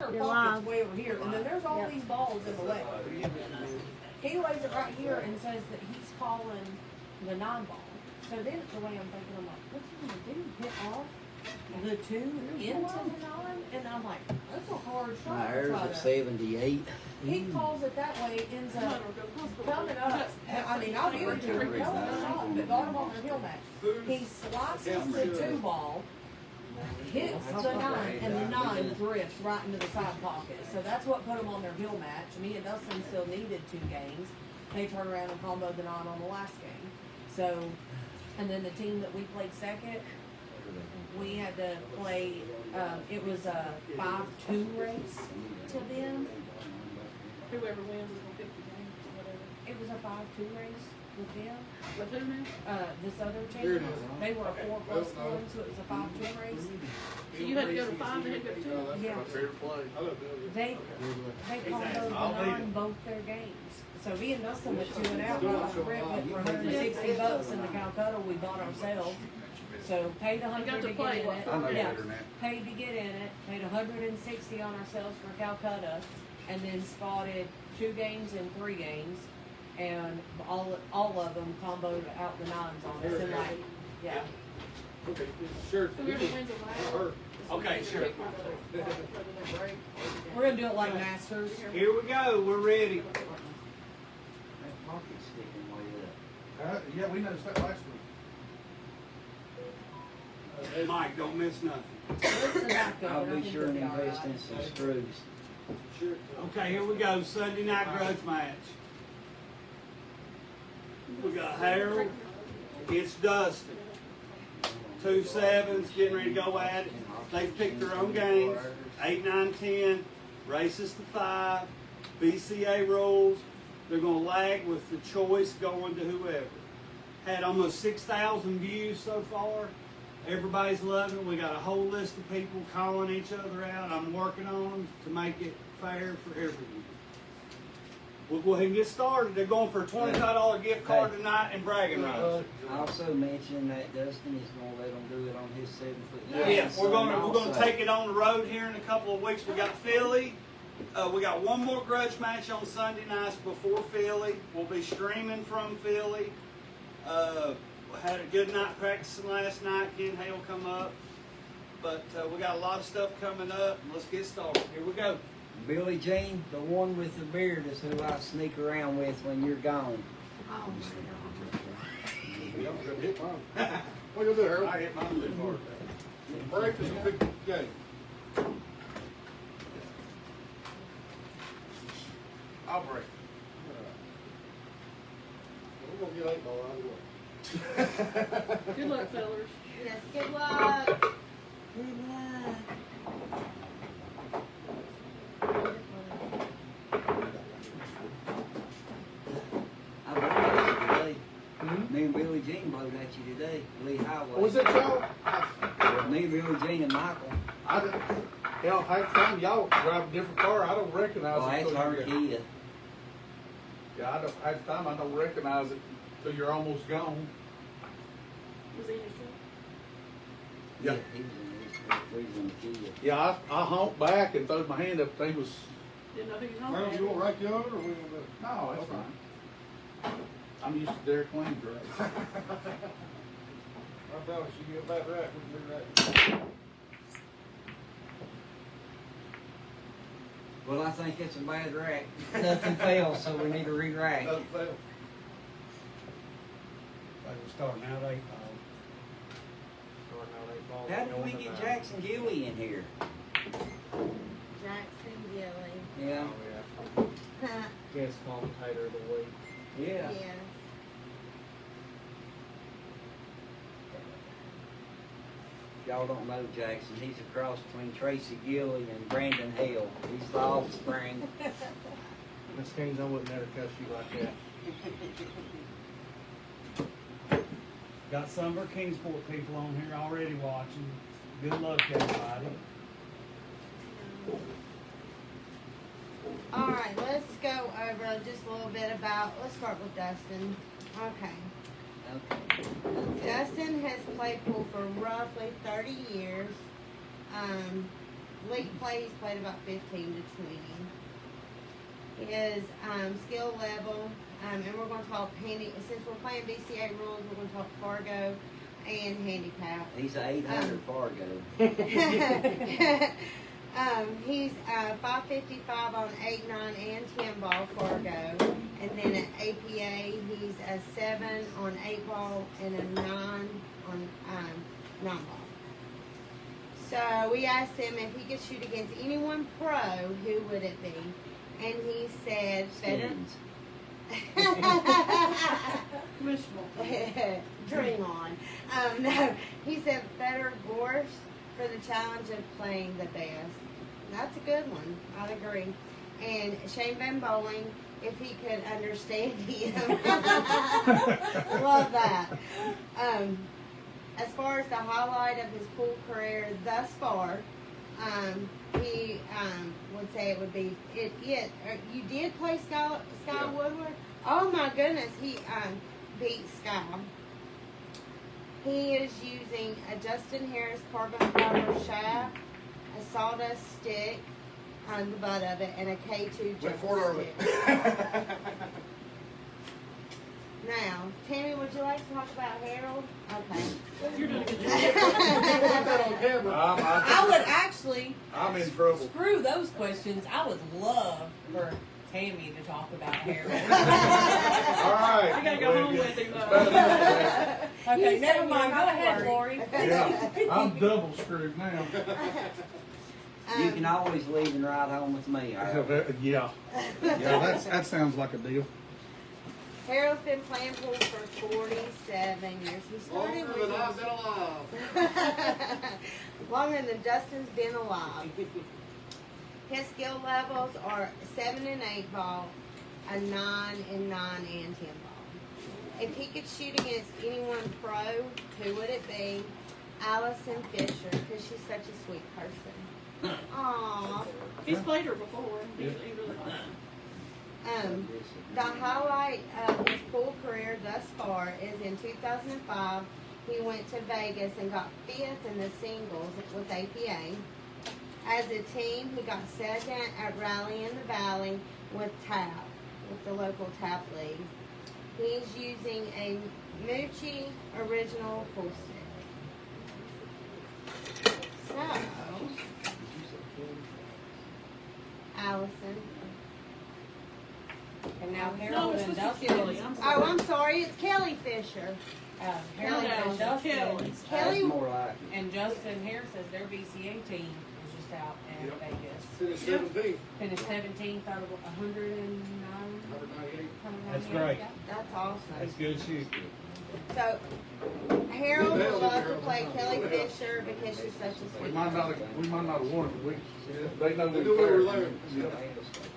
her You're pocket's live. way over here, and then there's all Yep. these balls in the way. He lays it right here and says that he's calling the 9-ball. So then the way I'm thinking, I'm like, what's he gonna do? Hit off the 2 into the 9? And I'm like, that's a hard shot. My to airs try at to- 78. He calls it that way, ends up coming up. I mean, I'll give it to him. Hell of a shot, but got him on their heel match. He slices the 2-ball, hits the 9, and the 9 drifts right into the side pocket. So that's what put him on their heel match. Me and Dustin still needed 2 games. They turned around and comboed the 9 on the last game. So, and then the team that we played second, we had to play, it was a 5-2 race to them. Whoever wins is gonna pick the game or whatever. It was a 5-2 race with them. With who now? This other Here it team, is. they were a 4+1, so it was a 5-2 race. So you had to go to 5 and had to go to 2? That's Yeah. my favorite play. I love it. They comboed the 9 both their games. So me and Dustin went 2 and out, got a rip it for $160 in the Calcutta we bought ourselves. So paid $100 got to to get play, in what, it. four games? Yeah, paid to get in it. Paid $160 on ourselves for Calcutta, and then spotted 2 games and 3 games, and all of them comboed out the 9s on us. And like, yeah. Okay, sure. Whoever wins a Her. round. Okay, sure. We're gonna do it like Masters. Here we go. We're ready. That pocket's sticking way up. Yeah, we noticed that last week. Mike, don't miss nothing. Listen back though, I'll and I be think sure and they'll be invest in alright. some screws. Sure. Okay, here we go. Sunday night grudge match. We got Harold against Dustin. 2 7s getting ready to go at it. They've picked their own games. 8, 9, 10. Races to 5. BCA rules. They're going to lag with the choice going to whoever. Had almost 6,000 views so far. Everybody's loving it. We got a whole list of people calling each other out. I'm working on them to make it fair for everyone. We'll go ahead and get started. They're going for a $25 gift card tonight and bragging rights. I also mentioned that Dustin is going to let them do it on his 7-foot. Yeah, we're gonna take it on the road here in a couple of weeks. We got Philly. We got one more grudge match on Sunday nights before Philly. We'll be streaming from Philly. Had a good night practicing last night. Ken Hale come up. But we got a lot of stuff coming up. Let's get started. Here we go. Billy Jean, the one with the beard, is who I sneak around with when you're gone. Oh, Yeah, I'm gonna hit mine. What you gonna do, Harold? I hit mine too hard. Break is a big game. I'll break. We're gonna get 8 ball out of the way. Good luck, fellas. Yes, good luck. good luck. I blowed at you today. Me and Billy Jean blowed at you today, Lee Highway. Was it y'all? Me, Billy Jean, and Michael. I didn't. Hell, half the time y'all drive a different car. I don't recognize Oh, it. that's till our you're- Kia. Yeah, I don't. Half the time I don't recognize it till you're almost gone. Was he in his truck? Yeah. He was in the Kia. Yeah, I honked back and throwed my hand up. They was. Didn't know who was on Well, there. you want right yard or we want to? No, that's fine. I'm used to Derek Lane's right. I promise you get a bad rack, we can do that. Well, I think it's a bad rack. Nothing fails, so we need to re-rack. Doesn't fail. Like we're starting out 8 ball. How did we get Jackson Gilly in here? Jackson Gilly. Yeah. Guest commentator of the week. Yeah. Yes. Y'all don't know Jackson. He's a cross between Tracy Gilly and Brandon Hale. He's the offspring. Miss Kings, I wouldn't never cuss you like that. Got some of our Kingsport people on here already watching. Good luck, everybody. All right, let's go over just a little bit about, let's start with Dustin. Okay. Dustin has played pool for roughly 30 years. league play, he's played about 15 to 20. His skill level, and we're going to talk since we're playing BCA rules, we're going to talk Fargo and handicap. He's an 800 Fargo. He's 555 on 8, 9, and 10 ball Fargo. And then at APA, he's a 7 on 8 ball and a 9 on 9 ball. So we asked him if he could shoot against anyone pro, who would it be? And he said, Skins. Dream on. No, he said Federer Gorsh for the challenge of playing the best. That's a good one. I'd agree. And Shane Van Bowling, if he could understand him. Love that. As far as the highlight of his pool career thus far, he would say it would be it. You did play Sky Woodward? Oh my goodness, he beat Sky. He is using a Justin Harris carbon fiber shaft, a sawdust stick on the butt of it, and a K2 jump stick. Now, Tammy, would you like to talk about Harold? Okay. You're doing a good job. I would actually I'm in trouble. screw those questions. I would love for Tammy to talk about Harold. All right. I gotta go home with him. Okay, You never said mind. you're Go not ahead, worried. Lori. Yeah, I'm double screwed now. You can always leave and ride home with me. Yeah, that sounds like a deal. Harold's been playing pool for 47 years. He started Longer than I've been alive. longer than Justin's been alive. His skill levels are 7 and 8 ball, a 9 and 9 and 10 ball. If he could shoot against anyone pro, who would it be? Allison Fisher, because she's such a sweet person. Aww. He's played her before. He really likes her. The highlight of his pool career thus far is in 2005. He went to Vegas and got 5th in the singles with APA. As a team, he got 2nd at Rally in the Valley with the local TAP league. He's using a Moochie original pool stick. So, Allison. And now No, Harold it's and supposed to be Dustin. Kelly. I'm sorry. Oh, I'm sorry, it's Kelly Fisher. Harold and Dustin. Kelly. Kelly- That's more like it. And Justin Harris says their BCA team is just out in Yep. Vegas. Finished 17th. Finished 17th out of 109. 198. That's great. That's awesome. That's good shoot. So, Harold would love to play Kelly Fisher because she's such a We sweet might not person. have won, but they know They we knew we were care. there. Yeah. Let's see.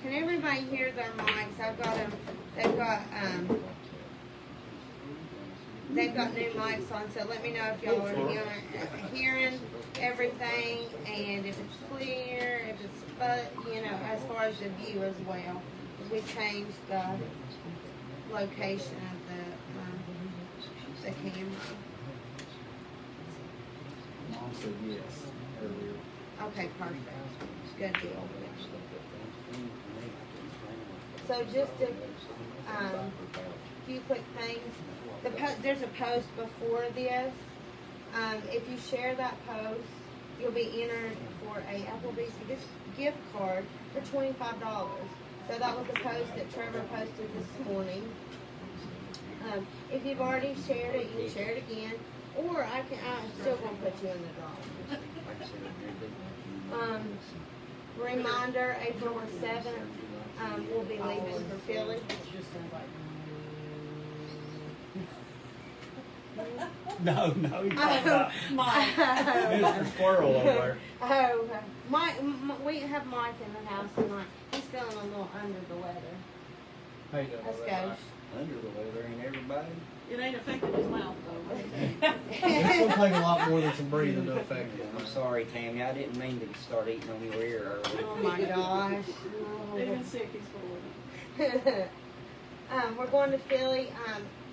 Can everybody hear their mics? I've got them. They've got new mics on, so let me know if y'all are hearing everything and if it's clear, if it's, but as far as the view as well. We changed the location of the camera. Mom said yes earlier. Okay, perfect. Good deal. So just a few quick things. There's a post before this. If you share that post, you'll be entered for a Applebee's gift card for $25. So that was the post that Trevor posted this morning. If you've already shared it, you can share it again, or I'm still gonna put you in the draw. Reminder: April 7th, we'll be leaving for Philly. No, he's talking about Mike. Mr. Squirrel over there. Oh, we have Mike in the house tonight. He's feeling a little under the weather. How you doing? Let's go. Under the weather, ain't everybody? It ain't affecting his mouth though. It's gonna take a lot more than some breathing to affect it. I'm sorry, Tammy. I didn't mean to start eating on your ear early. Oh my gosh. They've been sick, he's full of it. We're going to Philly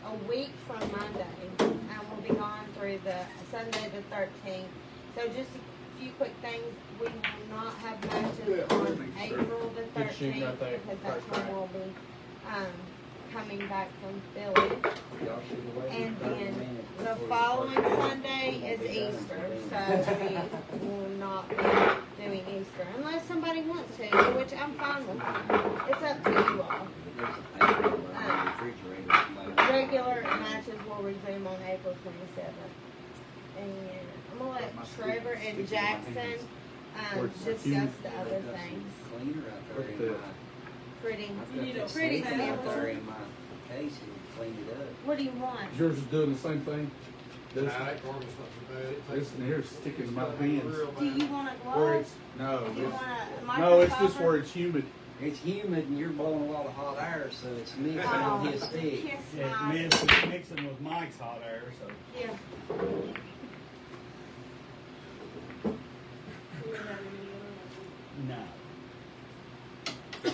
a week from Monday. We'll be gone through the Sunday the 13th. So just a few quick things. We will not have matches on April the Good shooting 13th right there. because that's when we'll be coming back from Philly. Y'all should have waited And 30 then minutes the before you following start. Sunday is Easter, so we will not be doing Easter unless somebody wants to, which I'm fine with. It's up to you all. There's a paper in the refrigerator. Somebody- Regular matches will resume on April 27th. And I'm gonna let Trevor and Jackson discuss the other things. Cleaner out there in With the- my, Pretty, I've got You that pretty stick out simple. there in my case and cleaned it up. What do you want? Yours is doing the same thing? Nah, This, that garment's not so bad. It this takes- in here's sticking in my it's got pants. real Do you bad. want a Where glove? it's, no, Do you it's, want a no, it's just microfiber? where it's humid. It's humid and you're blowing a lot of hot air, so it's mixing Oh, on his stick. kiss Yeah, my- mixing with Mike's hot air, so. Yeah. No. Now,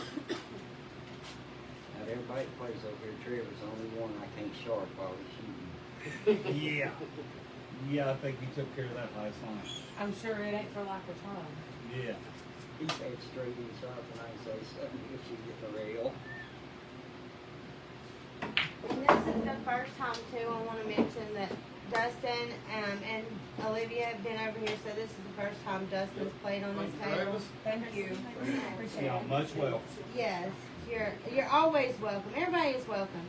everybody that plays over here, Trevor's the only one I can't sharp while he's shooting. Yeah. Yeah, I think you took care of that last night. I'm sure it ain't for lack of trying. Yeah. He's had straight in sharp and I say something, if you get the rail. And this is the first time too, I wanna mention that Dustin, and Olivia have been over here, so this is the first time Dustin's played on this Thank you, table. Travis. Thank you. Appreciate Yeah, it. much welcome. Yes, you're always welcome, everybody is welcome.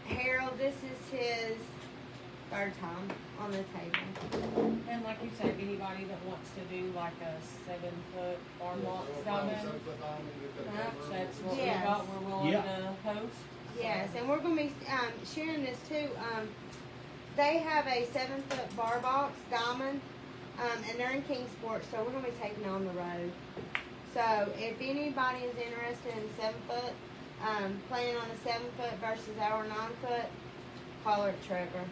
Harold, this is his third time on the table. And like you said, anybody that wants to do like a 7-foot bar box diamond, that's what we Yes. got, we're willing Yeah. to host. Yes, and we're gonna be, sharing this too, they have a 7-foot bar box diamond, and they're in Kingsport, so we're gonna be taking it on the road. So if anybody is interested in 7-foot, playing on a 7-foot versus our 9-foot, holler at Trevor.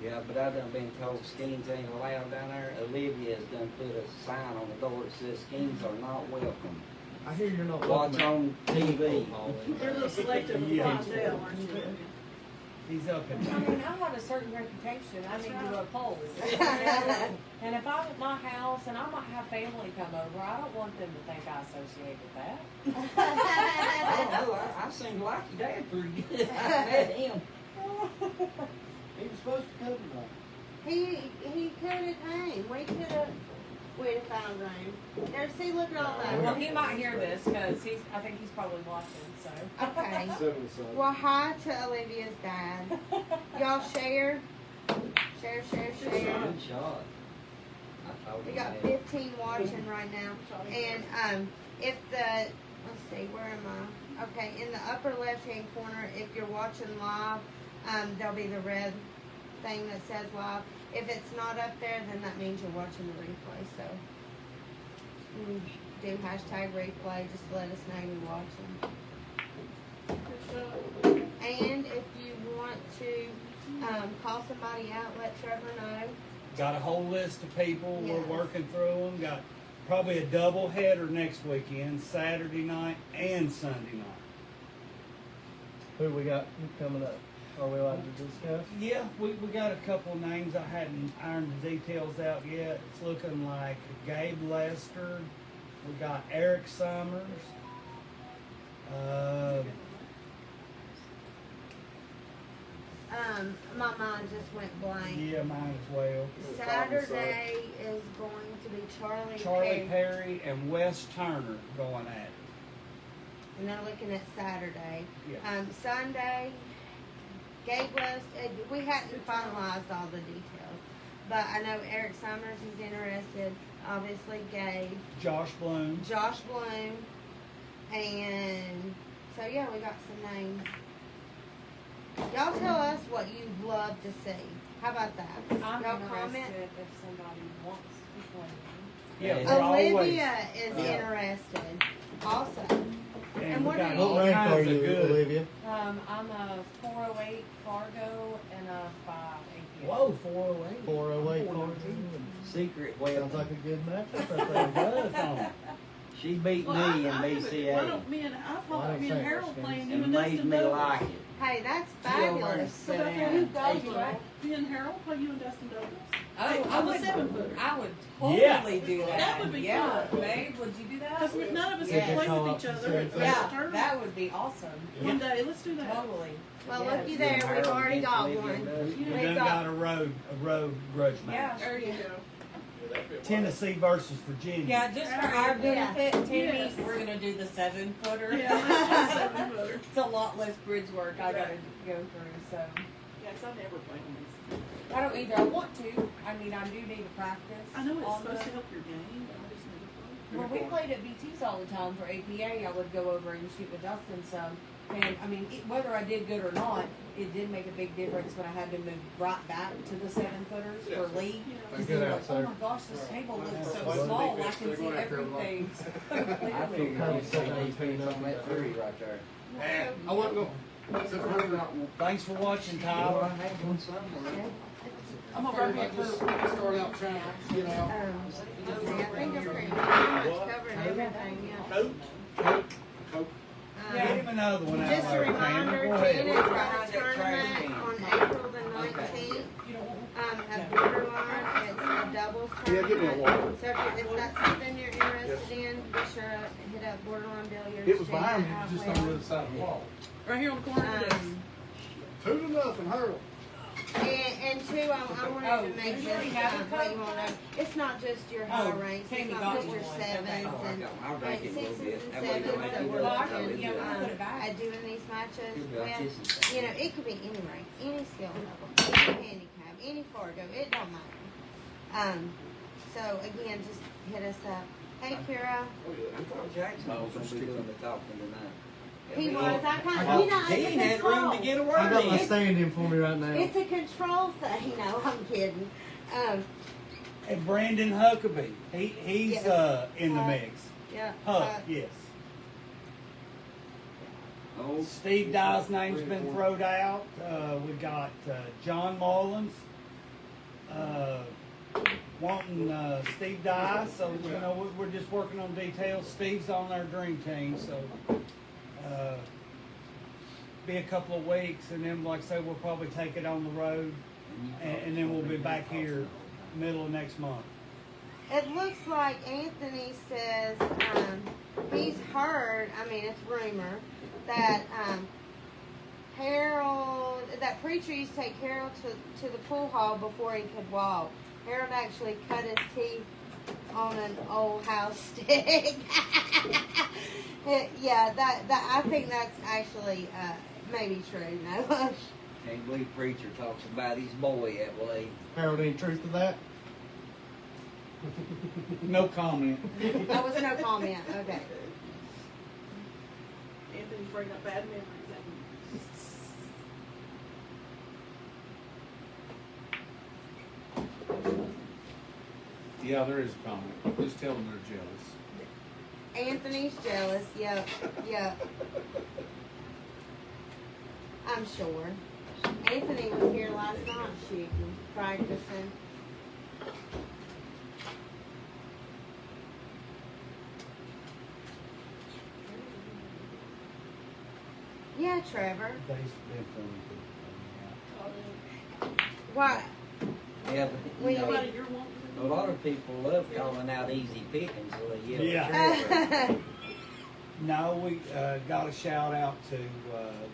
Yeah, but I done been told skeins ain't allowed down there. Olivia's done put a sign on the door that says skeins are not welcome. I hear you're not Watch welcome. on TV. You're a little selective with Yeah. Mondale, aren't you? He's up in I mean, I have a certain reputation, I need to uphold. And if I'm at my house and I might have family come over, I don't want them to think I associate with that. Oh, I sing like your dad pretty good. I met him. He was supposed to come tonight. He could have came, we'd have found room. There, see, look at all that. Well, he might hear this, cause I think he's probably watching, so. Okay. 7 Sunday. Well, hi to Olivia's dad. Y'all share. Share. Good shot. I told We him got that. 15 watching right now. And if let's see, where am I? Okay, in the upper left-hand corner, if you're watching live, there'll be the red thing that says live. If it's not up there, then that means you're watching the replay. So do hashtag replay just to let us know you're watching. And if you want to call somebody out, let Trevor know. Got a whole list of people. Yes. We're working through them. Got probably a double header next weekend, Saturday night and Sunday night. Who we got coming up? Are we allowed to discuss? Yeah, we got a couple of names. I hadn't ironed the details out yet. It's looking like Gabe Lester. We got Eric Summers. My mind just went blank. Yeah, mine as well. Saturday is going to be Charlie Charlie Perry. Perry and Wes Turner going at it. And they're looking at Saturday. Yeah. Sunday, Gabe West, we hadn't finalized all the details. But I know Eric Summers is interested. Obviously, Gabe. Josh Bloom. Josh Bloom. And so, yeah, we got some names. Y'all tell us what you'd love to see. How about that? I'm Y'all interested comment? if somebody wants to play. Yeah, Yeah. we're always. Olivia is interested also. And we what got are What all rank are kinds of you, good. Olivia? I'm a 408 Fargo and a 5 APA. Whoa, 408. 408. Secret Sounds weapon. like a good matchup right It there. does, don't it? She beat Well, me in I BCA. why don't me and, I thought me and Harold playing, you and and made Dustin me doubles. like it. Hey, that's She over and fabulous. sit What about down you? and take Go, it. Me and Harold play you and Dustin doubles. Oh, On the 7-footer. I would Yeah. totally do that. That would be yeah, fun. babe, would you do that? Because none of us Yeah. can play with each other at the Yeah, tournament. that would be awesome. One day, let's do that. Totally. Well, Yes. looky there, we've already got one. We We've done got- got a road grudge Yeah. match. There you go. Tennessee versus Virginia. Yeah, just for our Yeah. benefit, Tammy, Yes. we're gonna do the 7-footer. Yeah, let's do 7-footer. It's a lot less bridge work I gotta go through, so. Yes, I never play on these. I don't either. I want to. I mean, I do need to practice. I know it's on supposed the- to help your game, but I just need to play. When we played at BT's all the time for APA, I would go over and shoot with Dustin some. And I mean, whether I did good or not, it did make a big difference when I had to move right back to the 7-footers for Lee. Yeah. Because they were like, oh my gosh, this table looks so small, I can see everything. I figured you'd say defense on that 3 right there. I wasn't going. Thanks for watching, Well, Tyler. I had one somewhere. I'm over here. Just start out trying to, you know. I think I'm pretty much covering everything, yeah. Coach, Coke. get him another one out Just a there, reminder, Tammy. Go ahead. Gina's got a tournament on April the 19th. At Borderline, it's a doubles Yeah, give me a tournament. water. So if that's something you're interested in, be sure to hit up Borderline Billiards. It was Gina behind me, out just on west. the other side of the wall. Right here on the corner of the desk. 2-0, Harold. And two, I wanted Oh, to make did you this, already have a let you cup? all know, it's not just your high Oh, ranks, Tammy it's got not just your one. sevens Okay. Oh, I and got I'll drink it a little sixes bit. and That way sevens you don't that have we're to looking, Yeah, we'll put it back. at doing these matches You'll be like with. this and You know, it could be any rank, any skill level, any handicap, any Fargo, it don't matter. So again, just hit us up. Hey, Kira. I thought Jackson was gonna be doing the talking tonight. He was, I kind got- of, you know, He it's ain't a had room control. to get a I word got my in. stand-in for me right now. It's a control thing, no, I'm kidding. And Brandon Huckabee, he's Yes. in the Huck. mix. Yeah. Huck, yes. Oh, Steve Dye's name's been thrown out. We got John Mullins wanting Steve Dye, so you know we're just working on details. Steve's on our dream team, so be a couple of weeks, and then like I say, we'll probably take it on the road, and then we'll be back here middle of next month. It looks like Anthony says he's heard, I mean, it's rumor, that Harold, that preacher used to take Harold to the pool hall before he could walk. Harold actually cut his teeth on an old house stick. Yeah, that I think that's actually maybe true. No. can't believe preacher talks about his boy that way. Harold, any truth to that? No comment. That was no comment. Okay. Anthony's bringing up bad memories. Yeah, there is a comment. Just tell them they're jealous. Anthony's jealous. Yep. Yep. I'm sure. Anthony was here last night shooting, practicing. Yeah, Trevor. Why? Yeah, but you know, Nobody you're wanting a lot of people love calling out easy pickings, so they yell Yeah. at Trevor. No, we got a shout out to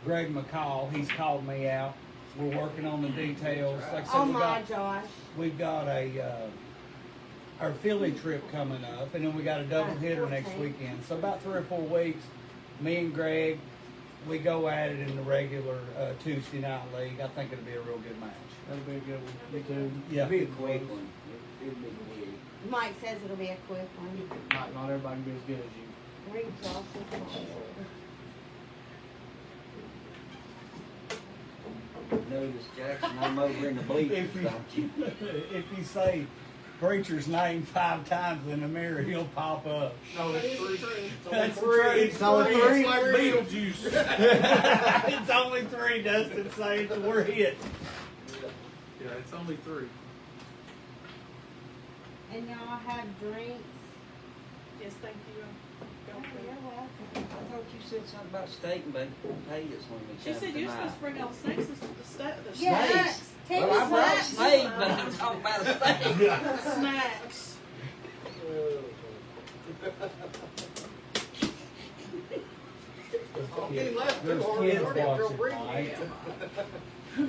Greg McCall. He's called me out. We're working on the details. Like I said, Oh we my got Josh. we've got our Philly trip coming up, and then we got a double hitter next 14. weekend. So about 3 or 4 weeks, me and Greg, we go at it in the regular Tuesday night league. I think it'll be a real good match. That'll be a good one. Me too. Yeah. It'll be a quick one. It'll be quick. Mike says it'll be a quick one. Not everybody can be as good as you. Ring Josh. Notice Jackson, I'm over in the bleachers, If you, don't you? if you say preacher's name 5 times in the mirror, he'll pop up. No, That it's is 3. true. That's It's only 3. It's only 3. It's like Beetlejuice. It's only 3, Dustin. Say it, we're hit. Yeah, it's only 3. And y'all have drinks Yes, thank you. Oh, you're welcome. I thought you said something about steak and baked potatoes when we She come said you're supposed tonight. to bring all snakes and the Yeah. Snakes? Take Well, I brought snacks. snake, but I'm talking about a steak. snacks. I'm getting left too There's hard. kids I already have watching, real Mike.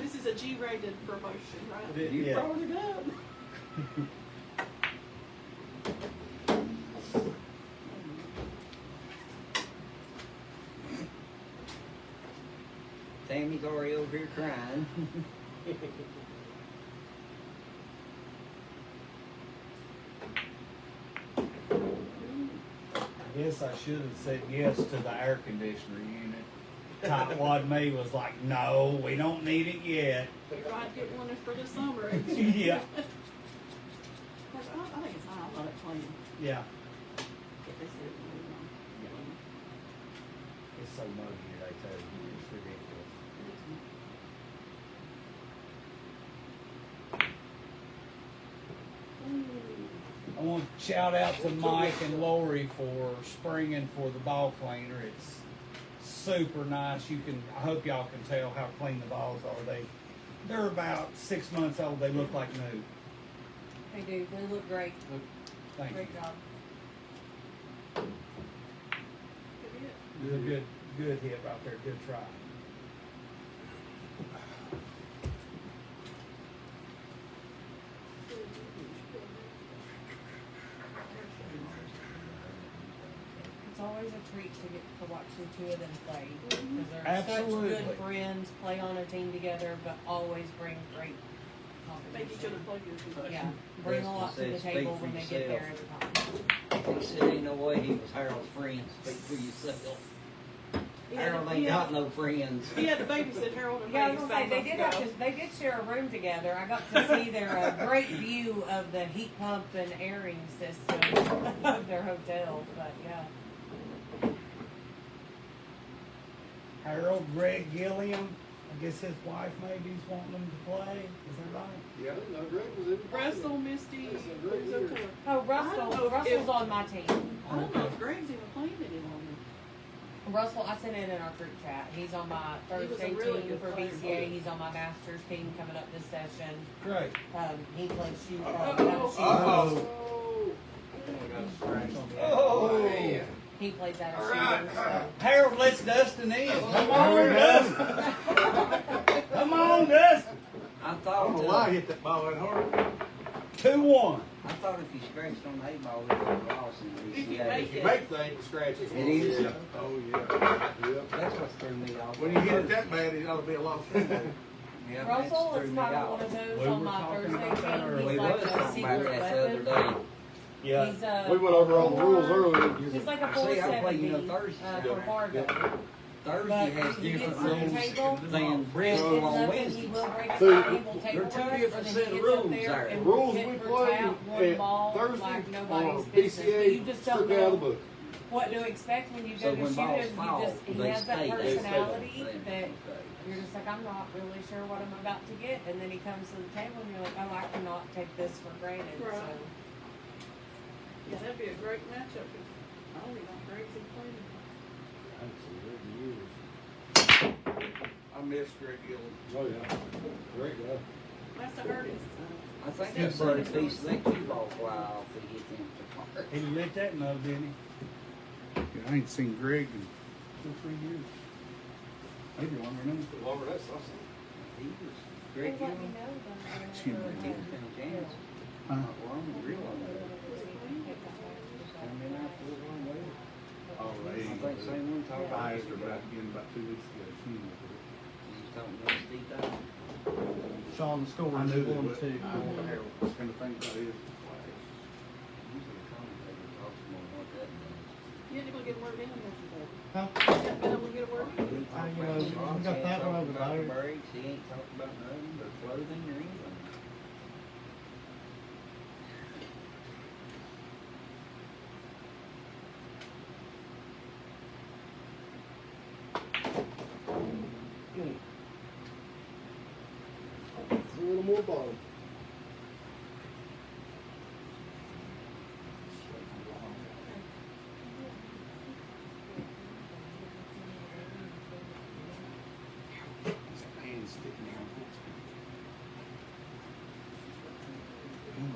This is a G-rated promotion, right? You Yeah. brought it up. Tammy's already over here crying. I guess I should have said yes to the air conditioner unit. Tightwad me was like, no, we don't need it yet. Try to get one for the summer. Yeah. Which I think it's high. I love it clean. Yeah. If they said it was wrong. It's so muggy here, they tell you. It's ridiculous. I want to shout out to Mike and Lori for springing for the ball cleaner. It's super nice. I hope y'all can tell how clean the balls are. They're about 6 months old. They look like new. They do, they look great, Thank you. great job. It's a good hit right there. Good try. It's always a treat to get to watch the two of them play, because they're Absolutely. such good friends, play on a team together, but always bring great Make each other competition. play good. Yeah, bring a lot to the Said, speak table for when they get yourself. there every time. He said, ain't no way he was Harold's friend. Speak for yourself. Harold ain't got no friends. He had to babysit Harold and Yeah, I Maggie's was gonna say, they did have go. to, they did share a room together. I got to see their great view of the heat pump and airing system of their hotel, but yeah. Harold, Greg Gilliam, I guess his wife maybe is wanting them to play. Is that right? Yeah, no, Greg was in. Russell, Misty, That's a great who's year. okay. Oh, I don't know Russell, if- Russell's on my team. I don't know if Greg's even playing any longer. Russell, I sent it in our group chat. He's on my He was a Thursday really team good for player. BCA. He's on my Masters team coming up this session. Great. He plays shoot. Uh-oh. Oh. He plays out of shooting. So. Harold lets Dustin in. Come on, Dustin. Come on, Dustin. I I don't thought, know why I hit that ball that hard. 2-1. I thought if you scratched on the 8-ball, it would have lost in the If you BCA. make If you make things, scratches. It is. Yeah. Oh, yeah. Yep. That's what threw me off. When you hit it that bad, it ought to be a loss. Yeah, Russell that's is threw kind me of off. one of those We on were my talking Thursday about that team. earlier. We He's was like a talking about secret that the other weapon. day. Yeah. He's We went over all the rules earlier. He's like a See, I play, 470 Thursday. for Fargo. Thursday But has he gets different to the rules table, than Bristol It's on nothing, Wednesday. he will break See, the table they're table two runs, different and set then of he gets up rules there there. and The will rules hit we for play tap one at ball Thursday like are nobody's business. BCA You just don't strictly out of the know book. what to expect when you So go to when shoot balls him. fall, He they has that stay. personality They- that okay. you're just like, I'm not really sure what I'm about to get, and then he comes to the table and you're like, oh, I cannot take this for granted. Right. So Yeah, that'd be a great matchup. I don't even know if Greg's even playing. I miss Greg Gillen. Oh, yeah. Great guy. Last I heard is, I think that's what a piece of that cue ball fly off to get them to He lit that nub, didn't he? Yeah, I ain't seen Greg in 2 or 3 years. Maybe longer than Longer, that's awesome. He was they great. let me know then. Excuse me. He was in chance. Huh? Not long, real long. Come in out for a long way. Oh, I think same one talked about I this asked her today. about again about 2 weeks ago. She knew it. He was talking about Steve Dye. Sean, the score I is knew that, 1-2. but I Harold, and the thing about it is, Usually the commentator talks more than what that does. you had to go get a word in yesterday. Huh? Yeah, been able to get a word in. He you talked know, about we shots, got he that ain't one talking over about the there. breaks, he ain't talking about nothing but clothing or anything. a little more bottom.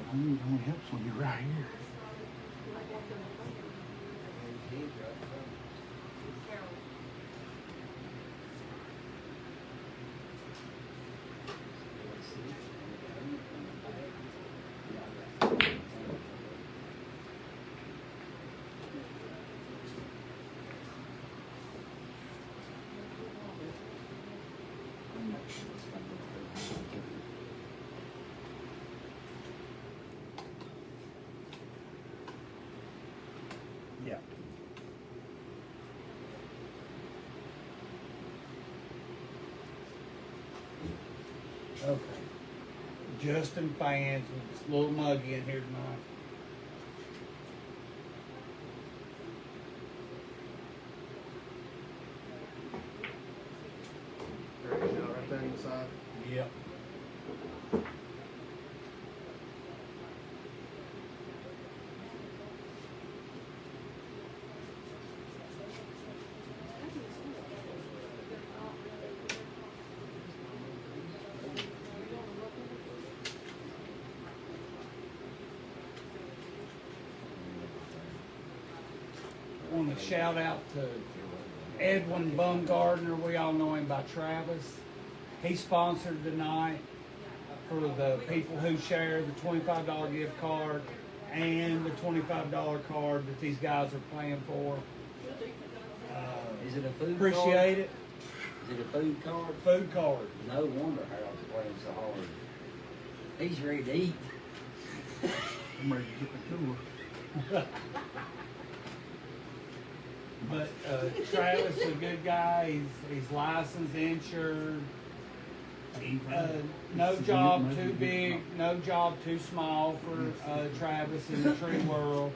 I think it only helps when you're right here. Yeah. Okay. Justin fans, it's a little muggy in here tonight. Right there inside. Yep. I want to shout out to Edwin Bumgardner. We all know him by Travis. He sponsored tonight for the people who share the $25 gift card and the $25 card that these guys are playing for. Is it a food Appreciate it. card? Is it a food card? Food card. No wonder Harold's playing so hard. He's ready to eat. I'm ready to get the tour. But Travis is a good guy. He's licensed, insured. No job too big, no job too small for Travis in the tree world.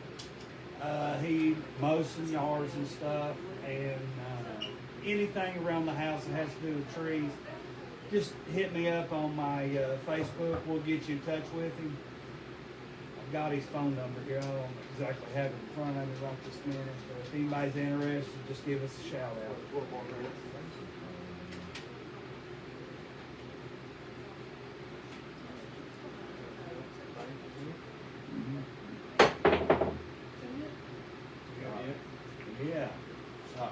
He mows some yards and stuff, and anything around the house that has to do with trees, just hit me up on my Facebook. We'll get you in touch with him. I've got his phone number here. I don't exactly have it in front of me right this minute, but if anybody's interested, just give us a shout out. Yeah. So.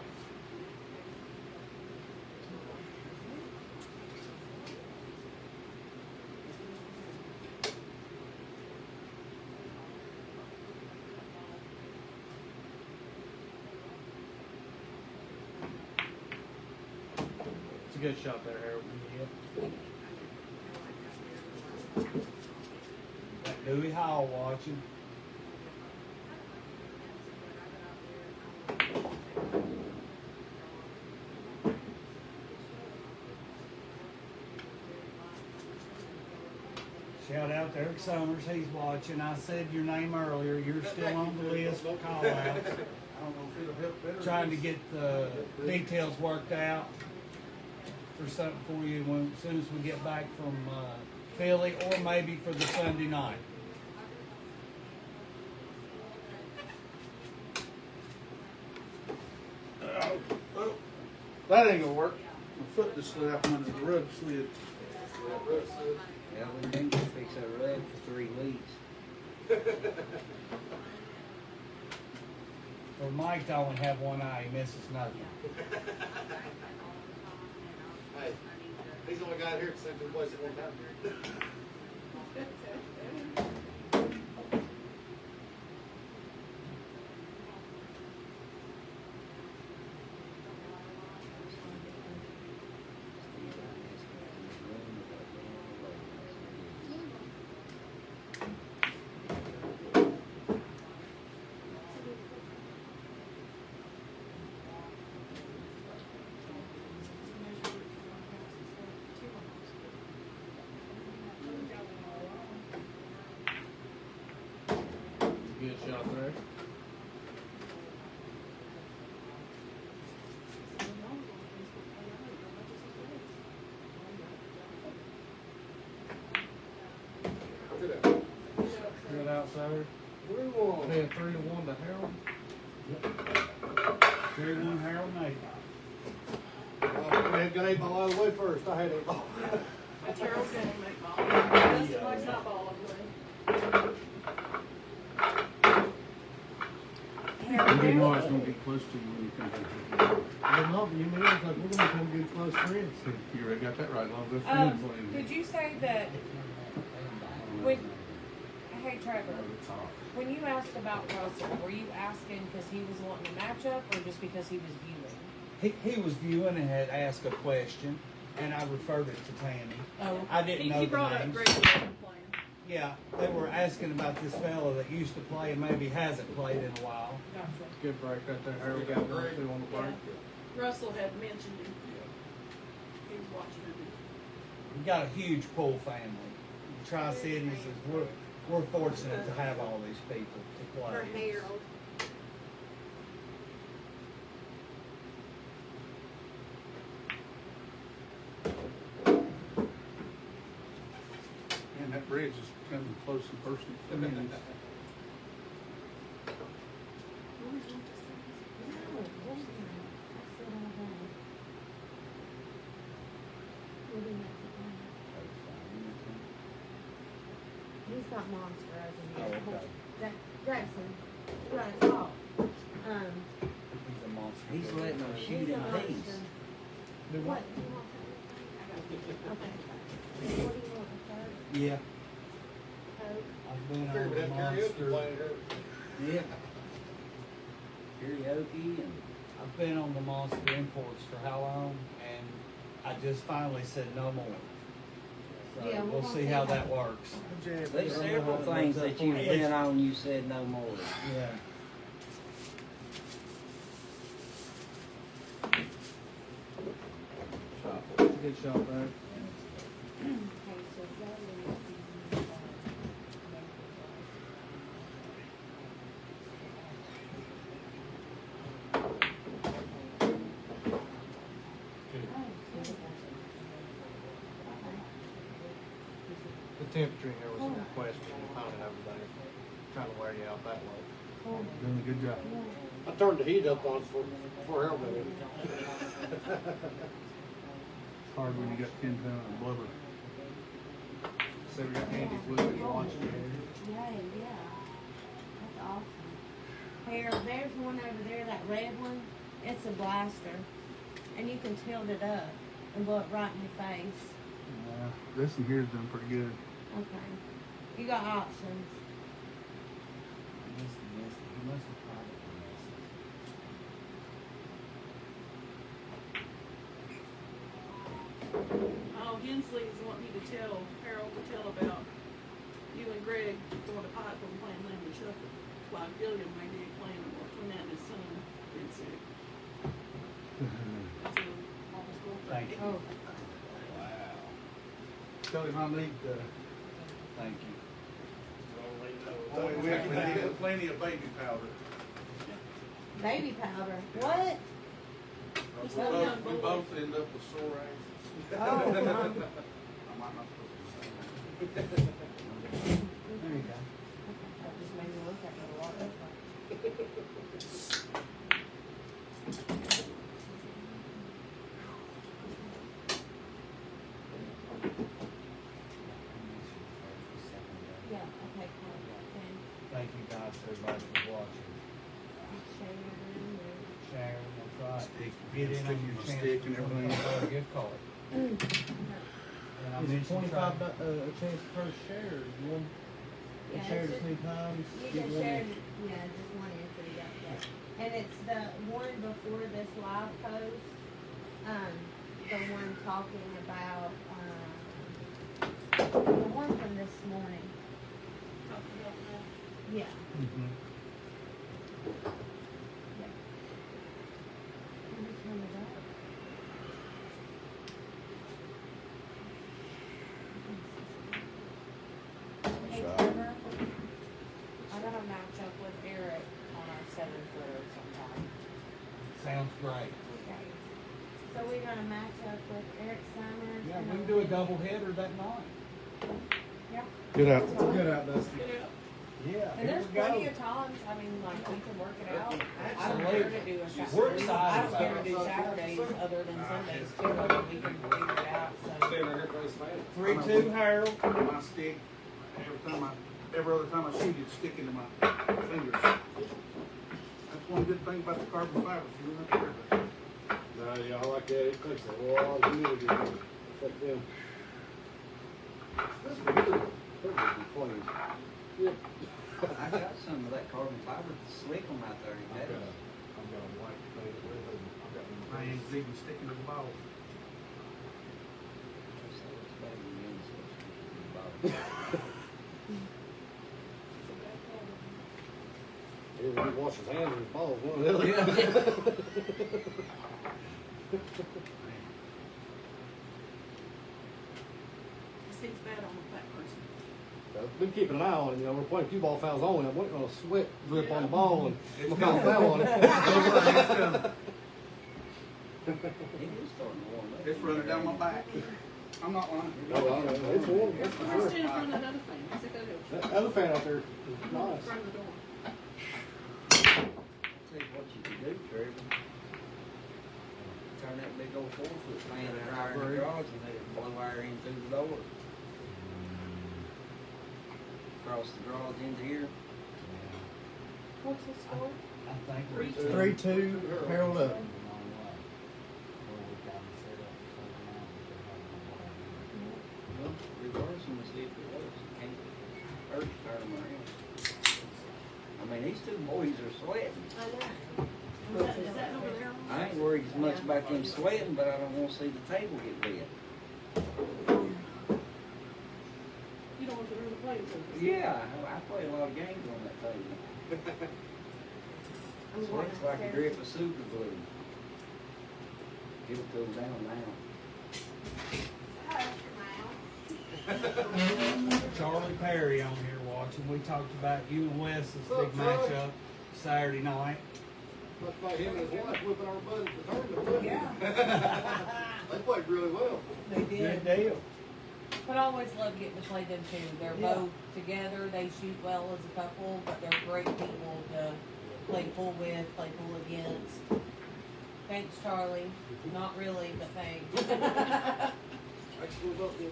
It's a good shot there, Harold. Got Dewey Hall watching. Shout out to Eric Summers, he's watching. I said your name earlier. You're still on the list for call outs. Trying to get the details worked out for something for you as soon as we get back from Philly, or maybe for the Sunday night. That ain't gonna work. My foot just slid out from under the rug slid. Yeah, we've been to fix that rug for 3 weeks. For Mike to only have one eye, he misses nothing. Hey, he's the only guy here since we wasted one time here. Good shot there. Good outsider. 3-1. Paying 3-1 to Harold. 3-1 Harold Nate. I got 8 ball out of the way first. I had 8 ball. That's Harold's gonna make ball. That's the most not ball, I believe. already know it's gonna get close to you when you come to the. But no, you mean, it's like, we're gonna become good close friends. You already got that right, as long as they're Um, friends. did you say that when, hey Trevor, when you asked about Russell, were you asking because he was wanting a matchup or just because he was viewing? He was viewing and had asked a question, and I referred it to Tammy. Oh, I didn't know He the brought up names. Greg playing. Yeah, they were asking about this fella that used to play and maybe hasn't played in a while. gotcha. Good break right there, Harold got one, two on the break. Russell had mentioned him. He was watching him. We got a huge pool family. The Tri-Cities is we're fortunate to have all these people to For play. Harold. And that bridge is coming close in person. I mean, He's got monster Oh, over okay. here. Jackson, you gotta talk. He's a monster. He's letting them shoot He's a in monster. peace. What? Do you want something? Okay. What do you want, a Coke? Yeah, Coke? I've been Figured on the that karaoke monster. playing here. Yeah. Karaoke and. I've been on the monster imports for how long? And I just finally said no more. So Yeah, we'll we'll see see how how- that works. There's several things that you've been on, you said no more. Yeah. Good shot, man. Okay, so that is The temperature here was in question, you found it over there, trying to wear you out that way. doing a good job. I turned the heat up on before Harold got in. It's hard when you got 10 pounds of blubber. So we got Andy Blue watching here. Yay, yeah. That's awesome. Harold, there's one over there, that red one. It's a blaster. And you can tilt it up and blow it right in your face. This one here's done pretty good. Okay. You got options. He must have probably Oh, Hensley is wanting me to tell Harold to tell about you and Greg going to Pikeville and playing Lemon Shuffle. Like Gilliam maybe ain't playing no more. Between that and his son, been sick. That's a almost full Thank you. Oh, Tell him I need, Thank you. we have plenty of baby powder. baby powder. What? He's still a young We boy. both end up with sore asses. Oh, I might not supposed to say that. There you go. That just made me look at it a lot different. yeah, okay, cool. Then Thank you guys, everybody, for watching. Sharon, that's right. Get in on your chance Stick for and everything. $25 gift card. And I Is it mentioned 25 trying- a chance per share, is one? Yeah, Share it's it just- 3 times? You get can one. share, yeah, just one entry, yeah. And it's the one before this live post, the one talking about, the one from this morning, Talking about that. yeah. Mhm. Let me turn it up. Hey Trevor, I got a matchup with Eric on our 7-footer sometime. Sounds great. Okay. So we're gonna match up with Eric Summers. Yeah, and we can do a double header that night. Yeah. Get out. Good out, Dusty. Yeah. Yeah, And here there's we go. plenty of times, I mean, like, we can work it out. I don't Absolutely. care to do a Saturday. We're excited I don't care about to do Saturdays other than Sundays too, I mean, we can figure it out, so. Stand right here for this fan. 3-2, Harold. My stick, every other time I shoot, it's sticking to my fingers. That's one good thing about the carbon fiber, you don't have to worry about it. Nah, yeah, I like that. It takes a lot of humidity to affect them. This is good. That'd be clean. Yep. I got some of that carbon fiber slick on out there. Ain't that? I've got a white plate with it. I've got my hands even sticking to the ball. He wash his hands and his balls, one or the other. It seems bad on a fat person. I've been keeping an eye on him, you know, we're playing cue ball fouls on, I'm waiting on a sweat drip on the ball and I'm gonna call a foul on it. It is starting to warm up. It's running down my back. I'm not lying. No, I don't know, it's warm, that's for I'm sure. standing in front of that other thing. I said, go to That other fan out there is in nice. front of the door. Tell you what you can do, Trevor. Turn that big old 4-foot fan out there in the garage and let it blow air in through the door. Across the garage into here. What's the score? I think 3-2. 3-2, Harold up. Well, regardless, I'm gonna see if it works. Can't urge turn them around. I mean, these two boys are sweating. I know. Is that over there? I ain't worried as much about them sweating, but I don't wanna see the table get bent. You don't want to really play with it. Yeah, I play a lot of games on that table. I'm going Sweats like a upstairs. drip of super glue. It'll cool down now. Charlie Perry on here watching. We talked about you and Wes's big matchup Saturday night. Looks like him and his wife whipping our butt at the tournament. Yeah. They played really well. They Good did. deal. But I always love getting to play them too. They're Yeah. both together. They shoot well as a couple, but they're great people to play pool with, play pool against. Thanks, Charlie. Not really, but thanks. Excellent up there.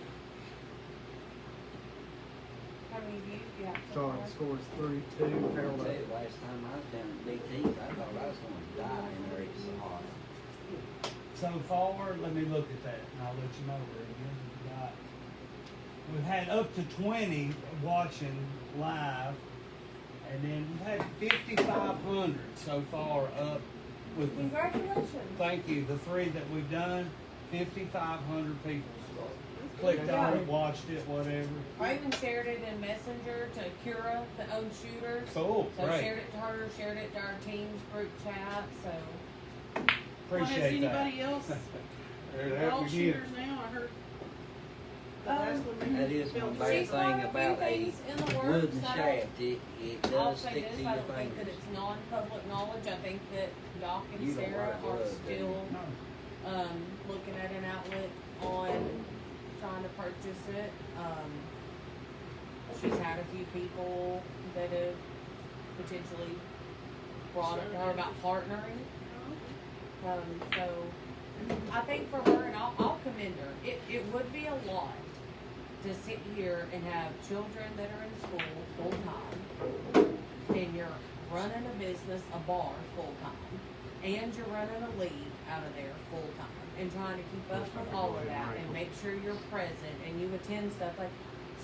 How many views do you have? so Charlie far? scores 3-2, I'll Harold tell up. you, last time I was down at BT's, I thought I was gonna die in there, it's so hot. So far, let me look at that and I'll let you know, Greg. We've had up to 20 watching live, and then we've had 5,500 so far up with the, Congratulations. thank you, the 3 that we've done, 5,500 people clicked on it, watched it, whatever. I even shared it in Messenger to Kira, the own shooters. Cool, So great. shared it to her, shared it to our team's group chat, so. Well, has Appreciate that. anybody else? There it They're all happens again. shooters now, I heard. The last one That is one built bad She's thing learned a few about a things in the works. wooden I don't- shaft, it I'll does say stick this, to I your don't think that fingers. it's non-public knowledge. I think that Doc and You don't Sarah wear are gloves, do you? still, No. looking at an outlet on trying to purchase it. She's had a few people that have potentially brought it to her about partnering. So I think for her, and I'll commend her, it would be a lot to sit here and have children that are in school full-time, and you're running a business, a bar full-time, and you're running a league out of there full-time, and trying to keep up with all of that, and make sure you're present, and you attend stuff like,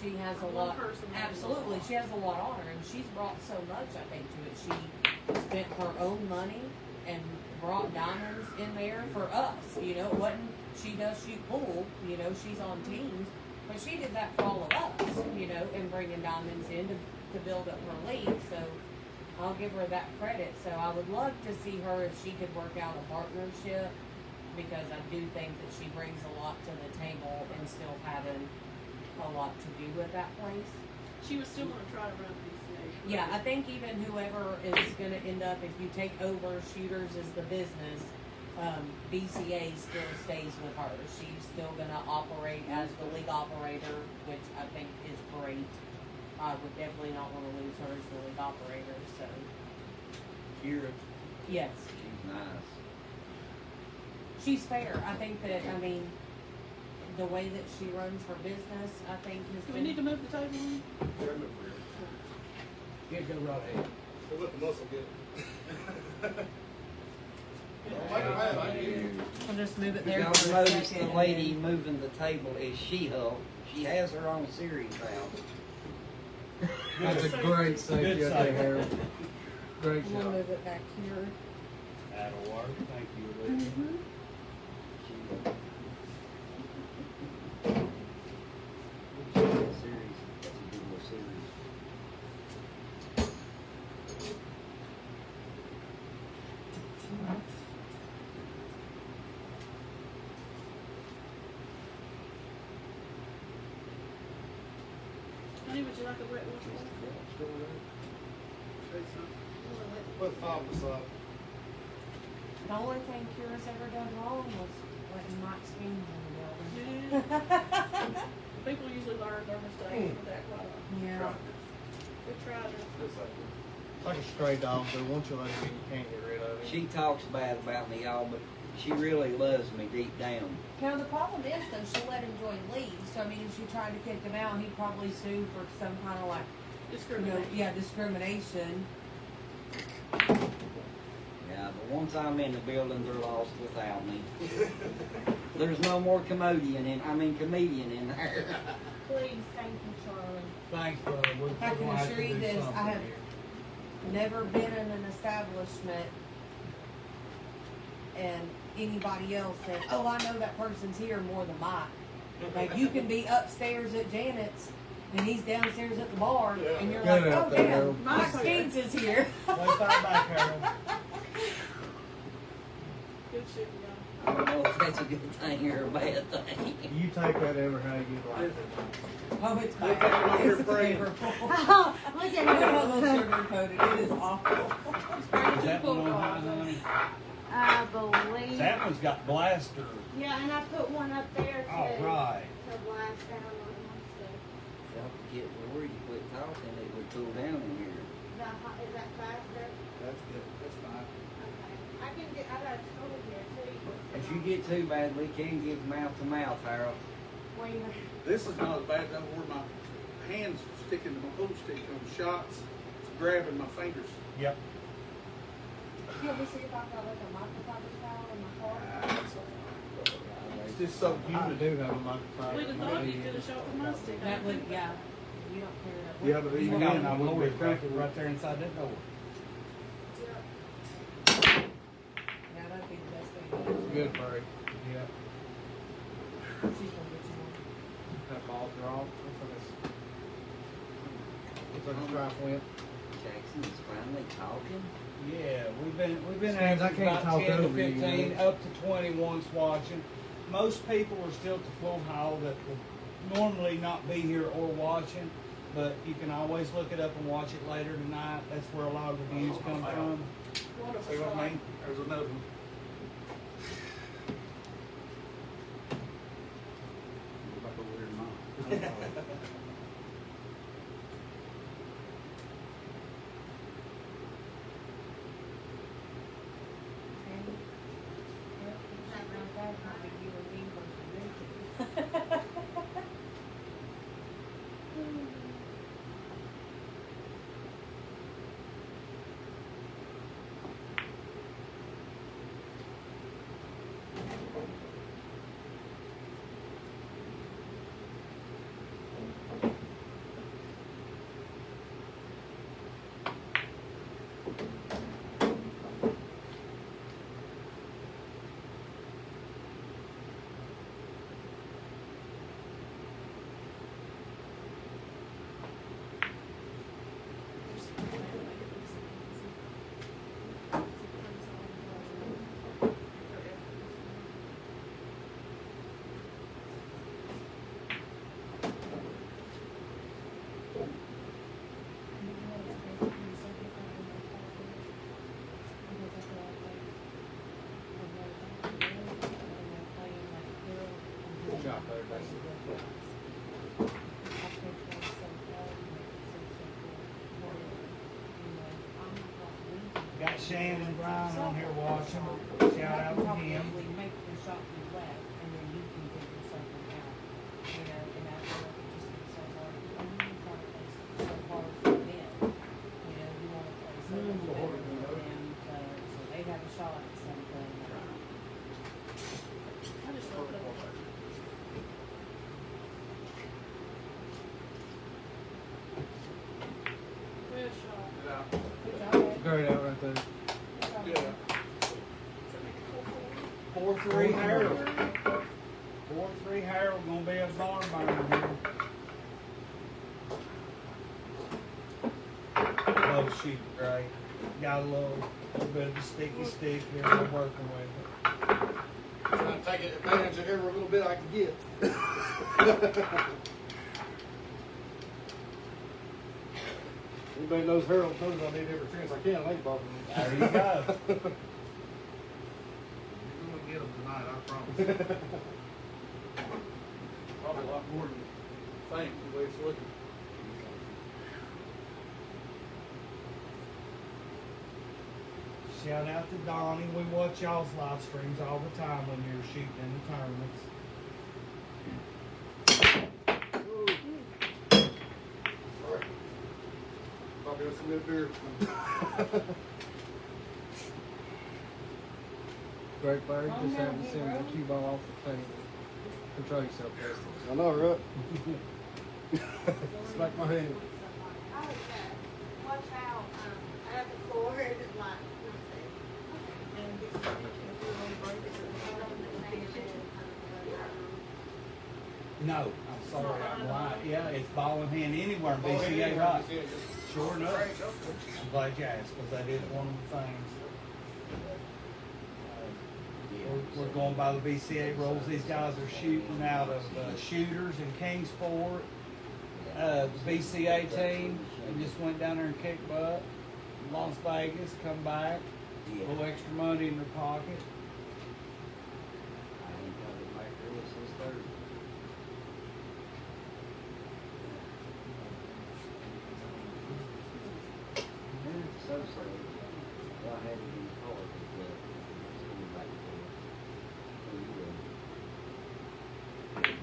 she has a One lot, person absolutely, she has a lot on her, and she's brought so much, I think, to it. She spent her own money and brought diamonds in there for us, you know, it wasn't, she does shoot pool, you know, she's on teams, but she did that for all of us, you know, and bringing diamonds in to build up her league, so I'll give her that credit. So I would love to see her if she could work out a partnership, because I do think that she brings a lot to the table and still having a lot to do with that place. She was still gonna try to run PCA. Yeah, I think even whoever is gonna end up, if you take over Shooters as the business, BCA still stays with her. She's still gonna operate as the league operator, which I think is great. I would definitely not wanna lose her as the league operator, so, Kira, yes. she's nice. She's fair. I think that, I mean, the way that she runs her business, I think has Do we need to been, move the table in? Yeah, go right ahead. We'll let the muscle get it. Don't make her mad, I get it. I'll just move it You there y'all for a notice second. the lady moving the table is She-Hulk. She has her own series now. That's a great safety Good out there, save. Harold. Great I'm gonna job. move it back here. That'll work. Thank you, Olivia. Series. That's a good little series. Honey, would you like a wet wash? Put five beside. The only thing Kira's ever done wrong was letting Mike Speed in the building. Yeah. People usually learn their mistakes with that quite often. Yeah. We tried it. It's like a stray dog, but once you let him in, you can't get rid of him. She talks bad about me, y'all, but she really loves me deep down. Now the problem is though, she let him join league. So I mean, if she tried to kick him out, he'd probably sue for some kind of like, Discrimination. discrimination. Yeah, but once I'm in the building, they're lost without me. There's no more comedian in there. Please, thank you, Charlie. Thanks, brother. I can We'll have to assure you do this, something I have here. never been in an establishment and anybody else said, oh, I know that person's here more than Mike. Like, you can be upstairs at Janet's and he's downstairs at the bar, and you're Get like, out oh, there, damn, Harold. Mike Skeens is here. Let's fight back, Harold. Good shit, I don't know if that's a good thing or a bad thing. You take that ever how you like it. Oh, it's Look at him bad. over here It's praying. terrible. Oh, look You're at almost him. sugar-coated. It is awful. Is that one on high, honey? I believe. That one's got blaster. Yeah, and I put one up there All to right. blast down on my stuff. Y'all could get worried, you quit talking, it would cool down in here. Is that faster? That's good, that's fine. Okay. I got a tool here too. If you get too bad, we can give mouth to mouth, Harold. Wait a minute. This is not as bad as where my hands sticking to my pool stick on shots, it's grabbing my fingers. Yep. You ever see if I've got like a microfiber towel in my car? It's just so I humid. do have a microphone. We'd have thought you could have shot with my stick. That would, yeah. You don't clear it up. Yeah, but You even got then, I a wouldn't glory be cracker comfortable. right there inside that door. Yeah, that'd be the best thing to do. Good, Barry. Yeah. She's gonna get you one. That ball draw. Looks like a strike went. Jackson is finally talking. Yeah, we've been Seems I averaging can't about talk 10 to over you, 15, man. up to 20 once watching. Most people are still at the full hall that would normally not be here or watching, but you can always look it up and watch it later tonight. That's where a lot of the views come from. See what I mean? There's another one. Like a weird mom. Good job there, Dustin. Got Shannon and Brian on here watching. Shout out to him. Probably make the shot to the left, and then you can figure something out. You know, and after it just be so hard. And you try to play so hard for them. You know, you want to play so out. Good job. Great out right there. Yeah. 4-3 Harold. 4-3 Harold gonna be a barn burner here. Love shooting great. Got a little bit of a sticky stick here I'm working with it. Trying to take advantage of every little bit I can get. Anybody knows Harold knows I need every chance I can lay ball. There you go. You're gonna get them tonight, I promise. Probably a lot more than you think, the way it's looking. Shout out to Donnie. We watch y'all's live streams all the time when you're shooting in the tournaments. Sorry. Probably with some good beer. Great player, just having to send the cue ball off the table. Control yourself, Preston. I know, right? Smack my hand. Watch out, at the floor, it's like, No, I'm sorry, I'm lying. Yeah, it's ball in hand anywhere in BCA, right? Sure enough. I'm glad you asked, because that is one of the things. We're going by the BCA rules. These guys are shooting out of shooters in Kingsport. The BCA team, we just went down there and kicked butt. Las Vegas, come back, a little extra money in their pocket. I ain't got it back there since Thursday. So sorry. Well, I had to be hard with school back there.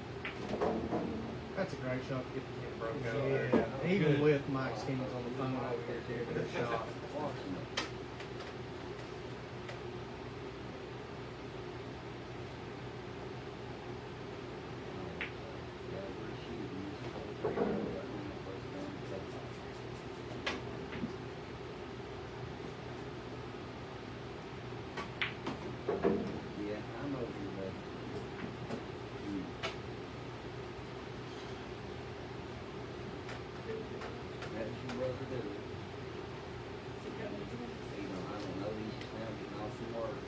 That's a great shot to get the kid broke out Yeah, there. Even good. with Mike Stevens on the phone over here, taking a shot. Fortunate. Yeah, we're shooting. It's 4-3 right now, first down, yeah, I know you're ready. That's your brother do. You know, I don't know, he's just now getting off from work.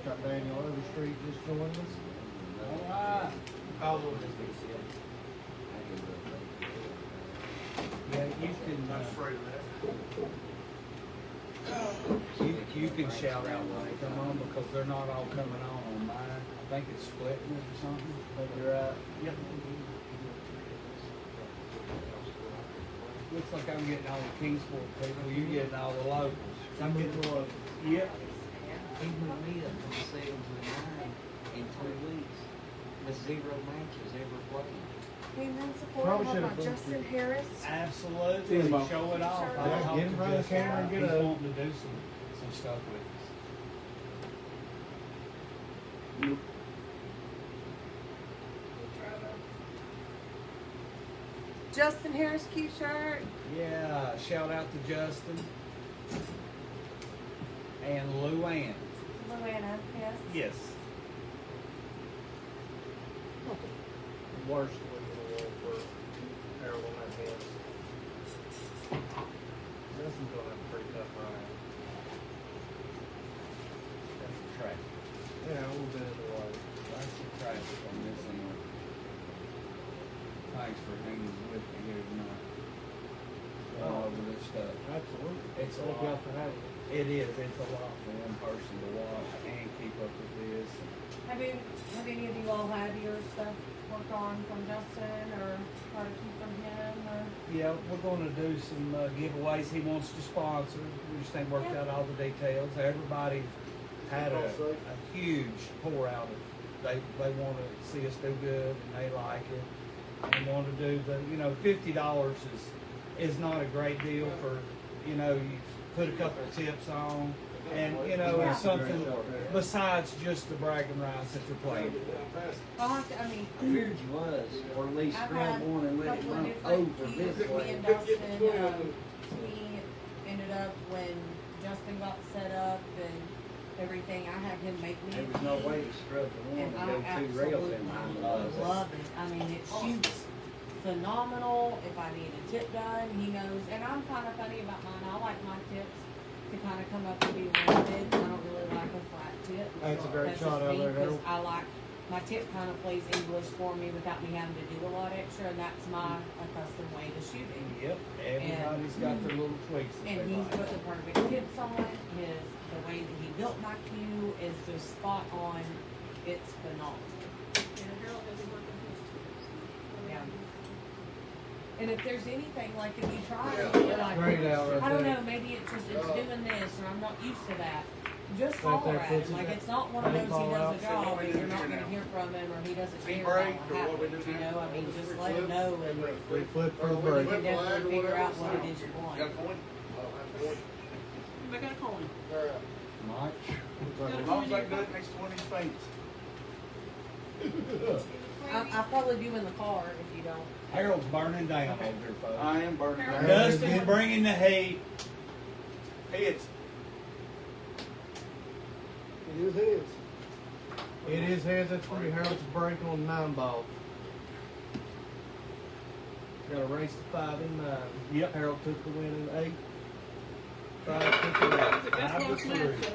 Got Daniel Overstreet just joined us. All right. Oh, just be silly. I can do it. Yeah, you can. I'm afraid of that. You can shout out when they come on because they're not all coming on mine. I think it's splitting it or something. But you're right. Yep. Looks like I'm getting all the Kingsport people. You're getting all the locals. I'm getting the locals. Yep. He went me up from 7 to 9 in 2 weeks with 0 matches ever played. Hey, then support Probably him should've about been- Justin Harris. Absolutely. Get him up. Show it off. Sure. I Yeah, talked get him to right in the Justin. camera and get He's up. wanting to do some stuff with us. Justin Harris, cute shirt. Yeah, shout out to Justin and Luann. Luana, yes. Yes. Worst one in the world for Harold on that head. Justin's gonna have a pretty tough ride. That's the traffic. Yeah, a little bit of the way. That's the traffic on this end. Thanks for hanging with me here tonight. All over this stuff. Absolutely. It's a Thank y'all lot. for having me. It is. It's a lot for one person to watch and keep up with this. Have any of you all had your stuff work on from Justin or try to keep from him or? Yeah, we're going to do some giveaways. He wants to sponsor. We just ain't worked out all the details. Everybody had a huge pour out of. They want to see us do good and they like it. And want to do the $50 is not a great deal for you put a couple of tips on. And, you know, it's something besides just the bragging rights that they're playing for. I'll have to, I mean, I figured you was, or at least I've grab had one and a let it couple of run different over keys. this Me way. and Dustin, we ended up when Justin got set up and everything, I had him make me. There was no way to scrub the one And and I go two rails in behind the absolutely bus. love it. I mean, it shoots phenomenal. If I need a tip done, he knows. And I'm kind of funny about mine. I like my tips to kind of come up and be rounded. I don't really like a flat tip. That's a great That's shot just out me, there, 'cause Harold. I like my tip kind of plays English for me without me having to do a lot extra, and that's my accustomed way to shooting. Yep, everybody's got their little tweaks that And they he's like. put the perfect tips on. The way that he built my cue is just spot on. It's phenomenal. Yeah, Harold doesn't work on his tips. Yeah. And if there's anything, like if you try Yeah. and you're like, Great out right I don't there. know, maybe it's just it's doing this or I'm not used to that. Just Right holler there, at puts him. it Like there. it's not one of Right, those he call does out. a So job what we and do you're not here gonna now? hear from him or he doesn't He care break, about or what what we happens, do you now? know? I mean, What just we let him flip? know and We flip for the you break. can definitely figure out what it is you Got want. a coin? I don't have a coin. They got a coin. They're out. Mike? As long as I can do it next to one of these things. I'll probably do in the car if you don't. Harold's burning down over there, folks. I am burning down. Dustin's bringing the heat. Heads. It is heads. It is heads. That's pretty Harold's break on 9-ball. Got a race to 5 and 9. Yep. Harold took the win in 8. 5 took the win. That's Five to close match, three. so,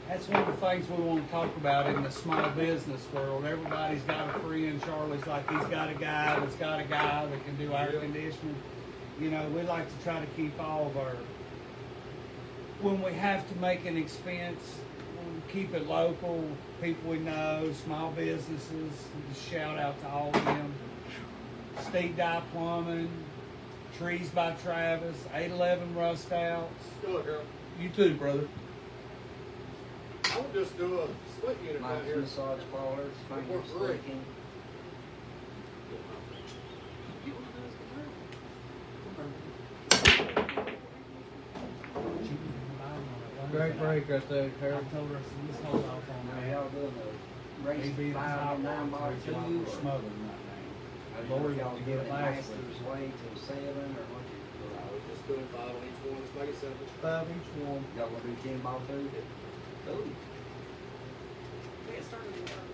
That's one of the things we want to talk about in the small business world. Everybody's got a friend. Charlie's like he's got a guy that's got a guy that can do air conditioning. You know, we like to try to keep all of our, when we have to make an expense, we keep it local, people we know, small businesses. Just shout out to all of them. Steve Dye Plumbing, Trees by Travis, 811 Rust Outs. Good luck, Harold. You too, brother. I would just do a split unit down Mike's here. massage parlors, finger Works great. sticking. get one of those convertibles. Great break right there, I Harold. told her, so let's hold off on Now, that. y'all doing the race Maybe it's 5 hot and 9 water, bar it's like two, we're or smothering right now. Lord, y'all y'all doing get it it last week. master's way till 7, or what you I was just doing 5 on each one. Let's make it simple. 5 each one. y'all gonna do 10 ball too? Ooh. They get started in the garden.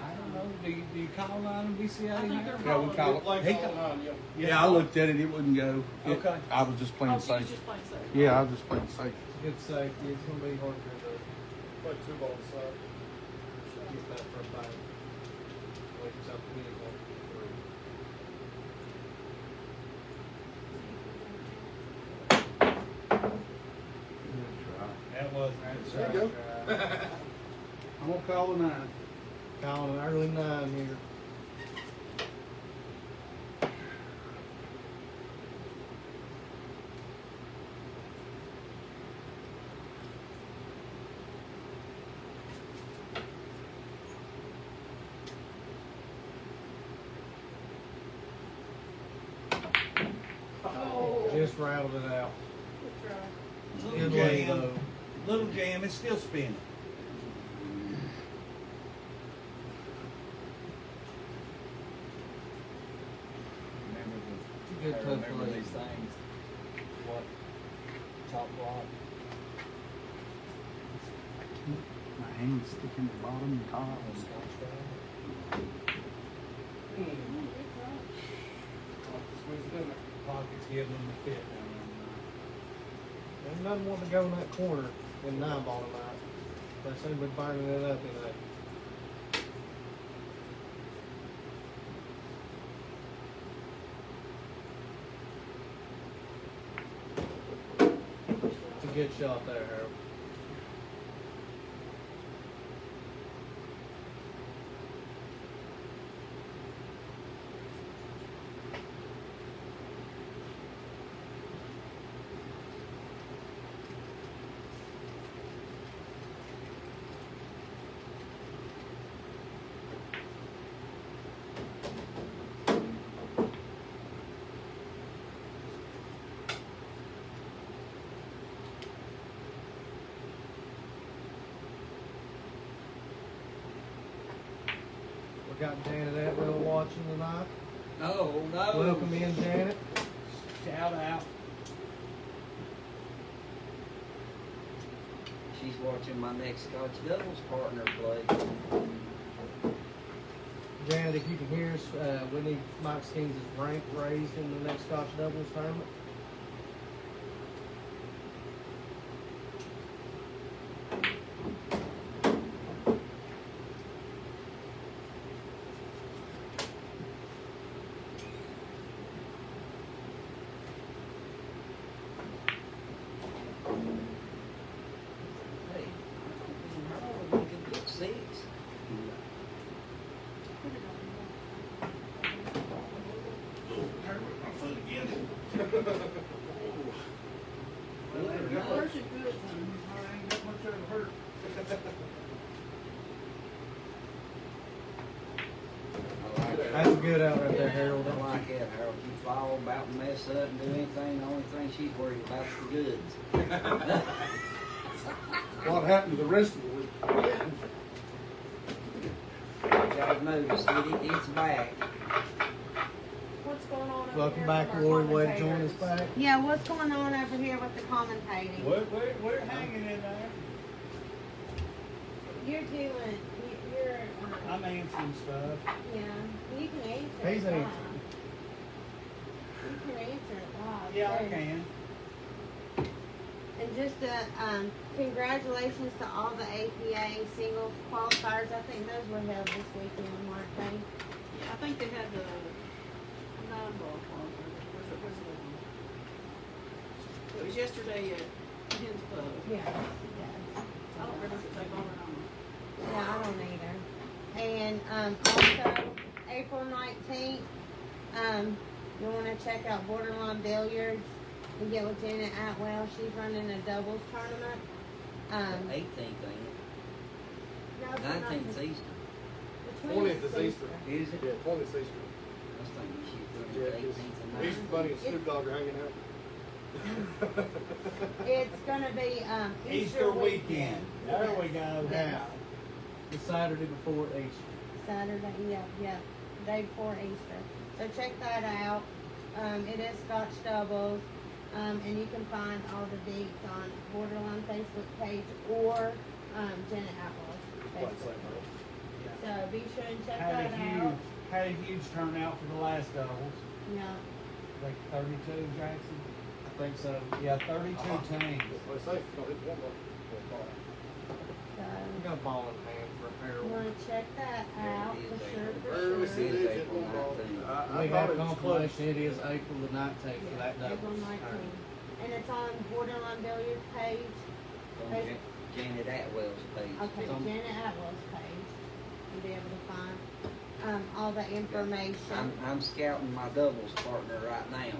I don't know, do you call line and BCA I think now? they're Yeah, we call it. Like He all co- nine, yeah. Yeah, I looked at it, it wouldn't go. Okay. I was just Oh, playing so you safe. just playing safe. Yeah, I was just playing safe. Good safety. It's going to be hard to Play 2 balls aside. get that for a bite. Wakes up the win 1-3. That was There you go. I'm gonna call the 9. Calling an early 9 here. Oh. Just rattled it out. Good try. Little Good lay jam, low. little jam, it's still spinning. Good I tough remember lead. these things. What? Top block. My hands sticking the bottom and top. Squeeze it in there. Pockets giving them the fit down There's nothing wanting to go in that corner in 9-ball tonight. They seem to be burning it up in there. It's a good shot there, Harold. got Janet Atwell watching tonight. No, no. Welcome in, Janet. Shout out. She's watching my next Scotch doubles partner play. Janet, if you can hear us, we need Mike Skeens' rank raised in the next Scotch doubles tournament. Hey, how we can get six? Where's your good one? I ain't got much of it hurt. I like it. That's good out right there, Harold. I like it, Harold. You fall about to mess up and do anything, the only thing she's worried about is the goods. What happened to the rest of the week? Y'all noticed it's back. What's going on over Welcome here back, from our Lori. Way to join us commentators? back. Yeah, what's going on over here with the commentating? We're hanging in there. You're doing, you're, I'm answering stuff. yeah, you can answer He's it live. answering. You can answer it live. Yeah, I too. can. And just congratulations to all the APA singles qualifiers. I think those were held this weekend, weren't they? Yeah, I think they had the 9-ball qualifier. It was yesterday at Hens Club. Yeah. I don't remember if it's like on or not. Yeah, I don't either. And also, April 19th, you want to check out Borderline Billiards and get with Janet Atwell. She's running a doubles tournament. 18th, ain't No, it? it's not 19th the- 's Easter. the 20th is Easter. Is it? Yeah, 20th is Easter. I was thinking she was Yeah, running 18th and Easter 19th. Bunny and Snoop Dogg are hanging out. It's gonna be Easter weekend. There we go. Yes. The Saturday before Easter. Saturday, yeah, day before Easter. So check that out. It is Scotch doubles, and you can find all the dates on Borderline Facebook page or Janet Atwell's Facebook page. So be sure and check Had that a huge, out. had a huge turnout for the last doubles. Yeah. Like 32, Jackson. I think so. Yeah, 32 teams. Play safe, don't hit one ball. So We got a ball in hand for you Harold. want to check that out for sure. Early For see sure. It is hit April one ball. 19th. I We thought have it was close. confirmation it is April the 19th for that Yes, April doubles 19th. tournament. And it's on Borderline Billiard page. On Janet Atwell's page. Okay, Some- Janet Atwell's page. You'll be able to find all the information. I'm scouting my doubles partner right now.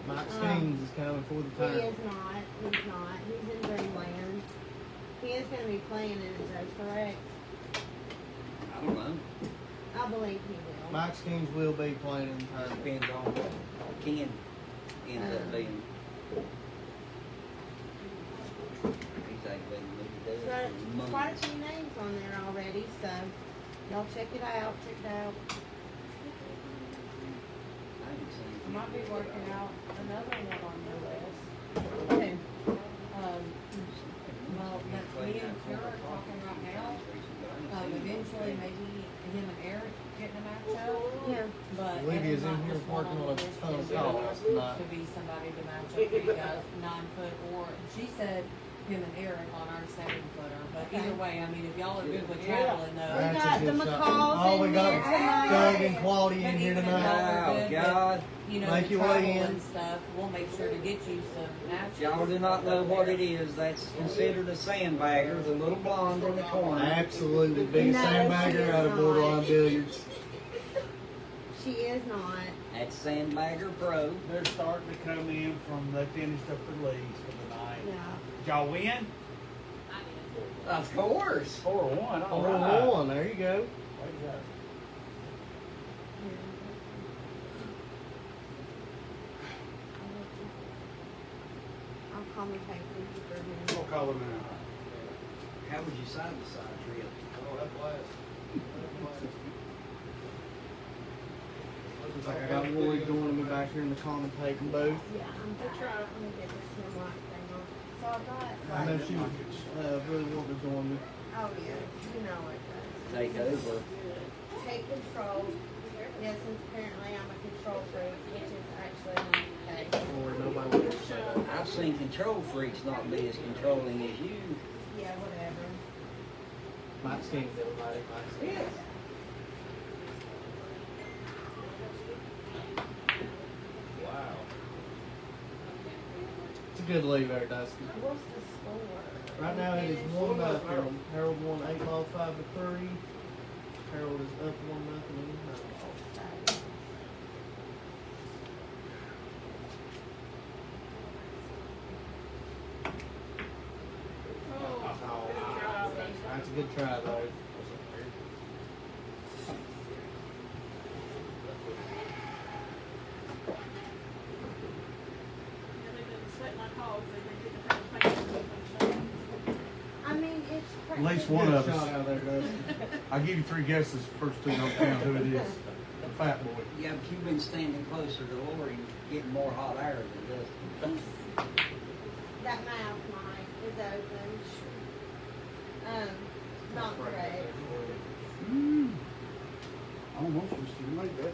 Mike Skeens is coming for the He tournament. is not. He's not. He's in Dreamland. He is going to be playing in it, though, correct? I don't know. I believe he will. Mike Skeens will be playing in the tournament. Depends on what Ken ends up being. He's aggravating me to There's death. with money. quite a few names on there already, so y'all check it out. Check it out. I ain't seen him. Might be working out another one on your list. Okay. Well, that's me and Kara are talking right now. Eventually, maybe him and Eric getting a match up. Yeah. But Olivia's in Evan's not here just one working on on the a list phone yet. call tonight. To be somebody to match up for you guys, 9 foot or, she said him and Eric on our 7-footer. But Okay. either way, I mean, if y'all are good with Yeah. traveling We though. That's a got the good shot. McCalls Oh, we in got here tonight. Doug and Claudia in But here even if tonight. y'all are Oh, good with, God. you know, Make the your way travel in. and stuff, we'll make sure to get you some matches. Y'all do not know what it is. That's considered a sandbagger, the little blonde in the corner. Absolutely. Biggest No, she sandbagger is out of not. Borderline Billiards. She is not. That's Sandbagger Pro. They're starting to come in from, they finished up the leagues for the night. No. Did y'all win? Of course. 4-1. All Oh, right. one. There you go. Way to go. I'll commentate for you for a minute. I'll call him now. How was your side-to-side trip? Oh, that blast. That blast. Looks like I got Lori joining me back here in the commentating booth. Yeah, I'm gonna try. I'm gonna get this new mic thing on. So I got. I know she was really wanting to join me. Oh yeah, you know it does. Take over. Take control. Yes, since apparently I'm a control freak, which is actually not the case. Lori, nobody wants to say that. I've seen control freaks not be as controlling as you. Yeah, whatever. Mike Stings, everybody. Mike Stings. Wow. It's a good lead there, Dusty. What's the score? Right now it is 1-0. Harold won 8 ball 5-3. Harold is up 1-0 in 9 ball. Oh, good job. That's a good try though. Yeah, they've been sweating like hogs. They've been getting their fingers. I mean, it's At least one Good of shot us. out there, Dusty. I'll give you 3 guesses. First 2 don't count who it is. The fat boy. Yeah, but you've been standing closer to Lori, getting more hot air than Dustin. that mouth, Mike, is open. Not great. I almost wish you made that.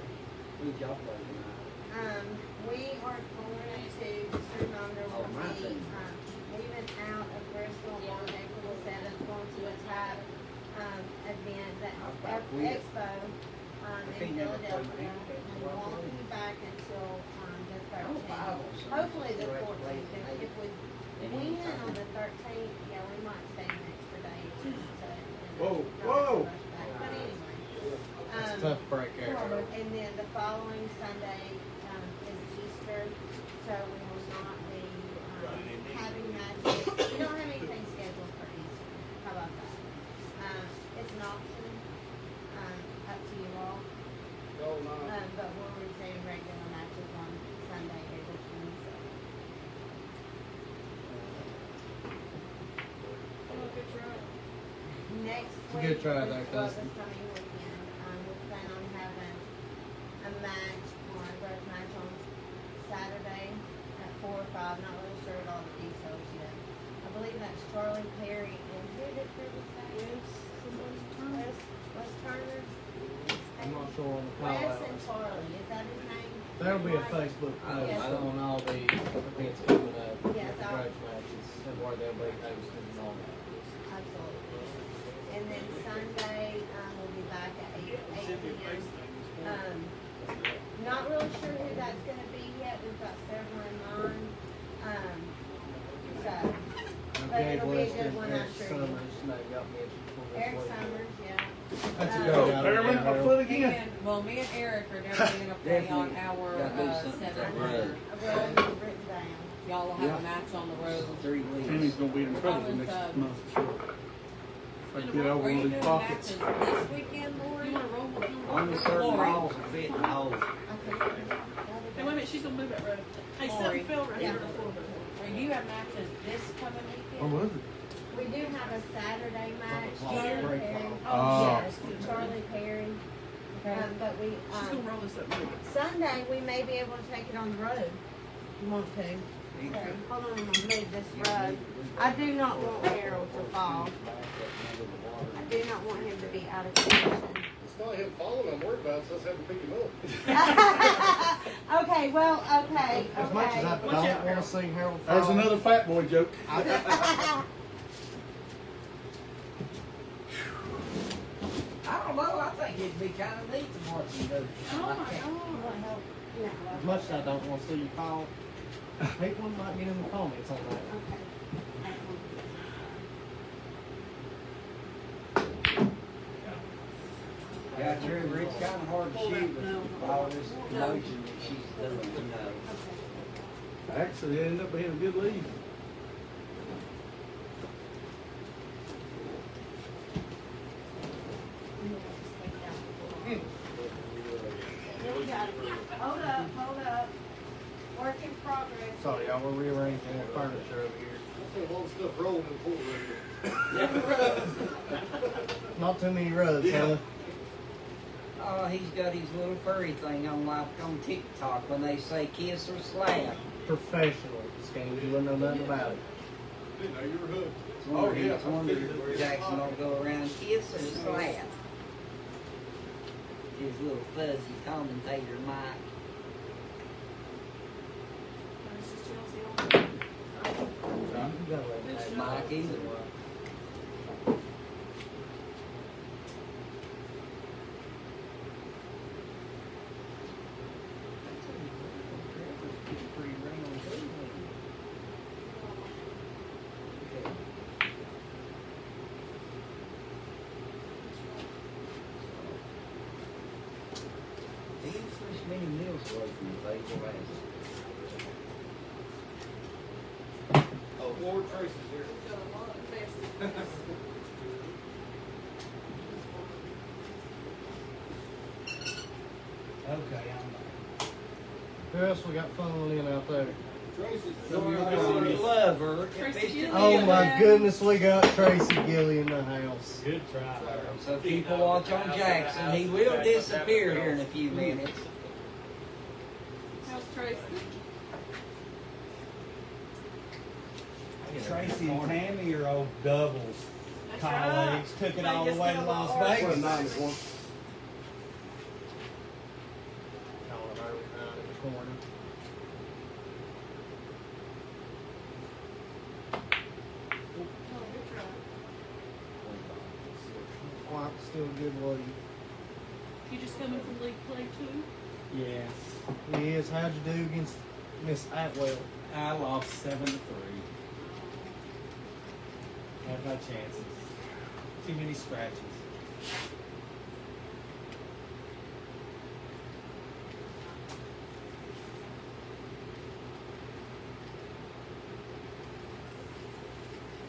Good job, tonight. We are going to, just a reminder, Oh, we'll my be, thing. leaving out of Bristol on April 7th, going to a type, event at I've quit. Expo, in Philadelphia. And we won't be back until, the 13th. Hopefully the 14th. If we win on the 13th, yeah, we might stay an extra day just to, Whoa, not whoa. rush back. But anyway. It's a tough break there. And then the following Sunday, is Easter, so we will not be, having matches. We don't have anything scheduled for Easter. How about that? It's an option, up to you all. But we'll resume regular matches on Sunday, April 27th. Oh, good job. Next It's a week, good try this there, was Dustin. this coming weekend, we plan on having a match, a grudge match on Saturday at 4 or 5, not really sure of all the details yet. I believe that's Charlie Perry and who did Perry say? Wes Turner? I'm not sure on the call Wes out. and Charlie, is that his name? There'll be a Facebook Yes. post on all the events coming up, with Yes, the I'll- grudge matches, and where they'll be hosted and all that. Absolutely. And then Sunday, we'll be back at 8 p.m. Not really sure who that's gonna be yet, we've got several in mind. So, And but Dave it'll be a West good and one, Eric I'm sure. Summers, they got mentioned for this Eric week. Summers, yeah. That's a Uh, good Oh, guy. there went my foot again. And, well, me and Eric are definitely gonna play on Definitely our, gotta do something to 700. I've already written down. Y'all will have a match on the road. 3 Timmy's leagues. gonna be in trouble I was, next month. If I In get the over Are one you of doing these matches pockets. this weekend, Lori? You wanna roll? Only certain Lori. balls will fit in the hole. I think Hey, wait a minute, she's gonna move that road. Hey, Lori. something fell right Yeah. here on the floor. Or you have matches this coming What weekend? was it? We do have a Saturday match, Oh, Charlie great Perry. Oh. Yes, Charlie Perry. But we, She's gonna roll this up. Sunday, we may be able to take it on the road. You want to? Either. Okay, hold on, I'm gonna move this road. I do not want Harold to fall. I do not want him to be out of condition. It's not him falling I'm worried about, it's us having to pick him up. Okay, well, okay, As much as I okay. don't wanna see Harold fall. There's another fat boy joke. I don't know, I think it'd be kind of neat to watch him go. Oh, my like that. God. As much as I don't wanna see you fall, people might get in the comments on that. Okay. Yeah, Trevor, it's kind of hard to shoot with all this motion that she's doing, you know. Actually, it ended up being a good lead. Hold up. Work in progress. Sorry, y'all, we're rearranging the furniture over here. I see a lot of stuff rolling in the pool right here. Not too many rugs, huh? Oh, he's got his little furry thing on like on TikTok when they say kiss or slap. Professional, Skank. You wouldn't know nothing about it. Didn't know you were hooked. It's wondered Jackson will go around kiss or slap. His little fuzzy commentator Mike. This is Chelsea on. You gotta let that Mike either. Pretty round too. Okay. He didn't switch many meals away from the table last. Oh, Lord Tracy's here. We've got a lot of festivals. Okay, I'm back. Who else we got funneling in out there? Tracy's. Your lover. Tracy Mr. Gilliam. Oh my Yeah. goodness, we got Tracy Gilly in the house. Good try. So people watch on Jackson. He will disappear here in a few minutes. How's Tracy? Tracy and Tammy are old doubles. That's Colleagues. right. Took it all the way to Las What a Vegas. nice one. Calling early 9 in the corner. Oh, good try. Quite still a good lead. You just coming from league play too? Yeah. He is. How'd you do against Miss Atwell? I lost 7-3. Had my chances. Too many scratches.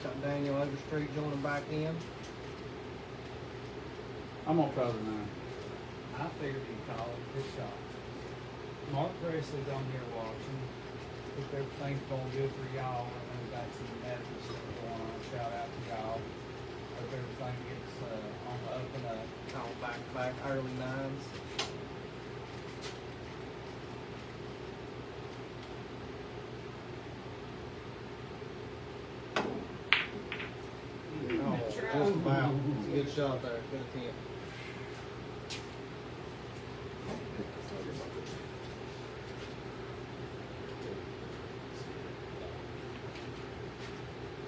Got Daniel Overstreet joining back in. I'm gonna throw the 9. I figured he'd call it. Good shot. Mark Presley's on here watching. Hope everything's going good for y'all. I know we got some medical stuff going on. Shout out to y'all. Hope everything gets on the up and up. Call back to back early 9s. Oh, just about. It's a good shot there. Good attempt.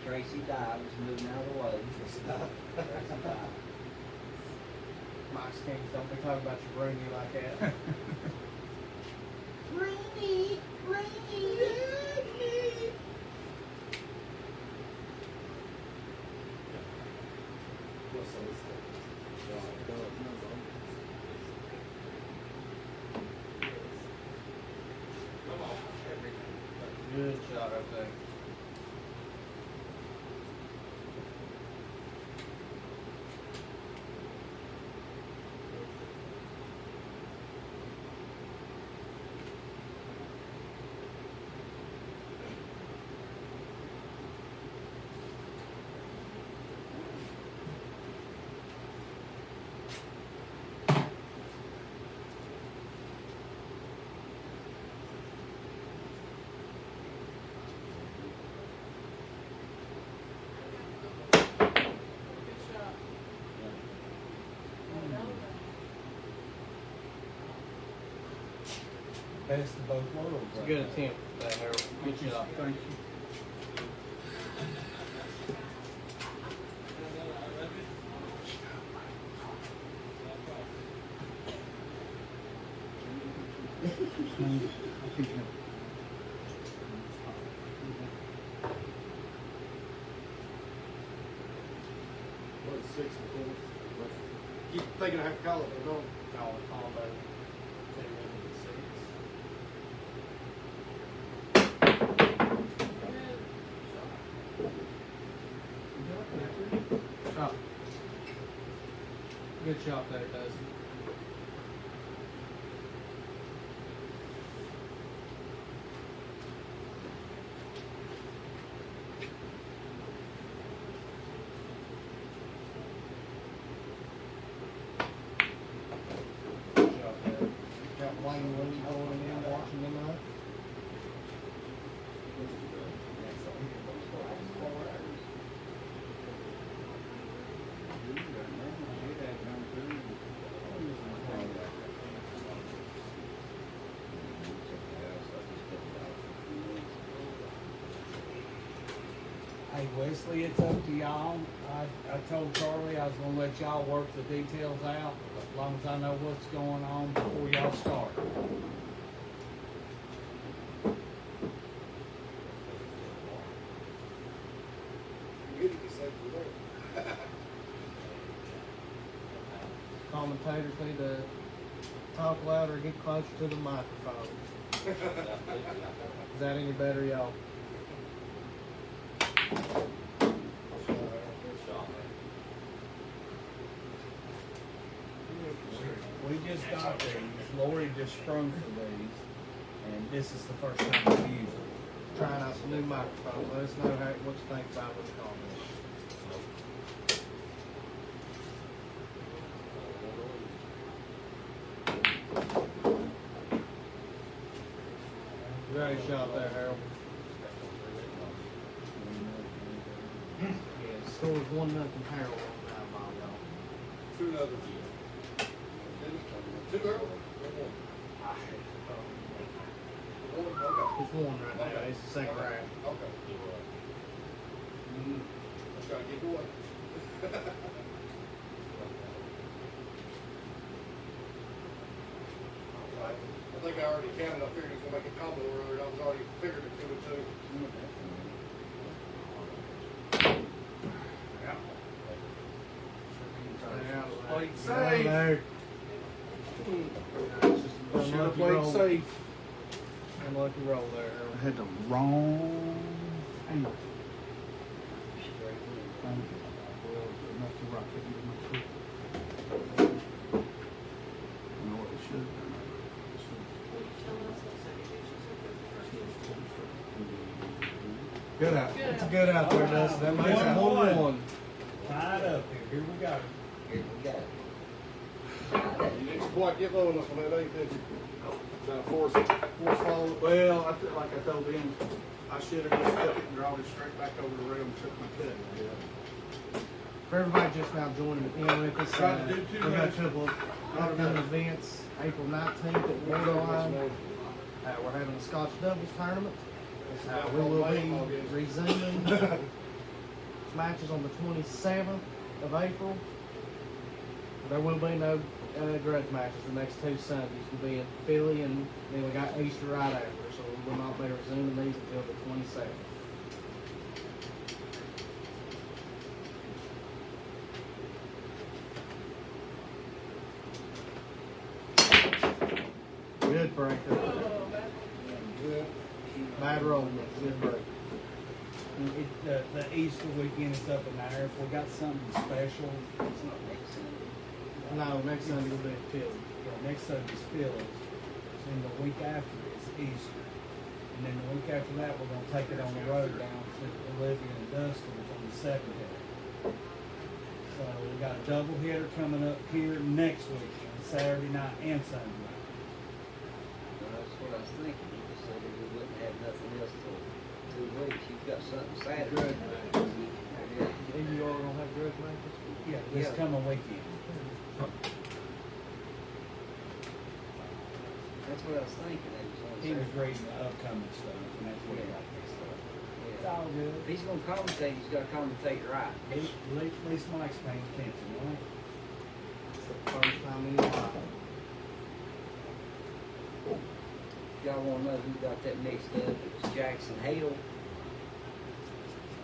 Tracy died, was moving out of the way. My Skanks, don't be talking about your Bruni like that. Rainy, Good shot up there. Good shot. Best of both worlds. It's a good attempt there, Harold. Good shot. Thank you. What is 6 and 4? Keep thinking I have to call it, but no. Call it combo. 2 into the 6. Shot. Good shot there, Dusty. Hey Wesley, it's up to y'all. I told Charlie I was gonna let y'all work the details out, as long as I know what's going on before y'all start. Commentators need to talk louder, get closer to the microphone. Is that any better, y'all? We just got these. Lori just sprung for these, and this is the first time we've used them. Trying out some new microphones. Let us know what you think about it in the comments. Great shot there, Harold. Yeah, scores 1-0 Harold on that ball, y'all. 2-0. 2-0? It's one right now. It's the second round. Okay. Let's try to get going. I think I already counted. I figured it was gonna make a combo earlier. I was already figured it 2-2. Played safe. Should have played safe. Unlucky roll there, Harold. I had the wrong angle. Enough to rock it with my foot. I know what it should have done. Good out. It's good out there, Dustin. That makes it 1-1. Tied up here. Here we go. Here we go. You didn't quite get low enough on that eight, did you? Trying to force fall. Well, like I told him, I should have just took it and drawn it straight back over the rail and took my cut. For everybody just now joining in with us, Trying to do too we got a much. couple of upcoming events. April 19th at Borderline. We're having a Scotch doubles tournament. We will be resuming matches on the 27th of April. There will be no grudge matches the next two Sundays. We'll be in Philly, and then we got Easter right after, so we will not be resuming these until the 27th. Good breaker. Bad roll, but good break. The Easter weekend is up in there. If we got something special, it's not No, next Sunday will be at Philly. Yeah, next Sunday's Phillies, and the week after is Easter. And then the week after that, we're gonna take it on the road down to Olivia and Dustin's on the second day. So we got a double hitter coming up here next weekend, Saturday night and Sunday night. Well, that's what I was thinking. You just said that we wouldn't have nothing else till 2 weeks. You've got something Saturday. And you all gonna have grudge matches? Yeah, this Yeah. coming weekend. That's what I was thinking. That was on He was Saturday. reading the upcoming stuff, and that's what he got mixed up. It's Yeah. all good. If he's gonna commentate, he's gotta commentate right. At least Mike's paying attention, right? It's the first time in a while. If y'all wanna know who got that mixed up, it was Jackson Hale,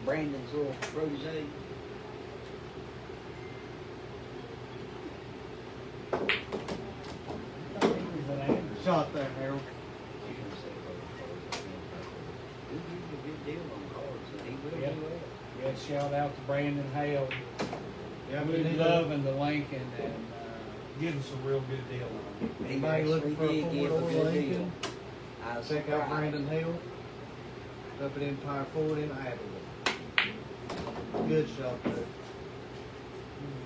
Brandon's little protege. Shot there, Harold. You can say both cards. He gives you a good deal on cards, and he will Yeah. do well. Yeah, shout out to Brandon Hale. Yeah, We're loving the Lincoln and getting some real good deal on it. He Anybody looking for a actually did give a four-door good deal. Lincoln? I was Check out surprised. Brandon Hill. Up at Empire Ford in Adderley. Good shot there.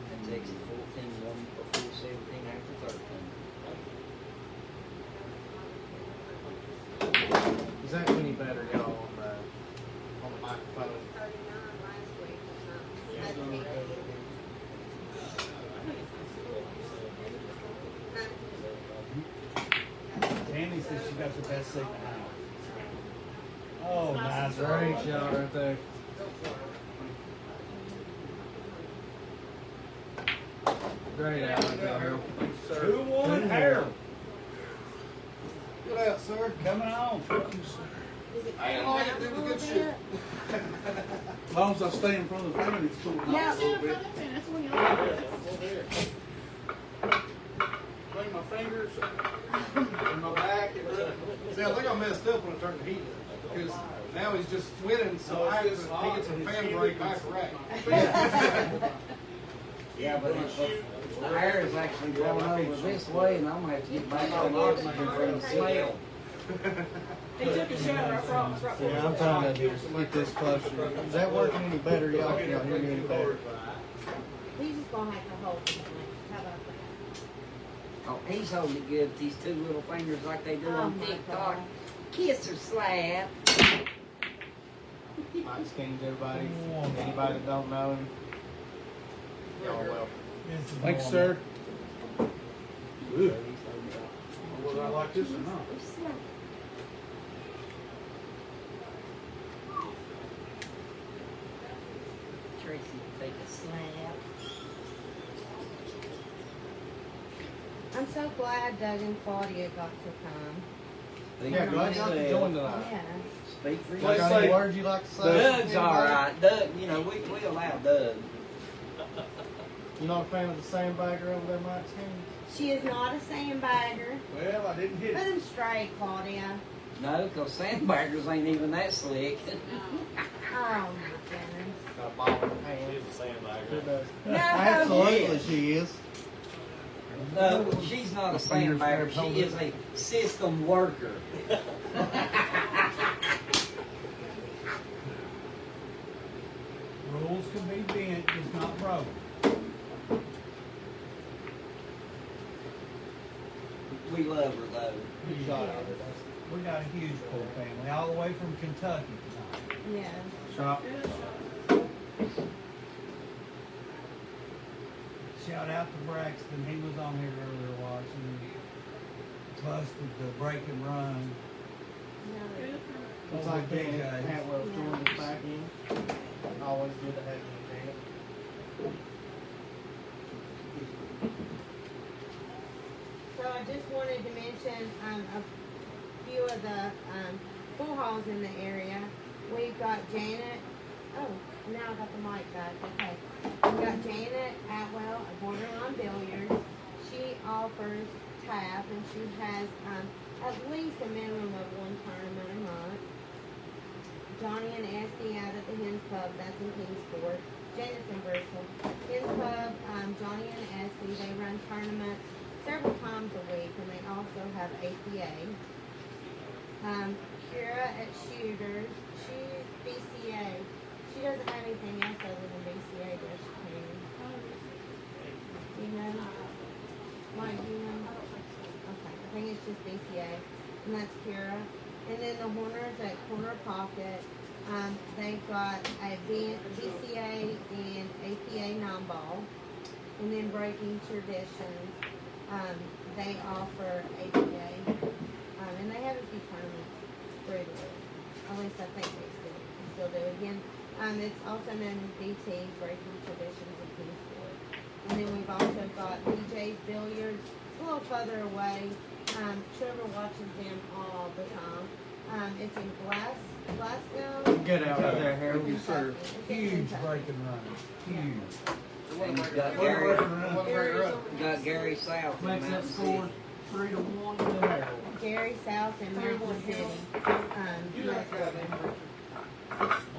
That takes it 14-1 before 17 after 13. Is that any better, y'all, on the microphone? 39 last week, Tammy says she got the best seat in the house. Oh, nice. Great shot right there. Great out there, Harold. 2-1 Harold. Good out, sir. Coming on. Is it I coming like down it, it a was little good shit. bit? As long as I stay in front of the fan, it's cool. Yeah. Stand in front of it, that's when you like it. Bring my fingers and my back. See, I think I messed up when I turned the heat up. Because now he's just winning, so he gets a fan break back rack. Yeah, but the air is actually blowing over this way, and I'm gonna have to get back on oxygen from the smell. He took a shower, I promise, right before. Yeah, I'm trying to get this closer. Is that working any better? Y'all hear me any better? He's just gonna have to hold it. How about that? Oh, he's holding it good with these two little fingers like they do Oh on my TikTok. God. Kiss or slap. Mike Skeens, everybody. Anybody that don't know him, y'all welcome. Thanks, sir. Whether I like this or not. Tracy, take a slap. I'm so glad Doug and Claudia got to come. Yeah, glad y'all could join tonight. Yeah. Speak for Y'all got any words you like to say? Doug's alright. Doug, you know, we allow Doug. You not a fan of the sandbagger over there, Mike Skeens? She is not a sandbagger. Well, I didn't hit Put it. him straight, Claudia. No, because sandbaggers ain't even that slick. Oh my goodness. Got a ball in her hand. She's a sandbagger. Sure does. No. Absolutely, she is. No, she's not a sandbagger. She is a system worker. Rules can be bent, just not broken. We love her though. Good shot out there. We got a huge pool family, all the way from Kentucky tonight. Yeah. Shot. Shout out to Braxton, he was on here earlier watching. Busted the break and run. No. Looks like Dan Hatwell's joined us back in. Always good to have you, Dan. So I just wanted to mention a few of the pool halls in the area. We've got Janet. Oh, now I got the mic back. Okay. We've got Janet Atwell at Borderline Billiards. She offers tap and she has at least a minimum of one tournament a month. Johnny and Esty out at the Hens Pub, that's in Kingsport. Janet's in Bristol. Hens Pub, Johnny and Esty, they run tournaments several times a week, and they also have APA. Kira at Shooters, she's BCA. She doesn't have anything else other than BCA, does she, Karen? You know? Mike, do you know? Okay, I think it's just BCA, and that's Kira. And then the Horners at Corner Pocket, they've got a BCA and APA 9-ball. And then Breaking Traditions, they offer APA. And they have a few tournaments through the week. At least I think they still do. Again, it's also known as BT, Breaking Traditions of Kingsport. And then we've also got DJ Billiards, a little further away. Trevor watches them all the time. It's in Glasgow. Get out of there, Harold. Yes, sir. Huge break and run, huge. And he's got Gary South in Makes that Mountain score City. 3-1 to Harold. Gary South and Mountain City. We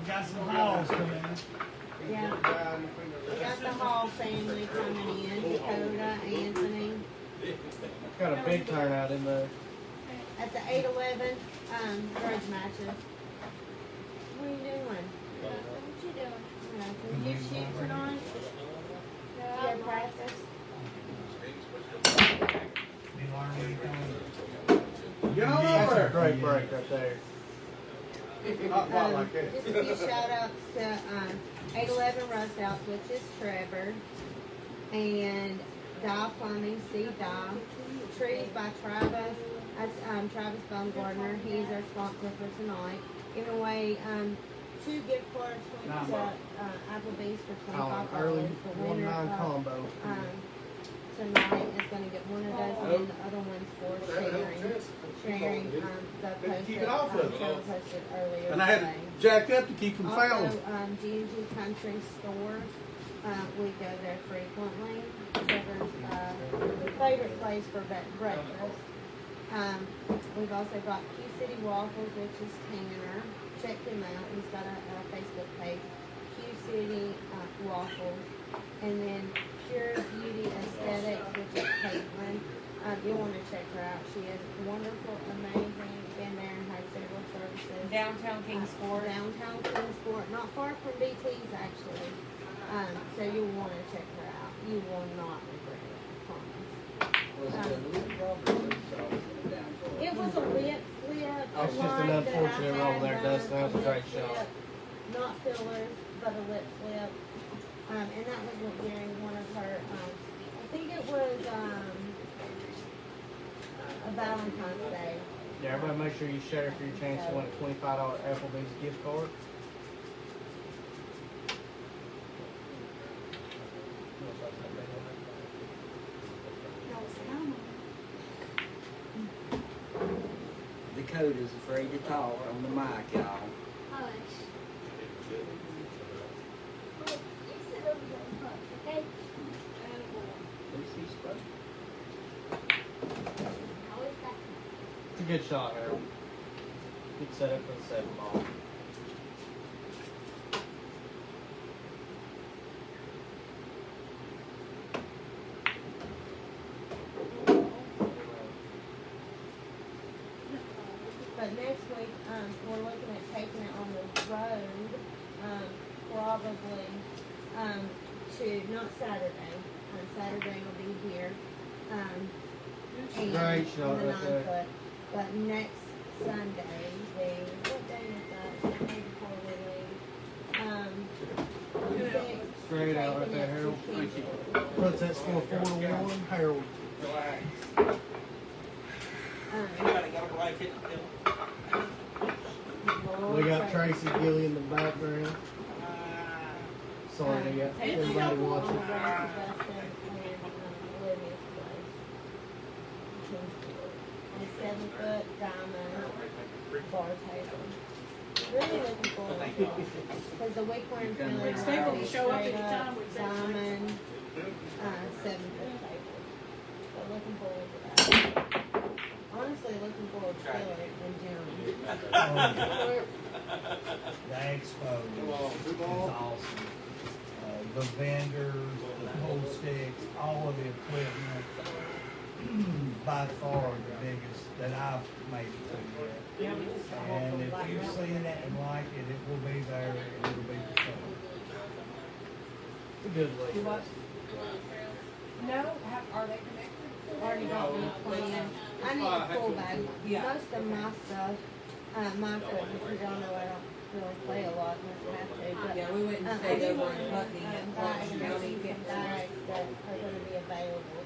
got some balls coming in. Yeah. We got the Hall family coming in, Dakota, Anthony. Got a big turnout in there. At the 8-11 grudge matches. What are you doing? What you doing? You shoot tonight? You have practice? You learn anything? Get on That's over a great break right there. Not quite like that. Just a few shout outs to 811 Rust Outs, which is Trevor. And Dye Plumbing, Steve Dye. Trees by Travis. That's Travis Baumgartner. He's our sponsor for tonight. Giving away 2 gift cards to Applebee's for $25 Early for winner 1-9 of combo. tonight is gonna get one of those, and then the other one's for sharing, the post Keep that, it off of it. Cheryl posted earlier And I had today. it jacked up to keep from fouling. Also, G&G Country Store, we go there frequently. Trevor's favorite place for breakfast. We've also got Q City Waffles, which is Tanner. Check him out. He's got a Facebook page. Q City Waffles. And then Pure Beauty Aesthetics, which is Caitlin. You'll want to check her out. She is wonderful, amazing. Been there and had several services. Downtown Kingsport. Downtown Kingsport, not far from BT's actually. So you'll want to check her out. You will not regret it, I promise. Was it a little rubber down for it? It was a lip flip. That's just line an that I unfortunate had roll there, done, Dustin. That was a lip great flip. shot. Not fillers, but a lip flip. And that was during one of her, I think it was a Valentine's Day. Yeah, everybody make sure you share for your chance to win a $25 Applebee's gift card. Dakota's afraid to talk on the mic, y'all. Hush. You sit over there and hush, okay? Who's he supposed Always got It's a good shot, Harold. Good setup for the 7 ball. But next week, we're looking at taking it on the road, probably, to, not Saturday. Saturday will be here. And Great shot on the right there. 9 foot. But next Sunday, what day is that? The day before we leave. Straight out right there, Harold. Puts that score 4-1. Harold. We got Tracy Gilly in the background. Sorry, to everybody watching. And a 7-foot diamond bar table. Really looking forward to it. Because the week we're in Finland, Next table will show up anytime we say diamond, 7-foot table. So looking forward to that. Honestly, looking forward to Philly in general. The expo is awesome. The vendors, the pole sticks, all of the equipment, by far the biggest that I've made it to yet. And if you've seen it and like it, it will be there and it'll be for sale. It's a good week. You what? No, are they connected? Already got me plan. I need a full bag. Yeah. Most of my stuff, my foot, because y'all know I don't really play a lot unless I have to. But, Yeah, we went and I stayed do over want in Putney and bags Clark County. and bags that are going to be available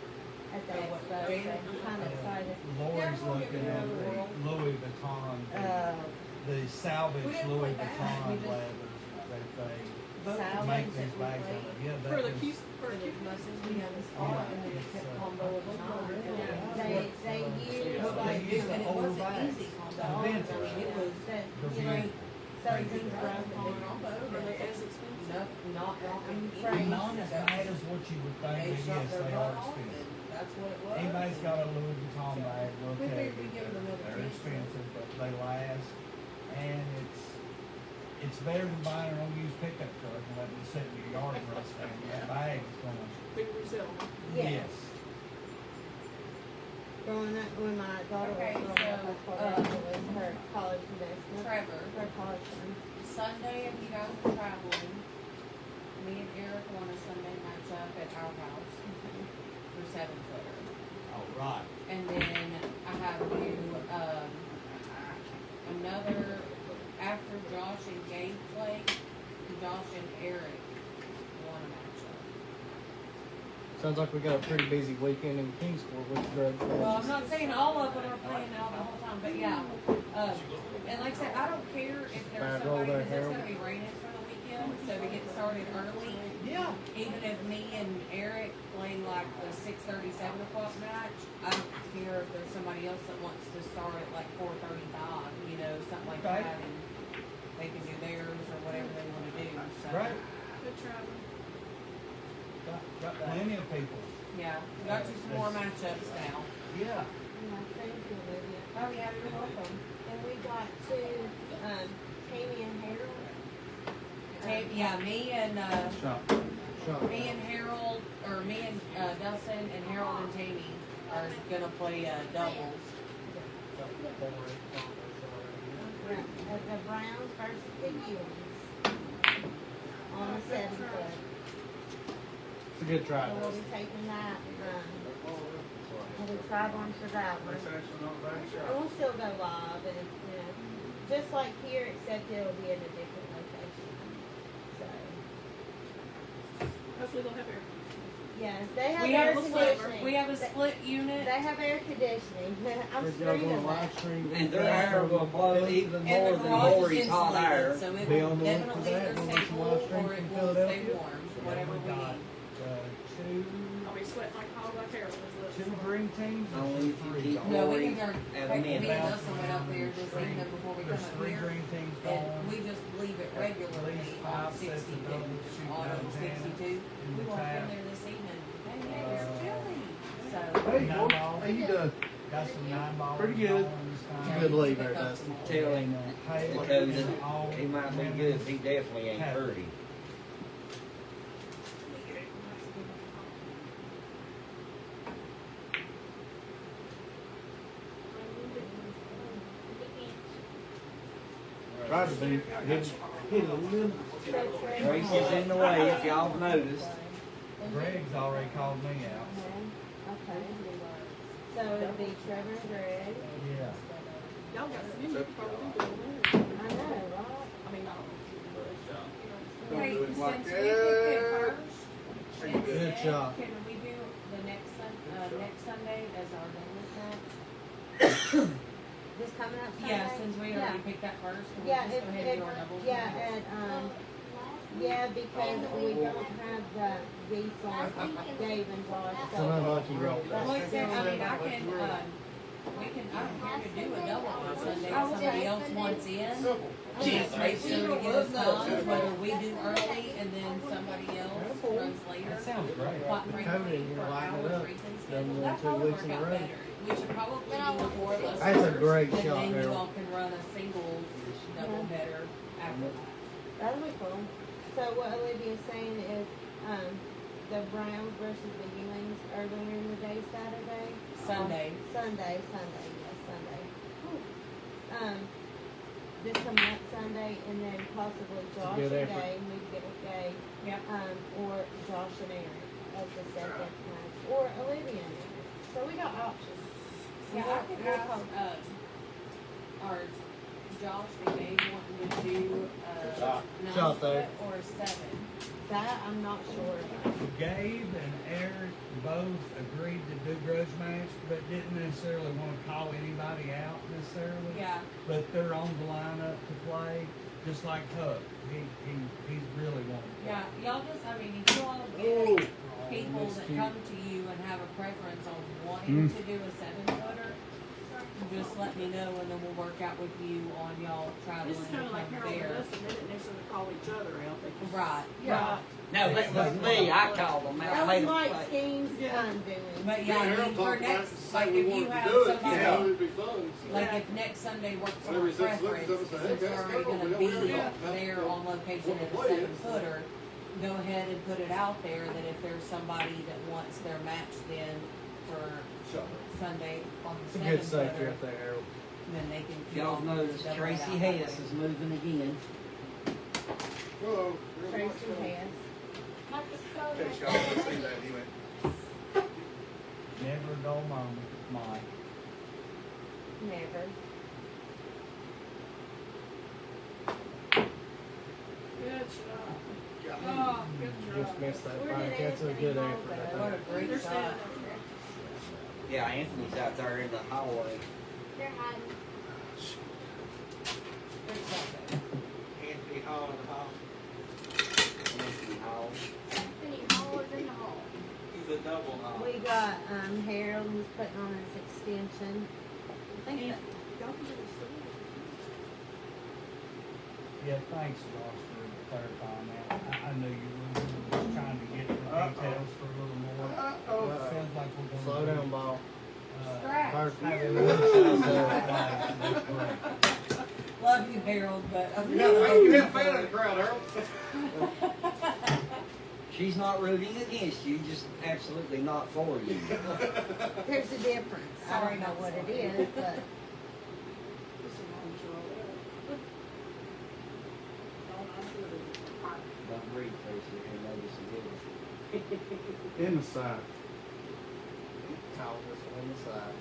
at the expo. So I'm kind of excited. Lori's looking at the Louis Vuitton, the salvage Louis Vuitton leather that they make these bags out of. Yeah, For the that Q, is, for And Q. as much as we have this art, and then it kept on going on. They use But like, they do, and it old wasn't bags. easy on The the arms. I vintage. mean, it was, that, The you know, vintage. something's broken. Are they as expensive? not walking. Afraid. not as bad as what you would think, They but shot yes, their they butt are off, expensive. and that's what it was. Anybody's got a Louis Vuitton bag, look We at figured it. we'd give it another They're chance. expensive, but they last. And it's better than buying an old used pickup truck and letting it sit in your yard for us. That bag is gonna, Big resell. Yeah. yes. Growing up, when my daughter was Okay, growing up, that's what so, it was her college investment. Trevor, Her college fund. Sunday, if you guys are traveling, me and Eric want a Sunday match up at our house for 7-footer. All right. And then I have you, another, after Josh and Gabe play, Josh and Eric want a matchup. Sounds like we got a pretty busy weekend in Kingsport with drug Well, I'm matches. not saying all of them are playing out the whole time, but yeah. And like I said, I don't care if there's Bad roll somebody, there, because it's Harold. gonna be raining for the weekend. weekend, so to get started early, Yeah. even if me and Eric play like the 6:30, 7 o'clock match, I don't care if there's somebody else that wants to start at like 4:35, you know, something like Okay. that, and they can do theirs or whatever they wanna do, so. Right. Good travel. Got plenty of people. Yeah, we got you some more matchups now. Yeah. Yeah, thank you, Olivia. Oh, yeah, you're welcome. And we got two, Tammy and Harold. Yeah, me and, Shot. me and Harold, or me and, Dustin and Harold and Tammy are gonna play, doubles. The Browns versus the Ewings. On the 7 foot. It's a good try. So we'll be taking that, we'll be traveling for that one. And we'll still go live and, you know, just like here, except it'll be in a different location. So, Hopefully they'll have air. yes, they have We air have a conditioning. we have a split unit. They have air conditioning. I'm Is y'all screaming gonna live that. stream? And their air will blow even And more the than garage Lori's is hot air. insulated, so it Be will on the look for definitely that either when stay we some cool live stream or it from will stay Philadelphia. warm, whatever we got need. two I'll be sweating like hog like Harold is two green teams. or Only if you three? keep No, we Lori can go, and me and me. Dustin went up there this evening before we come There's up three here. green teams And going. we just leave it At regularly least on 5 sets of 62, doubles, just shooting auto out 62. in We the walked in tap. there this evening, hey, it's chilly, so. Hey, boy, how you doing? Got some 9 balls. Pretty good. going this time. It's a good lead there, Dustin. Tell him Hey, because all he might be women good. He definitely ain't have- pretty. Tried to be, hit a little. Tracy's in the way, if y'all have noticed. Greg's already called me out. Okay. So it'll be Trevor and Greg. Yeah. Y'all got some injury probably doing I know, right? I mean, I don't know. Wait, do it since like we picked it that. first, Good instead, job. can we do the next Sunday as our doubles match? This coming up Sunday? Yeah, since we already picked that first, can we Yeah, just go ahead and do our doubles? yeah, match? and, yeah, because we don't have the beats on Dave and Josh. So not like you rolled Well, that. except, I mean, I can, we can, I don't care to do a double on Sunday if somebody else wants in. Simple. Just make sure we get us times, whether we do early and then somebody else runs later. That sounds great. Quite frankly, Cody, you're for lighting it our up. racing Done schedule, one that 2 probably weeks work in a out row. better. We should probably do the 4 of us That's a first, great and shot, then you Harold. all can run a singles double header after that. That'll be cool. So what Olivia's saying is, the Browns versus the Ewings earlier in the day Saturday. Sunday. Sunday, yes, Sunday. This coming up Sunday, and then possibly Josh good and effort. Dave, we could get with Dave, Yep. or Josh and Aaron as the second match, or Olivia and Aaron. So we got options. Yeah, I could ask, our Josh and Dave wanting to do, Shot 9 there. foot or 7. That I'm not sure about. Gabe and Eric both agreed to do grudge match, but didn't necessarily want to call anybody out necessarily. Yeah, But they're on the lineup to play, just like Huck. He's really wanting to play. yeah, y'all just, I mean, if you all get people that come to you and have a preference on wanting to do a 7-footer, just let me know and then we'll work out with you on y'all traveling This is to kind of like come Harold and there. Dustin, they didn't necessarily call each other out. They just- Right, Right. No, that was me. I called them out. That Made was 'em Mike play. Scheme's Yeah. undoing. but Me yeah, and I Harold mean, for talked about it next, to say like we if you wanted to have do it, somebody, yeah, it'd be fun. So. like if next Sunday works for Maybe our it's just look at preference, them and say, since hey, we're guys, already come on, gonna we be don't have to there go. on location Want to at a play it. 7-footer, go ahead and put it out there that if there's somebody that wants their match then for Shut Sunday on It's the a good safety 7-footer, up there, Harold. then they can. If y'all noticed, double it Tracy out that Hess way. is moving again. Hello. Tracy Hess. Okay, Scott, let's see that anyway. Never a dull moment, Mike. Never. Good job. Oh, good job. Just missed that Where did back. That's a Anthony good go, effort. though? What a great They're shot. standing up Yeah, Anthony's out there in the hallway. They're hiding. Great shot, though. Anthony Hall in the hall. got, Harold, who's putting on his extension. I think that, Y'all can do this. Yeah, thanks, Josh, for clarifying that. I knew you were just trying to get the details for a little more. It sounds like we're gonna. Slow down, ball. Scratch. Perfect. Have a little shot of great. Love you, Harold, but. You have a fan in the crowd, Harold. She's not rooting against you, just absolutely not for you. there's a difference. I don't know what it is, but. Don't breathe, Tracy, and notice the difference. In the side. Call this one on the side.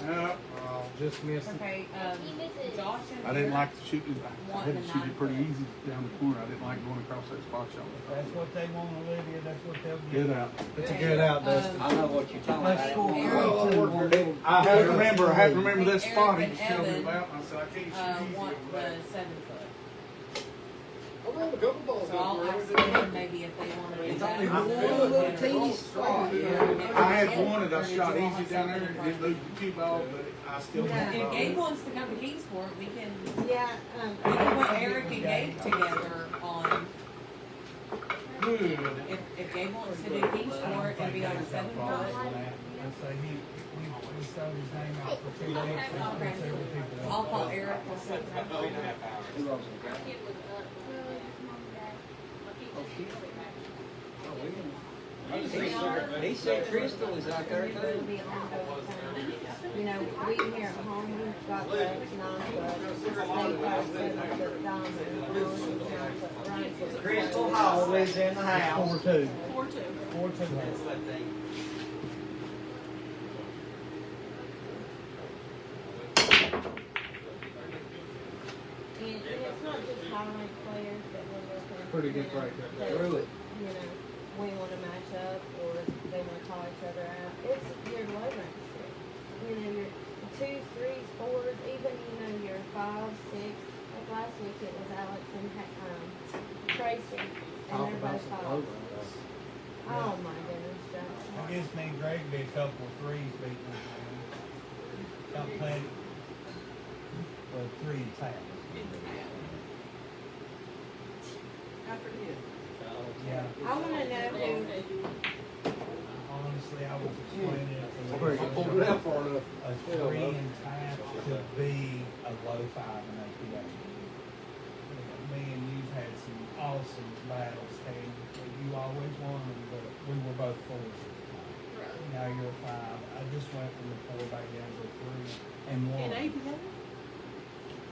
Yeah, Oh, just missed it. Okay, You miss it. Josh and I didn't Eric, like to shoot it. I had to shoot it pretty easy down the corner. I didn't like going across that spot shot. That's what they want, Olivia, that's what they'll get. Get out. It's a good out, Dustin. I know what you're talking Let's go. about. I had to remember that Eric spot he and was telling me Evan, about. And I said, I can't shoot easy want over the there. 7-foot. I've had a couple balls. So I'll ask them maybe if they want to do It's that. only one little teeny spot. I had one that I shot easy down there and it moved the cue ball, but I still Yeah. got If it. Gabe wants to come to Kingsport, we can Yeah, put Eric and Gabe together on, if Gabe wants to do Kingsport and be on a 7-foot. Let's say he sold his name out for 2 weeks, there's several people. I'll call Eric and say, Who owns the ground? Kid was up. Mom and dad. My kid Oh, just shit. came back. Oh, He said Crystal is out there It'll too. be ongoing time. You know, we here at home, we've got the 9-foot, they got 7-foot diamond, and 9-foot rifles. Crystal Hall lives in the house. 4-2. 4-2. 4-2. And it's not just high-ranked players that we're looking. Pretty good you know, break that, Through it. You know, we wanna match up, or they wanna call each other out. It's your low rank stick. You know, your 2s, 3s, 4s, even, you know, your 5, 6. Like last week it was Alex and, Tracy, and Talk they're about both some 5s. low ranks. Oh my goodness, Jackson. I guess me and Greg be a couple of threes beating them. Got plenty. Well, 3 in town. I forget. Yeah, I wanna know who, honestly, I was explaining it to Pretty them. good. Pulled it out far enough. A 3 in tap could be a low 5 in APA. Me and you've had some awesome battles, Kay. You always won them, but we were both 4s. Now you're a 5. I just went from the 4 back down to a 3 and In 1. APA?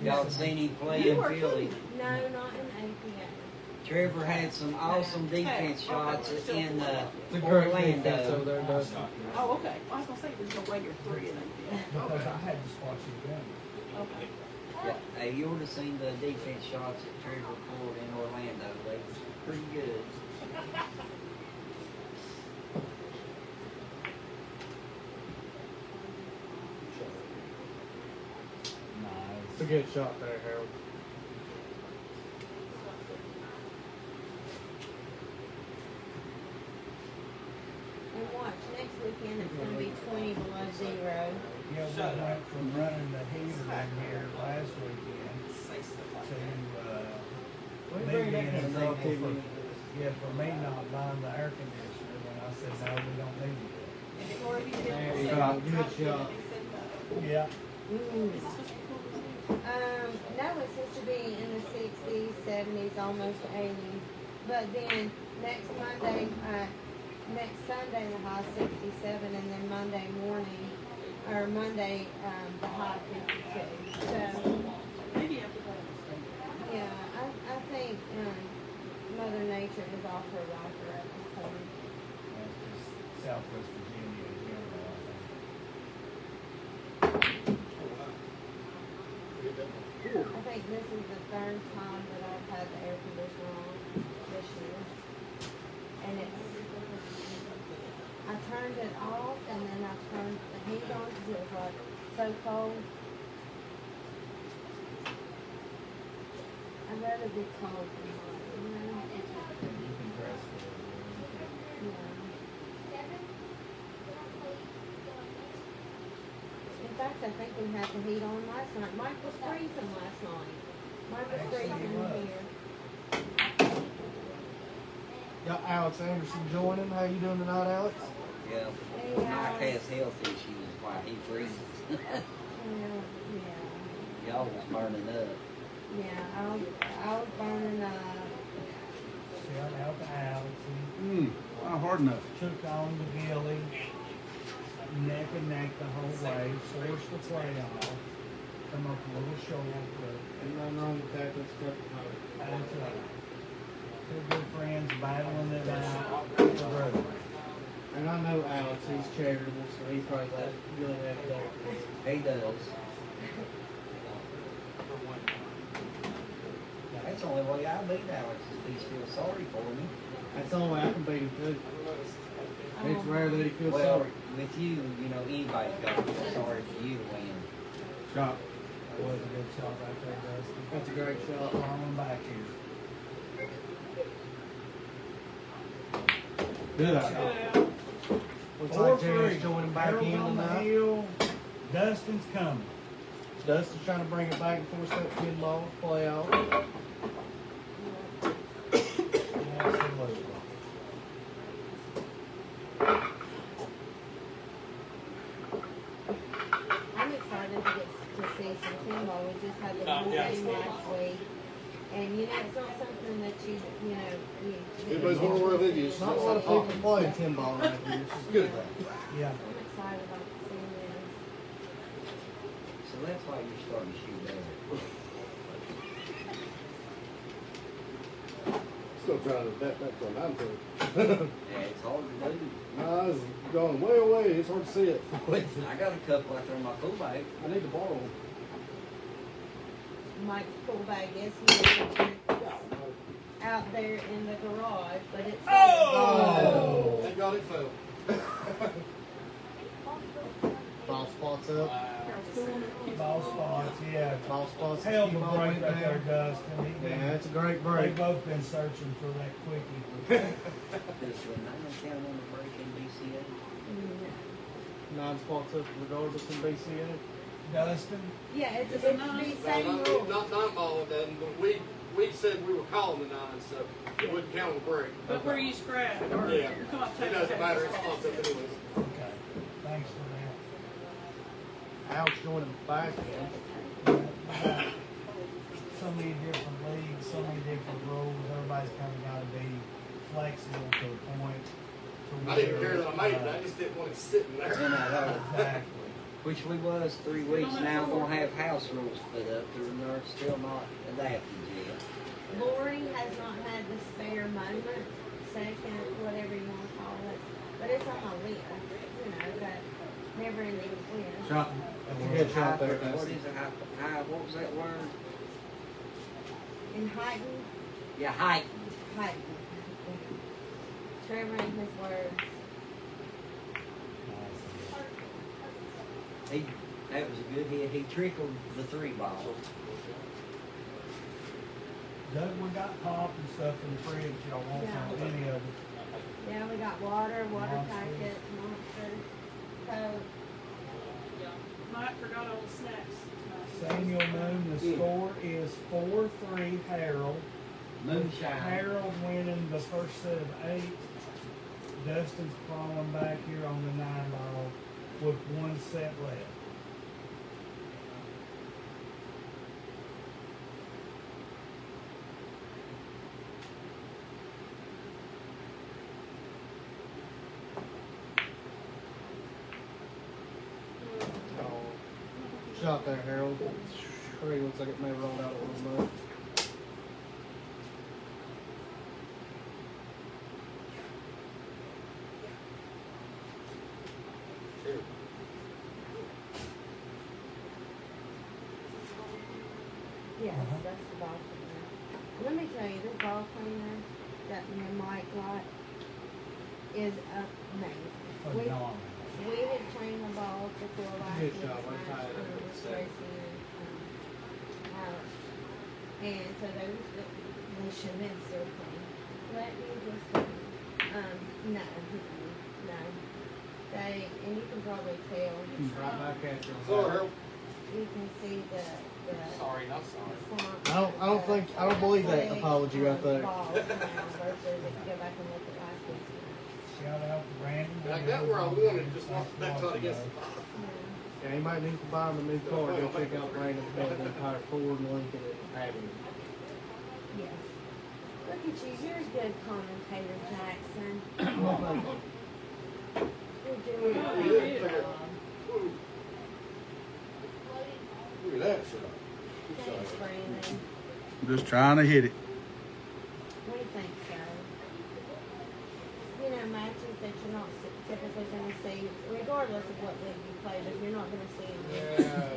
Y'all seen him play You in were Philly. kidding. no, not in APA. Trevor had some awesome defense shots in It's a great defense over Orlando. there, Dustin. Oh, okay. Well, I was gonna say, there's no way you're 3 in APA. Because I had to watch you game. Okay. Yeah, hey, you would have seen the defense shots that Trevor pulled in Orlando. They was pretty good. It's a good shot there, Harold. And watch, next weekend it's gonna be 20 below 0. Yeah, we went from running the heater in here last weekend to, What me do you bring being that in dog trouble TV? for me not buying the air conditioner when I said, no, we don't need it. There you go. Good shot. Yeah. Mm. No, it's supposed to be in the 60s, 70s, almost 80s. But then next Monday, next Sunday, the high 67, and then Monday morning, or Monday, the high 52. So, Maybe after that. yeah, I think Mother Nature is off her rocker at this point. That's just Southwest Virginia in general, I think. I think this is the 3rd time that I've had the air conditioner on this year. And I turned it off and then I turned the heat on because it was like so cold. I'd rather be cold than hot, you know? You can dress for it. Yeah. In fact, I think we had the heat on last night. Mike was freezing last night. Mike was freezing in here. Got Alex Anderson joining. How you doing tonight, Alex? Yeah, Hey, Mike Alex. has health issues while he freezes. Well, yeah. Y'all was burning up. Yeah, I was burning up. Shout out to Alex. Not hard enough. Took on the Gilly, neck and neck the whole way, forced the play off, come up a little short, but Ain't nothing wrong with that. That's good. that's two good friends battling it out for brother. And I know Alex, he's charitable, so he probably let Gilly have that. He does. That's the only way I beat Alex is if he feels sorry for me. That's the only way I can beat him too. It's rare that he feels Well, sorry. with you, you know, anybody's got to feel sorry for you to win. Shot. That was a good shot right there, Dusty. That's a great shot. Falling back here. Good. Yeah. Looks like 4-3. Jerry's joining back Harold's in on the tonight. hill. Dustin's coming. Dustin's trying to bring it back before step mid-law playoff. Absolutely. I'm excited to get to see some pinball. We just had the one game last week. And you know, it's not something that you know, you. Everybody's wondering where they use. Not a lot of people playing pinball right here. Good. Yeah. I'm excited about seeing this. So that's why you're starting to shoot better. Still trying to bet that for a 9 foot. Yeah, it's hard to do. Nah, it's going way away. It's hard to see it. I got a couple out there in my pool bag. I need to borrow them. Mike's pool bag is here out there in the garage, but it's. Oh! Thank God it fell. Ball spots up. Ball spots, yeah. Ball spots. Hell of a Keep on break went right there, down. Dustin. Yeah, it's a great They've break. both been searching for that quickie. Does the 9 count on the break in BCA? 9 spots up regardless in BCA. Dustin? Yeah, it's It's the a nine. same rule. Not 9 ball it doesn't, but we said we were calling the 9, so it wouldn't count on the break. But where you scrap or Yeah. your contact. It doesn't matter. It's spots up anyways. Okay. Thanks for Alex joining back in. that. So many different leagues, so many different rules. Everybody's kind of got to be flexible to a point. To I didn't where, care that I made it. I just didn't want it sitting there. And I know. Exactly. Which we was 3 weeks now, gonna have house rules put up, and they're still not adapted yet. Lori has not had the spare moment, second, whatever you want to call it, but it's on my list. You know, that never-ending list. Shot. That's a good shot there, What Dustin. is it? What was that word? And heightened, Yeah, height. heightened. Trevor and his words. That was a good hit. He trickled the 3 ball. Doug, we got pop and stuff in the fridge. Y'all want some, any of it? Yeah, we got water Monsters. packets, monsters, Coke. Mike forgot all the snacks. Samuel Moon, the score is 4-3 Harold. Moonshine. Harold winning the first set of 8. Dustin's falling back here on the 9 ball with 1 set left. Shot there, Harold. Tree looks like it may have rolled out a little bit. Yes, that's the ball cleaner. Let me tell you, this ball cleaner that me and Mike got is amazing. Phenomenal. We had cleaned the balls before last Good week. job. I tied it up with Tracy and Alex. And so they should have been still clean. Let me just, no. And you can probably tell, He's right back at you. Sorry, Harold. you can see the Sorry, not sorry. slump. I don't believe that apology right there. Balls now versus if you go back and look at last week's one. Shout out to Brandon. Like that where I wanted, just not that time against the fire. Yeah, anybody needs to buy him a new car, go check out Brandon's Bed Empire Ford and Lincoln and Avenue. Yes. Look at you, you're a good commentator, Jackson. You're doing a good job. Look at that, sir. Thanks, Brandon. I'm just trying to hit it. What do you think, sir? You know, matches that you're not typically going to see, regardless of what league you play, but you're not going to see in,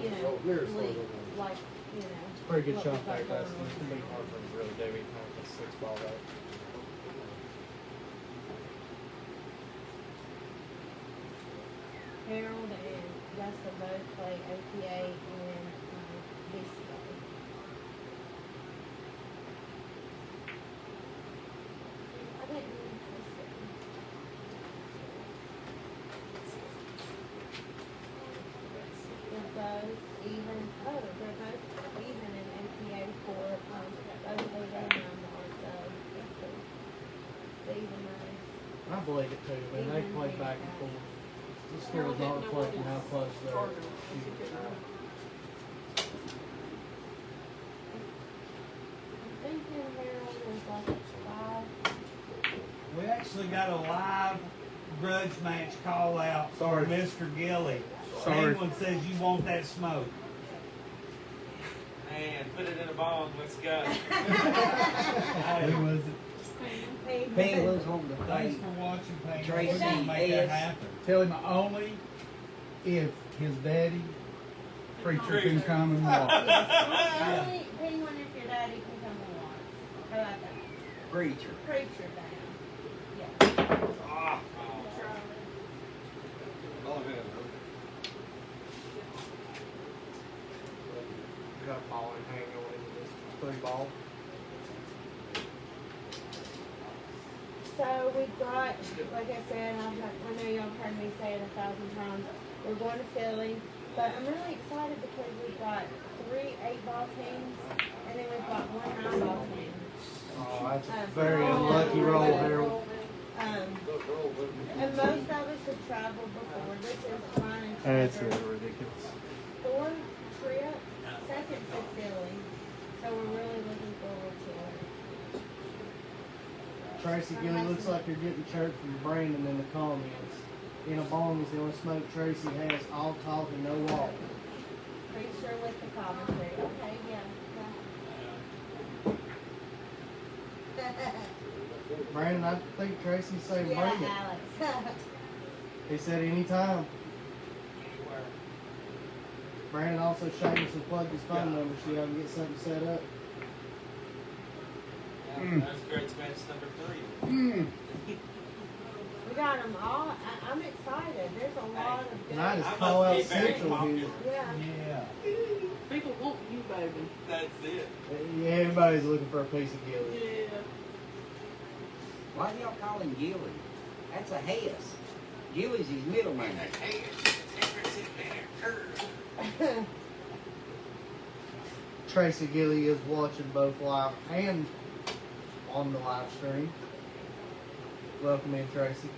you know, league, like, you know. It's a pretty good what shot we've got there, going Dustin. on. It's gonna be hard for him to really do anything with a 6-ball though. Harold and Dustin both play OPA and VCA. I didn't, let's see. They're both even, they're both even in OPA for, both of their numbers, so that's cool. They even know. I believe it too, man. They play back and forth. The score is not reflecting how close they're. I'm thinking Harold is like 5. We actually got a live grudge match call out for Mr. Gilly. Sorry. Anyone says you want that smoke. Man, put it in a bong, let's go. Who was it? Payne was on the Thanks thing. for watching, Payne. Tracy We're gonna make that is- happen. Tell him only if his daddy, preacher, can come and watch. Only penguin if your daddy can come and watch. How about that? Preacher. Preacher down. Yeah. Ah, Oh, man. We got a ball in hand going into this 3-ball. So we've got, like I said, I know y'all have heard me say it 1,000 times, we're going to Philly, but I'm really excited because we've got 3 8-ball teams, and then we've got 1 9-ball team. Oh, that's a very unlucky roll, Harold. And most of us have traveled before. This is mine and That's Trevor's ridiculous. 4th trip, 2nd to Philly, so we're really looking forward to it. Tracy Gilly looks like you're getting chirped from Brandon in the comments. In a bong is the only smoke Tracy has, all talk and no walk. Pretty sure with the commentary. Okay, yeah. Brandon, I think Tracy said Yeah, bring it. Alex. He said anytime. Brandon also shamelessly plugged his phone number so y'all can get something set up. That's Greg's match number 3. We got them all. I'm excited. There's a lot of good. Tonight is I must call out be very central popular. here. Yeah. Yeah. People want you, baby. That's it. Yeah, everybody's looking for a piece of Gilly. Yeah. Why do y'all call him Gilly? That's a Hess. Gilly's his middle name. Tracy Gilly is watching both live and on the live stream. Welcome in, Tracy.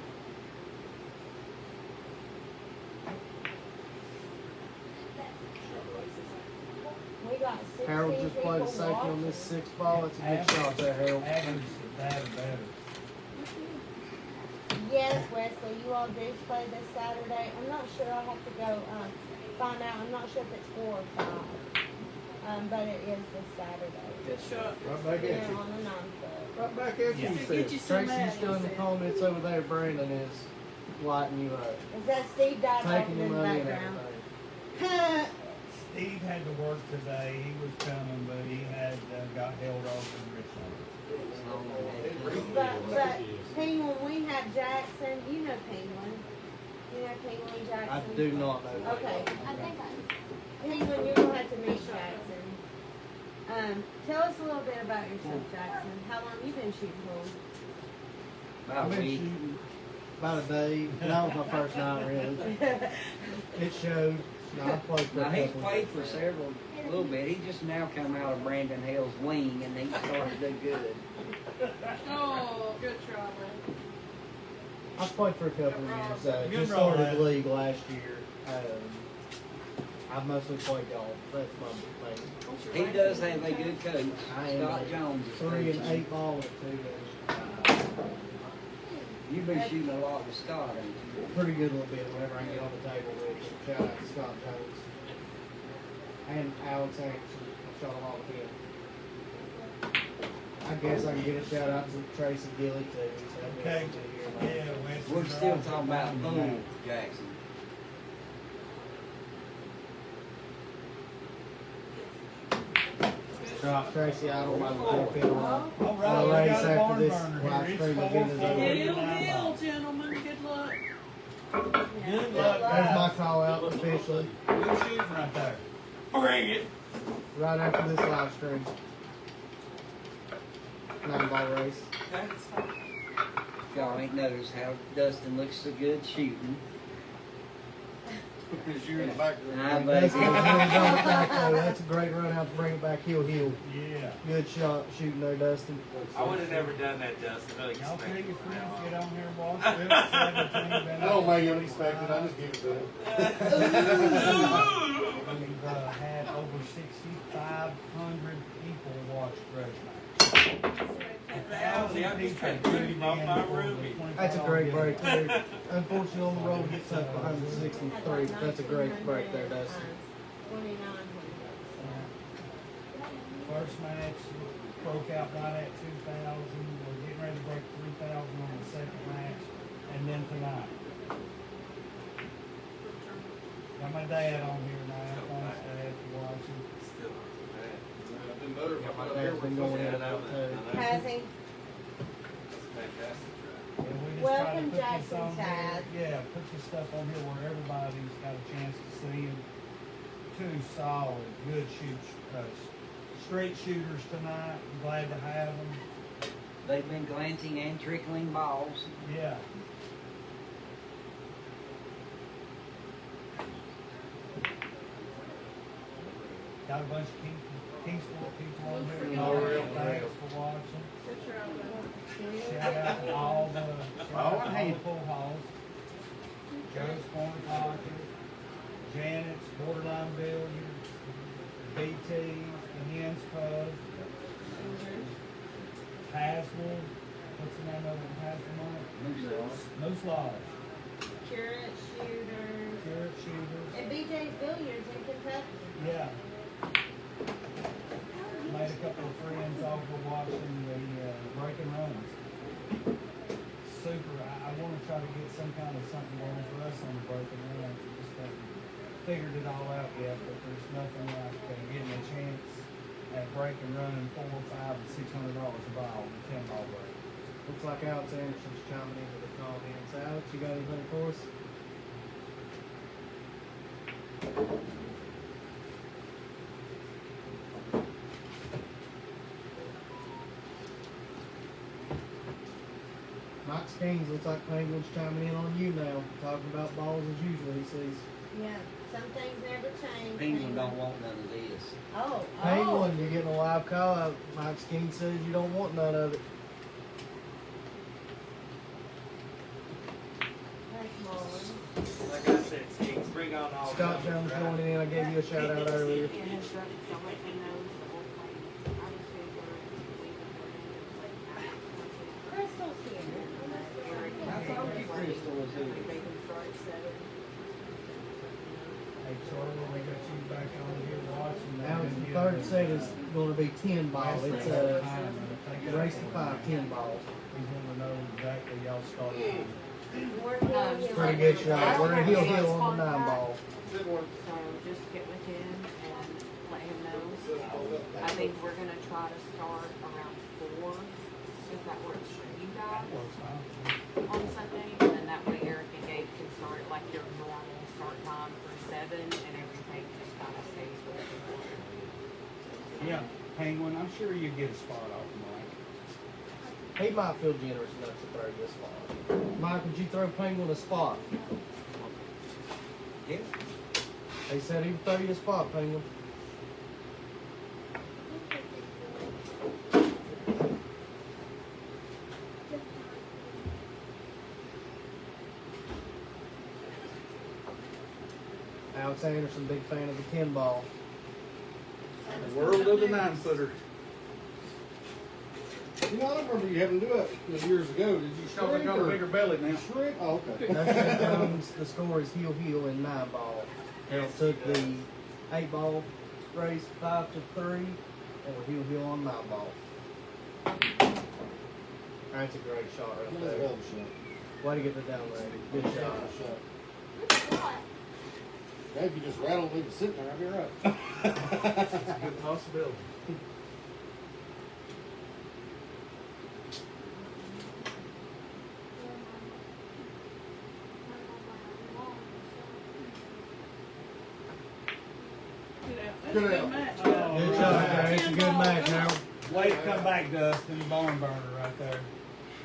We got 16 Harold just played a people safety on watching. this 6-ball. That's a good shot there, Harold. Average that or better. Yes, Wesley, you all do play this Saturday. I'm not sure. I'll have to go find out. I'm not sure if it's 4 or 5. But it is this Saturday. Good shot. Right back at Yeah, you. on the 9-foot. Right back at you, Yeah. he Get said. you some Tracy, you still in the Madden, comments over there. Brandon is lighting you up. Is that Steve Dye Taking talking your in the money and background? everything. Steve had to work today. He was coming, but he had got held off in Richmond. But Penguin, we have Jackson. You know Penguin. You know Penguin Jackson. I do not know. Okay. I think I. Penguin, you're gonna have to meet Jackson. Tell us a little bit about yourself, Jackson. How long you been shooting pool? About I've a been week. shooting about a day. That was my first night really. It showed. No, I played for Now, a he's couple. played for several, a little bit. He just now come out of Brandon Hill's wing, and he started to do good. Oh, good try, I played for a couple of years. Good Just roll, started lad. the league last year. I mostly play golf. That's my big thing. He does have a good coach. I am Scott Jones is 3 and coaching. 8 ball at 2 days. You've been shooting a lot with Scott, ain't you? Pretty good a little bit whenever I get on the table with him. Shout out to Scott Jones. And Alex Anderson. I shot a lot with him. I guess I can get a shout out to Tracy Gilly too. So Okay. Yeah, We're still talking about Bull Jackson. Tracy, I don't mind jump in on All a right, we race got a after barn this burner live here. stream It's event is 4:40. over. Deal, gentlemen. Good luck. Good luck, There's my guys. call out officially. Good shooting right there. Bring it. Right after this live stream. 9-ball race. Y'all ain't noticed how Dustin looks so good shooting. Because you're in the background. I That's, bet. that's a great run out to bring it back heel. Yeah. Good shot shooting there, Dustin. I would have never done that, Dustin. I Y'all tell your expected friends, that. get on here and watch it. 17, been I don't make it unexpected, I just give it to him. We've had over 6,500 people watch Grudge Match. See, I'm just trying to get him off my room. That's a great break there. Unfortunately, on the road gets up behind the 63, but that's a great break there, Dustin. 29. First match broke out right at 2,000. We're getting ready to break 3,000 on the second match, and then tonight. Got my dad on here now. Thanks, Dad, for watching. Still not bad. I've been better if My I'm dad's been going in and out too. Has he? Fantastic try. And we just Welcome, try to put Jackson this on Tad. here. Yeah, put this stuff on here where everybody's got a chance to see them. Two solid, good straight shooters tonight. I'm glad to have them. They've been glancing and trickling balls. Yeah. Got a bunch of Kingsport people on here. Oh, really? Thanks for watching. Good try, bud. Shout out to all the pool halls. Joe's Corner Pocket, Janet's Borderline Billiards, BT, the Hens Pub, Haswell, what's the name of it? Haswell? Moose Lodge, Curate shooters. Garrett Shooters. And BJ's Billiards in Kentucky. Yeah. Made a couple of friends off of watching the breaking runs. Super. I want to try to get some kind of something going for us on the breaking runs. We just haven't figured it all out yet, but there's nothing like getting a chance at breaking running $400, $500, and $600 a ball in a 10-ball break. Looks like Alex Anderson's chiming into the comments. Alex, you got anything for us? Mike Skeens looks like Penguin's chiming in on you now, talking about balls as usual, he sees. Yeah, some things never change. Penguin don't want none of this. Oh, Penguin, you're getting a live call out. Mike Skeens says you don't want none of it. That's Mullen. Like I said, Skinks, bring on all Scott the Jones right? joining in. I gave you a shout out earlier. Crystal's here. I thought you Crystal was here. Hey, Charlie, we got you back on here watching. Now the third set is going to be 10 ball. It's a race to 5 10 balls. He's going to know exactly y'all started. Pretty good shot. We're in heel on the 9 ball. So just get with him and let him know. I think we're gonna try to start around 4, if that works for you guys on Sunday. And then that way Eric and Gabe can start like your normal start time for 7 and everything just kind of stays with it. Yeah. Penguin, I'm sure you get a spot off Mike. He might feel generous enough to throw you a spot. Mike, would you throw Penguin a spot? Yeah. He said he'd throw you a spot, Penguin. Alex Anderson, big fan of the 10 ball. The world of the 9-footer. You know, I don't remember you having to do it years ago. Did you Because I shrink got a or bigger belly now. shrink? Oh, okay. That comes, the score is heel in 9 ball. Harold took the 8 ball race 5-3, and we're heel on 9 ball. That's a great shot right That was a there. hell of a shot. Way to get it down there. Good shot. Now, if you just rattle and leave it sitting there, I'll be right. Good possibility. Good Good out. out. Match. Good shot there. It's a good match, Harold. Way to come back, Dustin. Barn burner right there.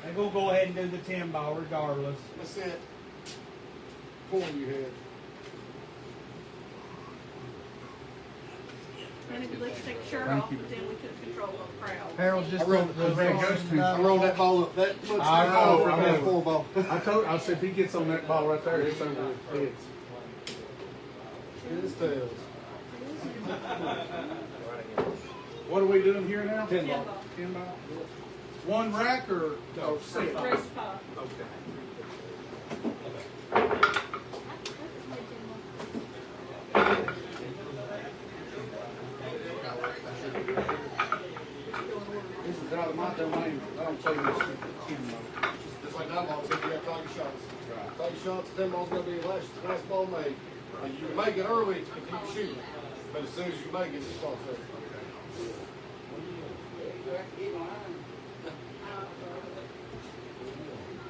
They're going to go ahead and do the 10 ball regardless. That's it. Point you had. And if you let you take your shirt Thank off, you. but then we couldn't control the crowd. Harold just I rolled- took the I rolled that ball up that much. I know, for I that know. 4 ball. I said if he gets on that ball right there, it's over his head. His tails. What are we doing here now? 10 ball. 10 ball? One rack or set? Race five. Okay. This is out of my domain. I don't play this shit anymore. Just like 9 balls, if you have 30 shots. 30 shots, 10 ball's gonna be the last ball made. And you can make it early if you keep shooting. But as soon as you make it, it's all set.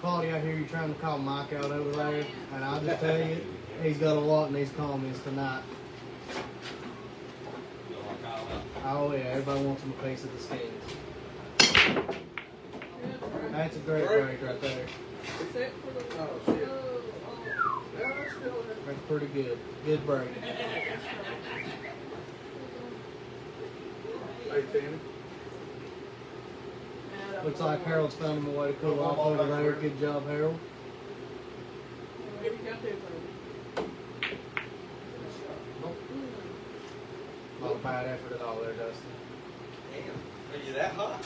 Claudia, I hear you trying to call Mike out over there, and I'll just tell you, he's got a lot in these comments tonight. Oh yeah, everybody wants him a piece of the skins. That's a great break right there. Except for the. Oh, shit. That's pretty good. Good break. Hey, Tammy. Looks like Harold's found him a way to cool off over there. Good job, Harold. Whatever you got there, baby. Not a bad effort at all there, Dustin. Damn. Are you that hot?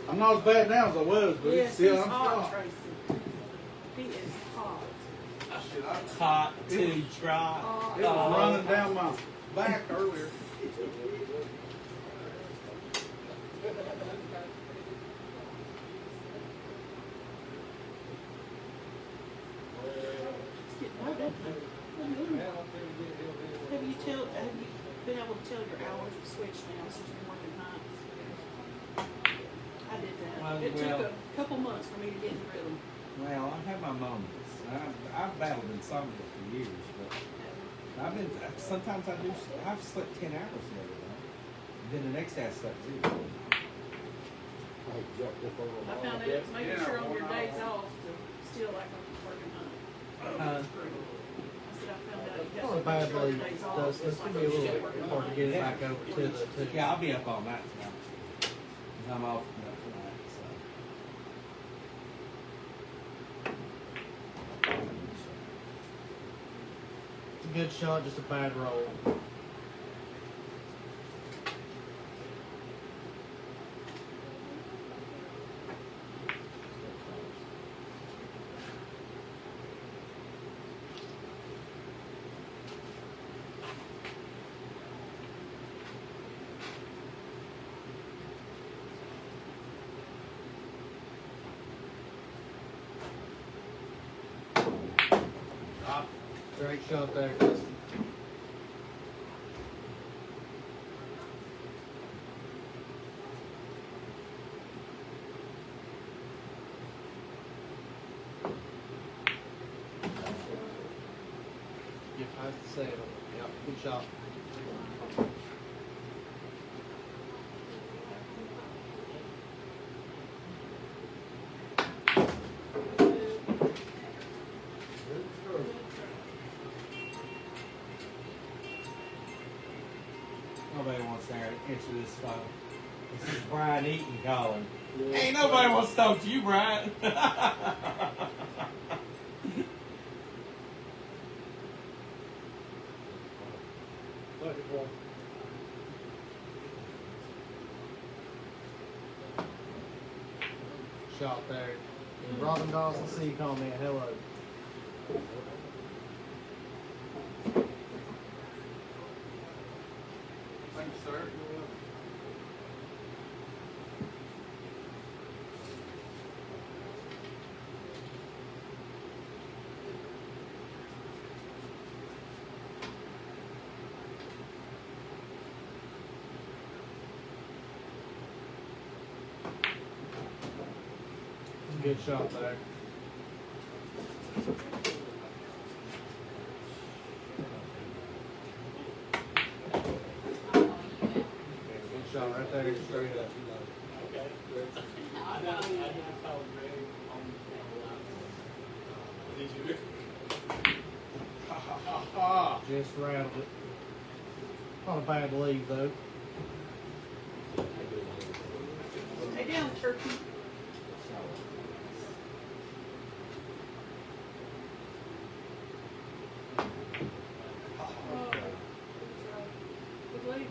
I'm not as bad now as I was, but Yes, still he's I'm hot, strong. Tracy. He is hot. Hot to try. It was running down my back earlier. Have you been able to tell your hours of switch now since you're working nights? I did that. It took a couple months for me to get in the rhythm. Well, I have my moments. I've battled insomnia for years, but sometimes I've slept 10 hours the other day. Then the next day I slept 0. I found out it's making sure on your days off to still like I'm working nights. I said I found out you Not a got bad to make sure lead, your days off. Dustin. just It's like gonna be a you little should working hard to nights. get it back over to the. Yeah, I'll be up all night tonight. 'Cause I'm off tonight, so. It's a good shot, just a bad roll. Great shot there, Dustin. Get past the 7. Yep, good shot. answer this phone. This is Brian Eaton calling. Ain't nobody wants to talk to you, Brian. Shot there. Robin Dawson C comment, hello. Thank you, sir. Good shot there. Good shot right there, straight up. Just rattled it. Not a bad lead though. Stay down, turkey. Good lead.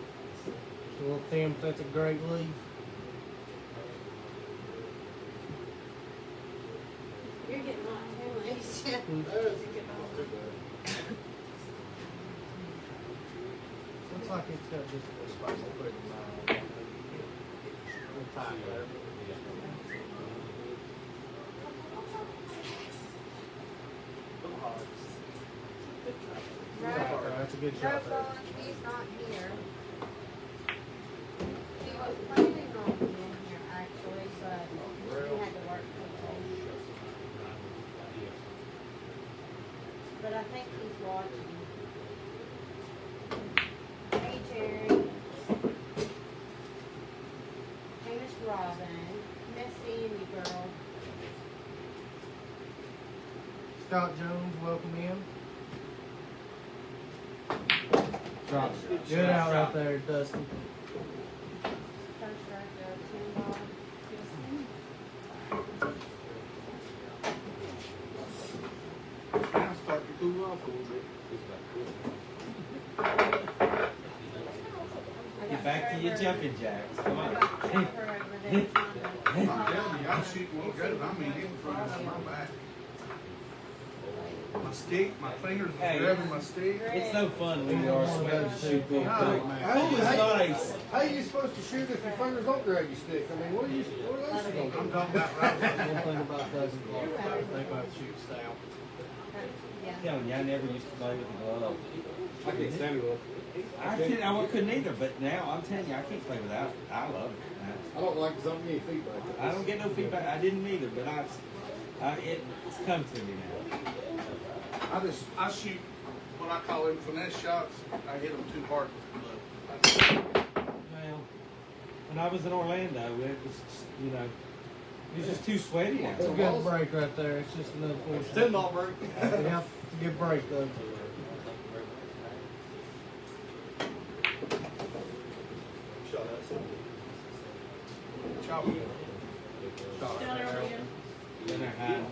Just a little thin, but that's a great lead. You're getting on too, Alicia. Looks like it's got just a spice to put it in my little tight there. That's a good shot there. He's not here. He was planning on being here actually, but he had to work today. But I think he's watching. Hey Jerry. Hey Miss Robin. Miss seeing you, girl. Scott Jones, welcome in. Good out right there, Dustin. First right there, 10 ball. Now start to cool off a little bit. Get back to your jumping jacks. Come on. I'm telling you, I'm shooting one good, I mean, it was running on my back. My stick, my fingers was grabbing my stick. It's no fun when you are sweating to shoot big No. man. How It's not a. How are you supposed to shoot if your fingers don't grab your stick? I mean, what are those supposed to I'm talking about right One thing about Dustin, they both shoot stout. I'm telling you, I never used to play with a glove. I can't stand it. I couldn't either, but now I'm telling you, I can't play without it. I love it. I don't like because I don't get any feedback. I don't get no feedback. I didn't either, but it's come to me now. I shoot what I call them finesse shots. I hit them too hard with the glove. Well, when I was in Orlando, it was, you know, it was just too sweaty now. It's a good break right there. It's just another force. $10 break. Yeah, it's a good break though. Chop. Down there again. In their hiding.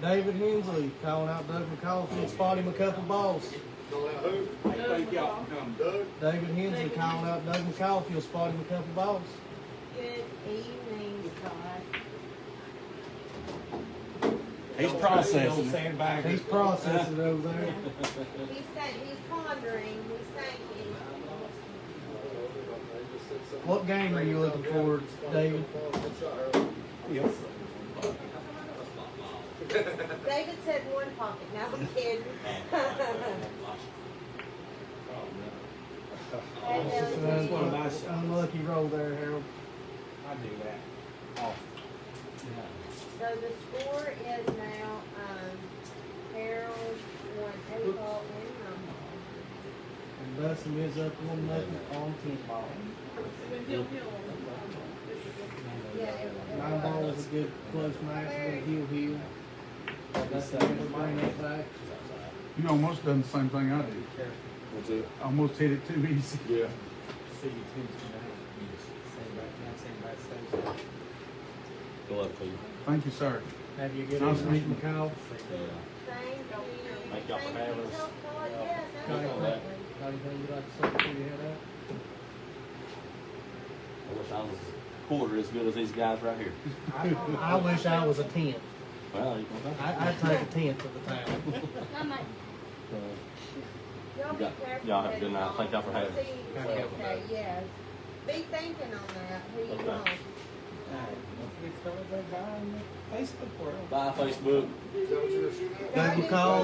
David Hensley calling out Doug McCaulfield, spot him a couple balls. Thank y'all for coming. David Hensley calling out Doug McCaulfield, spot him a couple balls. Good evening, Scott. He's processing. Sandbagger. He's processing over there. He's pondering, he's thinking. What game are you looking for, David? Yes. David said one pocket, now I'm kidding. That's one of my shots. Unlucky roll there, Harold. I do that often. So the score is now, Harold won 8 ball and 9 ball. And Dustin is up 1-0 on 10 ball. When he'll 9 ball was a good close match, a good heel. That's the bring that back. You almost done the same thing I did. What's it? Almost hit it too easy. Yeah. See you Tuesday night. Same back now, same back stage. Good luck to you. Thank you, sir. Have you get Nice Mr. meeting you. McCall? Thank y'all for having us. Got anything you'd like to say before you head out? I wish I was a quarter as good as these guys right here. I wish I was a 10th. Well, I'd take a 10th of the time. Y'all have a good night. Thank y'all for having us. Okay, yes. Be thinking on that, who you Okay. want. Don't forget to go by on the Facebook world. Bye, Facebook. Double call.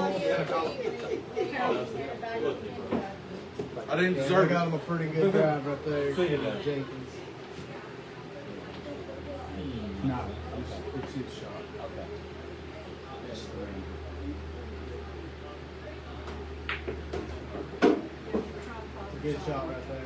I didn't Yeah, deserve they it. got him a pretty good drive right there, Jenkins. No, it's his shot. Okay. It's a good shot right there.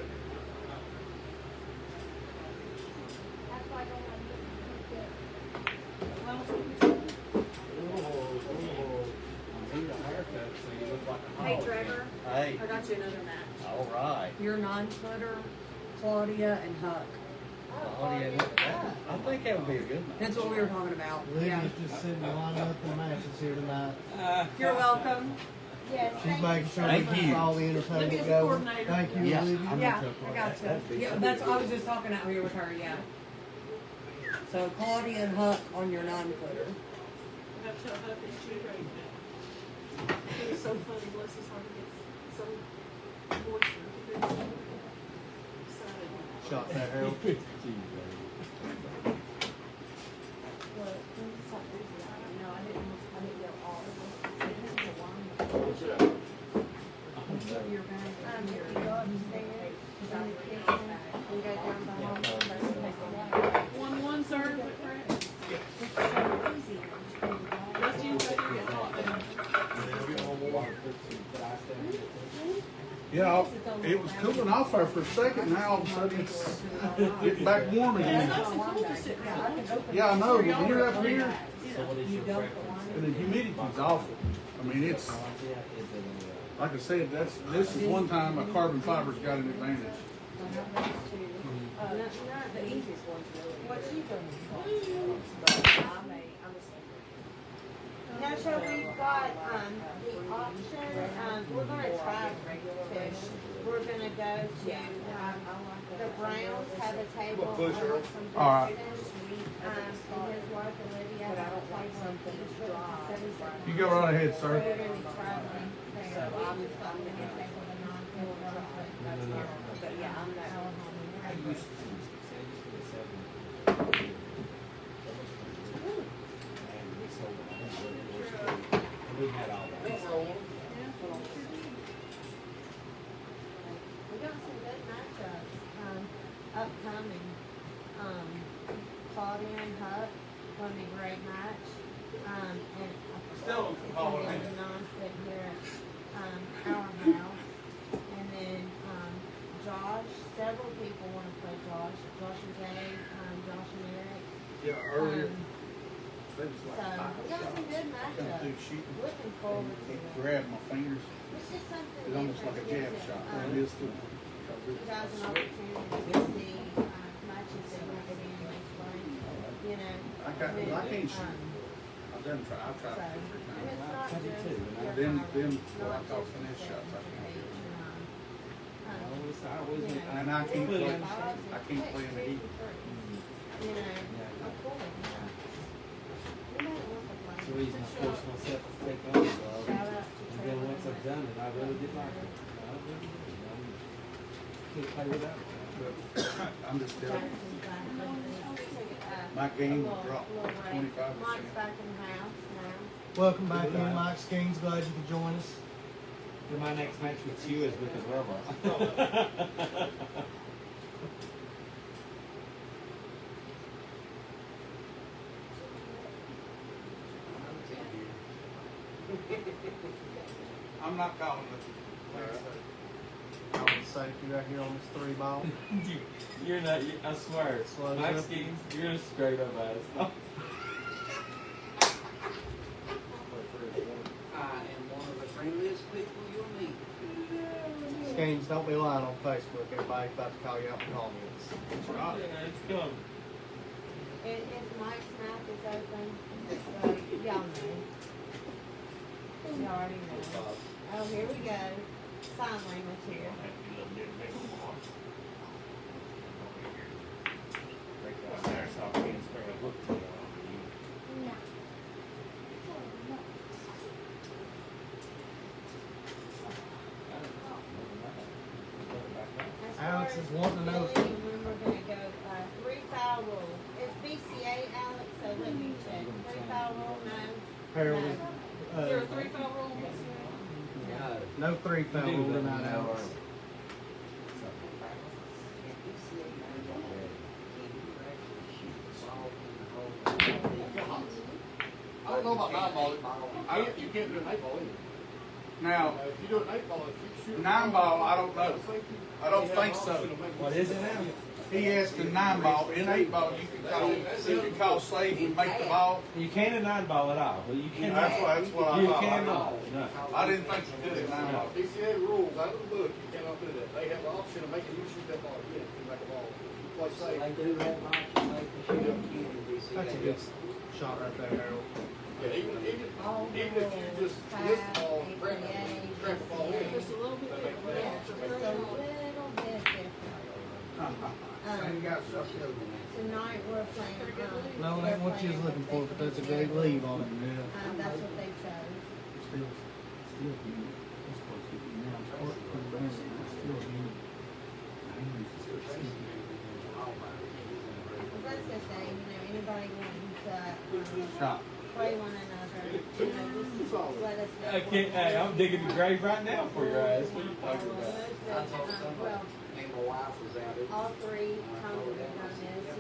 Hey Trevor, Hey, I got you another match. all right. Your 9-footer, Claudia and Huck. Oh, yeah, I think that would be a good match. That's what we were talking about. Yeah. Lydia's just sitting lining up the matches here tonight. You're welcome. Yes, She's making sure Thank we you. keep all the Let me entertainment get the going. coordinator. Thank you, Yeah, Lydia. Yeah, I got you. Yeah, that's, I was just talking out here with her, yeah. So Claudia and Huck on your 9-footer. I have to tell Huck that she right now. It was so funny, bless his heart, he gets so boisterous. He gets so excited. Shot there, Harold. One, sir, is that correct? Let's use that here, get hot down. Yeah, it was cooling off there for a second. Now all of a sudden it's getting back warm It's again. nice and cool to sit down. Yeah, I know, but when you're up here Yeah. and the humidity's awful. I mean, it's, like I said, this is one time a carbon fiber's got an advantage. The easiest one's really. What you doing? I Now, so we've got, the option, we're gonna try to, we're gonna go to, the Browns have a table on some All right. and his wife Olivia have a place on Peach Drive. You go right ahead, So sir. we're gonna be traveling there. So I'm just gonna take the non-field But yeah, I'm not. We had all that. We got some good matchups, upcoming. Claudia and Huck, gonna be a great match. And Still it's call gonna it be in. non-fit here at, our house. And then, Josh, several people wanna play Josh. Josh and Dave, Josh and Eric. Yeah, earlier. So, we got some good matchups. Looking forward to It it. grabbed my fingers. It's just something It's almost like a different, jab gives shot. it, It is too. you guys an opportunity to see, matches that we could in next spring, you know. I can't shoot. I've tried So, two or three and times. it's not I do just too, your and Them, power, it's what I not call just finesse your shots, I can't page, do. I always you know, And I can't four, play, five, I can't play in the heat. You know, of course. You might want to play. the reason I forced myself to take on the glove. Shout out to And then once I've done it, I really did like it. I really did. Can't play without it. I'm just telling you, Jackson's back in the, my game little- dropped little break. 25%. Mike's back in the house now. Welcome back in, Mike Skeens. Glad you could join us. My next match with you is with the rubber. I'm not calling it. Like I said, I was safety right here on this 3 ball. You're not, I swear, Slows Max up. Gaines, you're a straight up ass. I am one of the friendliest people you'll meet. Skeens, don't be lying on Facebook. Everybody's about to call you out for comments. Yeah, it's coming. If Mike's mouth is open, y'all know. You already know. Oh, here we go. Sign language here. No. Alex is wanting to know. When we're gonna go, 3-foul rule. It's BCA, Alex, so let me check. 3-foul rule, no. Harold, Is there a 3-foul rule? no 3-foul rule tonight, Alex. I don't know about 9-ball. You can't do an 8-ball either. Now, If you do an 8-ball, if you shoot. 9-ball, I don't know. I don't think so. What is it now? He asked a 9-ball. In 8-ball, you can call safe and make the ball. You can't a 9-ball at all. Well, you can. That's what I You thought. cannot. No. I didn't think you could at 9-ball. DCA rules out of the book, you cannot do that. They have the option of making you shoot that ball again if you make a ball. Play safe. They do have an option, they can shoot up to you in DCA. That's a good shot right there, Harold. Yeah, even if you just miss the ball, grab the ball in. Just a little bit They make different. Yeah, just a little bit different. Tonight we're playing, No, that ain't what you was looking for, but that's a great lead on it. that's what they chose. Well, that's the thing, anybody wanting to, Shot. play one another, just let us know. I can't, hey, I'm digging the grave right now for your ass. What are you talking about? I told somebody, and my wife was out at. All 3 times we've done this,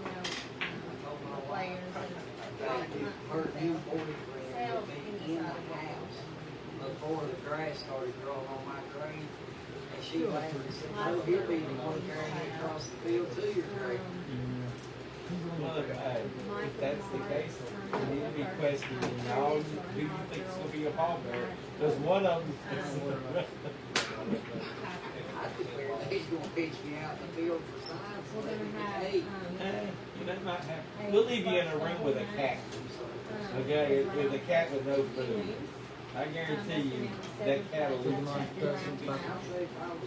the players and Her new boyfriend sales had been inside in the the house before the grass started growing on my grave. And she laughed and said, "No, he'll be the one carrying it across the field to your grave." Look, hey, if that's the case, you need to be questioning all who you think is gonna be a ball bearer. There's one of them. I just figured he's gonna pitch me out in the field for science. We're Let me gonna get have, eight. You know, might have, we'll leave you in a room with a cat. Okay, with a cat with no food. I guarantee you, that cat will Do you eat mind you. pressing back?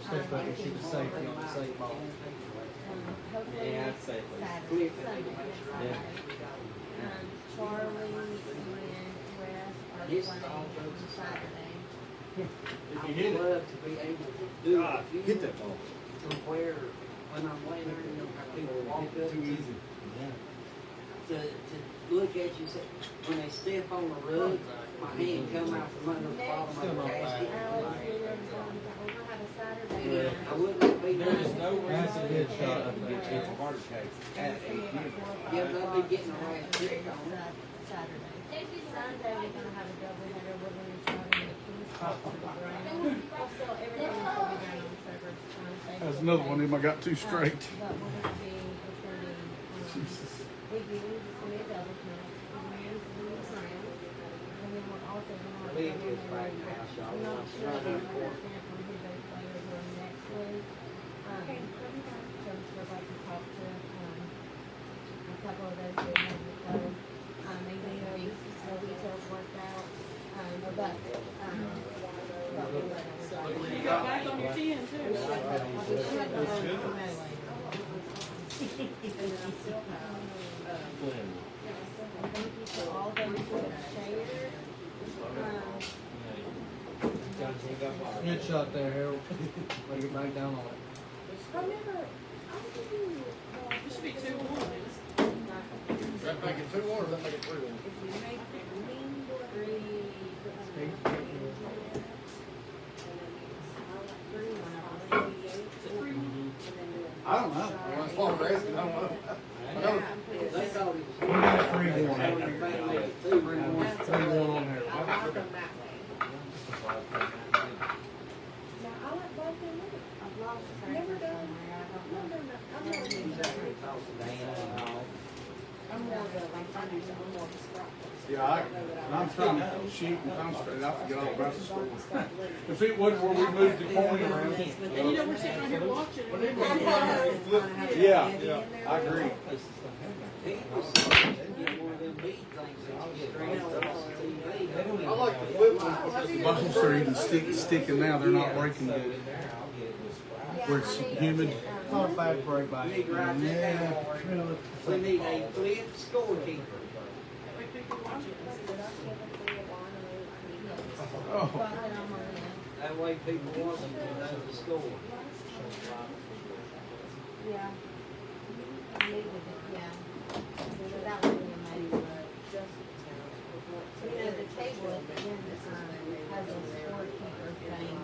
Step back and shoot the safety on the safe ball. hopefully Yeah, I'd say Saturday, please. Sunday, Yeah. Charlie and Wes are playing on Saturday. I would love to be able to do a few hit that ball. to where when I'm laying there, people walk up Too easy. to look at you and say, when they step on the rug, my hand come out from under the bottom of the casket. Alex, we're gonna have a Saturday Yeah, night. I wouldn't be There's no reason That's a good to shot have up there. people heart attacks at 8 p.m. Yeah, they'll be getting a right trick on it. Saturday. Sunday, we're gonna have a double header. We're gonna try to get a King's Cup to the ground. Also, everything else will be done on Trevor's Facebook That's another one of them I got too straight. But we're gonna be recording, big games, it's gonna be a double count. Rams and the Rams. And then we're also gonna have. Big is right now, so I'm not sure right if now. we understand from who those players are next week. So we're about to talk to, a couple of those that have the club. Maybe the details worked out, but we'll let everybody. You got back on your 10 too. We should know later. Thank you for all those who have shared. Good shot there, Harold. Let get back down on it. Remember, It should be 2-1. Does that make it 2-1 or does that make it 3-1? if we make it 3-1. I don't know. That's what I'm asking, I don't know. I know. They thought it was. We got 3-1. They were trying to make it 2-1. 3-1 on Harold. I'll that way. Now, I like both of them. I've lost track. I'm more of a, like, I do, I'm more of a scrap person. Yeah, I'm trying to shoot and concentrate. I forget all about the school. If it wasn't where we moved the coin around. And you know, we're sitting right here watching. and Yeah, I agree. I like the flip ones because The balls are even sticking now. They're not breaking good. Where it's humid. Not a bad break by it. Yeah. We need a flip scorekeeper. Like people watching. Oh. That way people want them to know the score. Yeah. Yeah. That would be amazing. You know, the table at the end has a scorekeeper thing.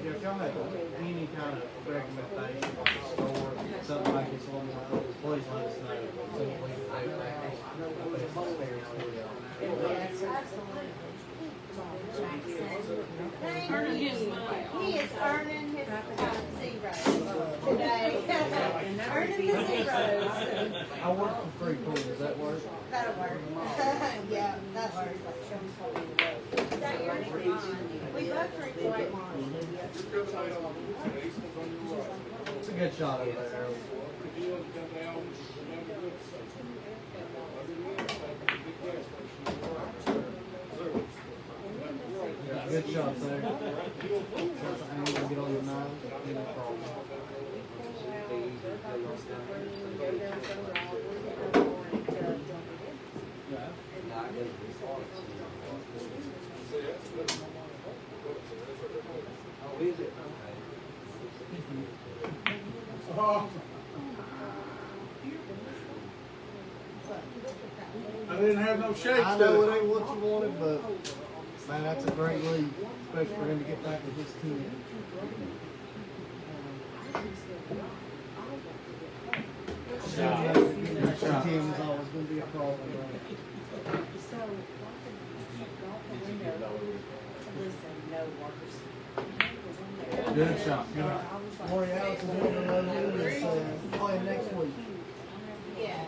Yeah, if y'all have any kind of recommendation on the store, something like this one, please let us know. So we can do Yes, absolutely. Earning his money. He is earning his zero today. Earning the zeros. I work for free pool, does that work? That'll work. Yeah, that works. That you're fine. We both drink white wine. It's a good shot over there. Yeah, good shot there. I'm gonna get on your knife. No problem. Oh, is it? Oh. I didn't have no shakes. I know it ain't what you wanted, but man, that's a great lead, especially for him to get back with his team. Team is always going to be a problem. Good shot. Lori Alex is playing next week. Yes.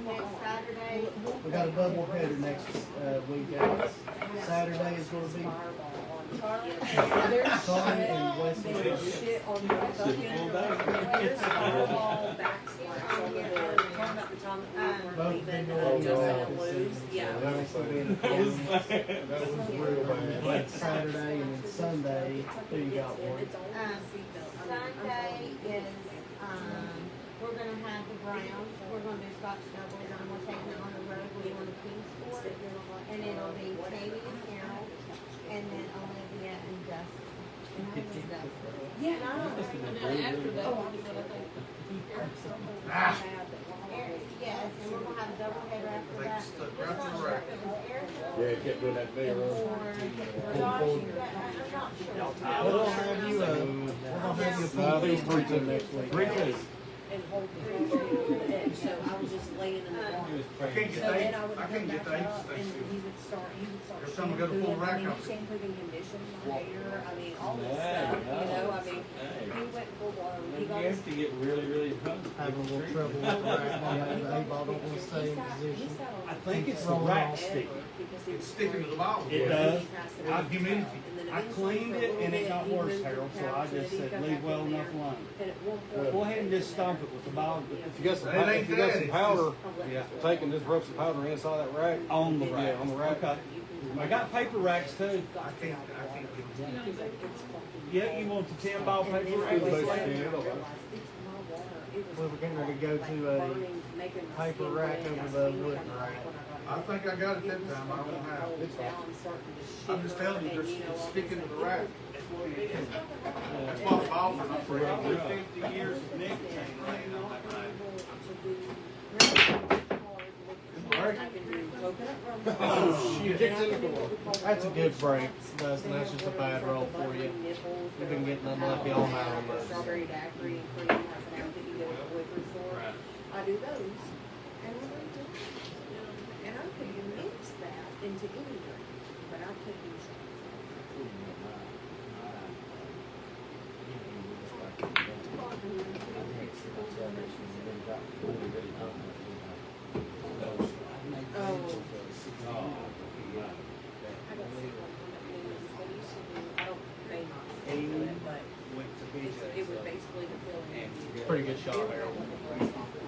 Next Saturday. We got a double header next week. Saturday is going to be Charlie and Wesley. There's shit on the fucking, there's fireball backslash on the, talking about the time that we weren't leaving, just to lose, yeah. That was real bad. Like Saturday and then Sunday, who you got one? Sunday is, we're gonna have the Browns, we're gonna do Scotch doubles, and we're taking it on the road, we're going to Kingsport, and it'll be Katie and Harold, and then Olivia and Justin. Yeah. And then after that, we go to Yes, and we're gonna have a double header after that. Yeah, it kept doing that big run. I'm not sure. We'll have you, I think it's 3-2 next week. 3-2. And hold pretty true to the edge, so I was just laying in the water. I can't So get then the I would I come can't get back the up and eights. he would start Every time we go to pull the shampooing, rack I mean, out. shampooing and conditioning my hair, I mean, all this stuff, you know, I mean, he went full blown, he You got have to get really, really hungry. Having a little trouble with the rack. The A-ball don't want to stay in position. I think it's the rack stick. It's sticking to the bottom. It does. I humidity. I cleaned it and it got worse, Harold, so I just said leave well enough alone. Go ahead and just stomp it with the ball. If you got some, It ain't if you got some that, powder, Yeah, take and just rub some powder inside that rack. on the rack. Yeah, on the rack. Okay. I got paper racks too. I can't get it. Yeah, you want the 10 ball paper rack? Well, we're getting ready to go to a paper rack over the wooden rack. I think I got it that time. I don't have it. I'm just telling you, it's sticking to the rack. That's why the balls are not for Probably real. 50 years of nicotine laying on that rack. I can do coconut rum. Oh, shit. And I can do what we call That's a good rolling break, shots. Dustin. That's just a bad roll for you. You've been getting unlucky all night on those. Strawberry daiquiri and cream, like an apple that you get at the liquor store. I do those. And I'm very good. And I could mix that into any drink, but I could use shots. It was basically the filling. Pretty good shot, Harold.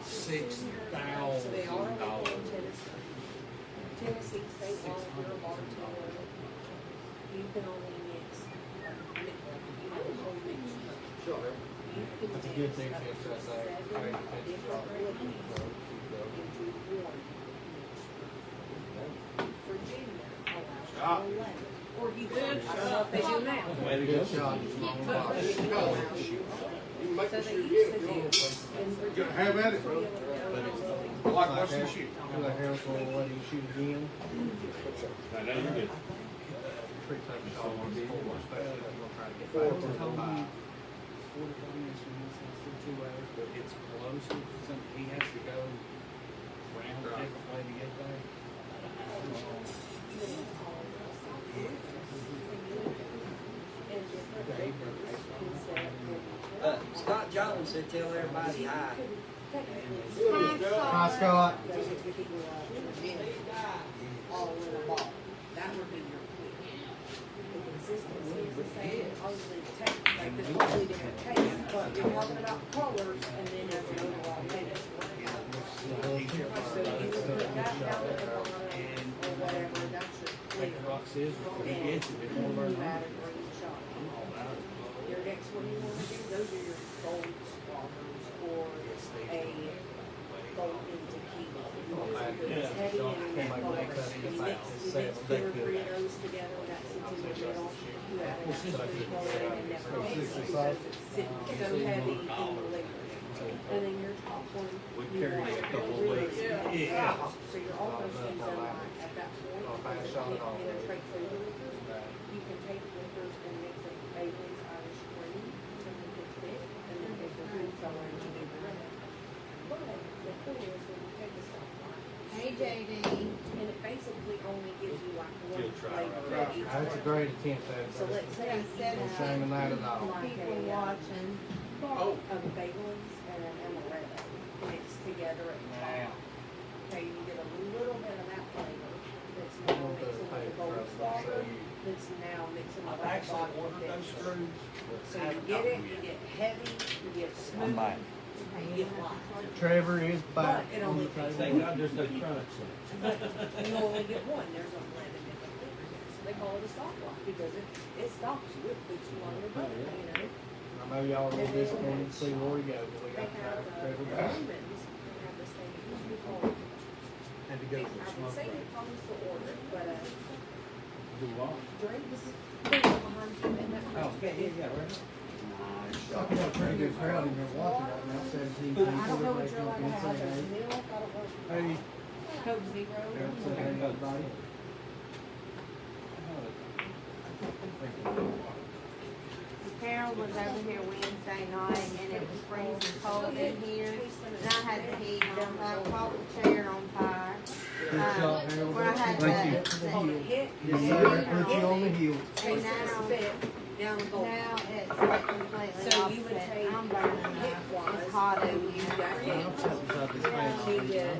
So they are legal in Tennessee. Tennessee state law, if you're a bartender, you can only mix, whole mixture. You can That's a mix good thing up fix to right there. 7 Great fix. different liquids into one mixture. Virginia allows you 11. Or you can, I don't know if they do now. Good shot. But Virginia allows you 11. So they used to do in Virginia. Have at it, bro. Like watching you Like shoot. Harold's gonna let him shoot again. I know you're good. Pretty tough shot on this four, especially if we're trying to get Four, back to the 45 five. minutes from his house to 2 hours, but it's closer. He has to go around a different way to get there. Scott Jones said tell everybody hi. Hi, Scott. All in a ball. That would be your quick. The consistency is the same, obviously the taste, like the totally different taste, but you're talking about colors and then as an overall finish. So you can put that down at the bottom or whatever, that's your Like clear. the rock scissors, when he gets it, it won't burn You add on. a green shot. Your next one you want to do, those are your gold sparkers or a golden tequila. It's heavy and in that color. You mix 2 or 3 of those together, that sits in the middle. You add an extra color and that mixes because it's sitting so heavy in the liquor. And then your top one, you want it really sweet. So you're almost using like at that point, because it can't penetrate through the liquors, you can take liquors and mix it with Bailey's Irish cream to make it thick, and then take the food color and you do the rest. But the point is when you take the stoplight, Hey, JD. and it basically only gives you like one flavor of each That's a one. great attempt, that. So let's say you Yeah, No shame in that at all. like People watching. bar of Bailey's and an amaretto mixed together at the top. Okay, you get a little bit of that flavor that's now mixing with the gold sparkler, that's now mixing with the vodka finish. So you get it, you get heavy, you get smooth, you get light. Trevor is But back it on only the takes Thank table. God there's no crunch. You only get one, there's 11 different flavors in it. So they call it a stoplight because it stops you, it puts you on your butt, you know? I know y'all are real disappointed to see where we go, but we They got have Trevor back. Bourbons, they have this thing, it used to be called, Had to go I for a would smoke say break. it comes to order, but Do what? drinks, things behind you and that. Oh, yeah, right. Talking about a pretty good crowd in here watching right now, 17 people. I don't know what everybody's you're gonna allowed to come have, say there's hey. milk, I don't know. Hey, Coke Zero. Harold said hey, everybody. Carol was over here Wednesday night and it was freezing cold in here. And I had the heat on, I caught the chair on fire. Good shot, Harold. Where I had Thank the, you. Hit. Yes, sir. Put you on the heel. and now, Down the gold. now it's like completely So you would opposite. take I'm burning up. It's hot over You here. got I'm hit. sitting beside this man. So you get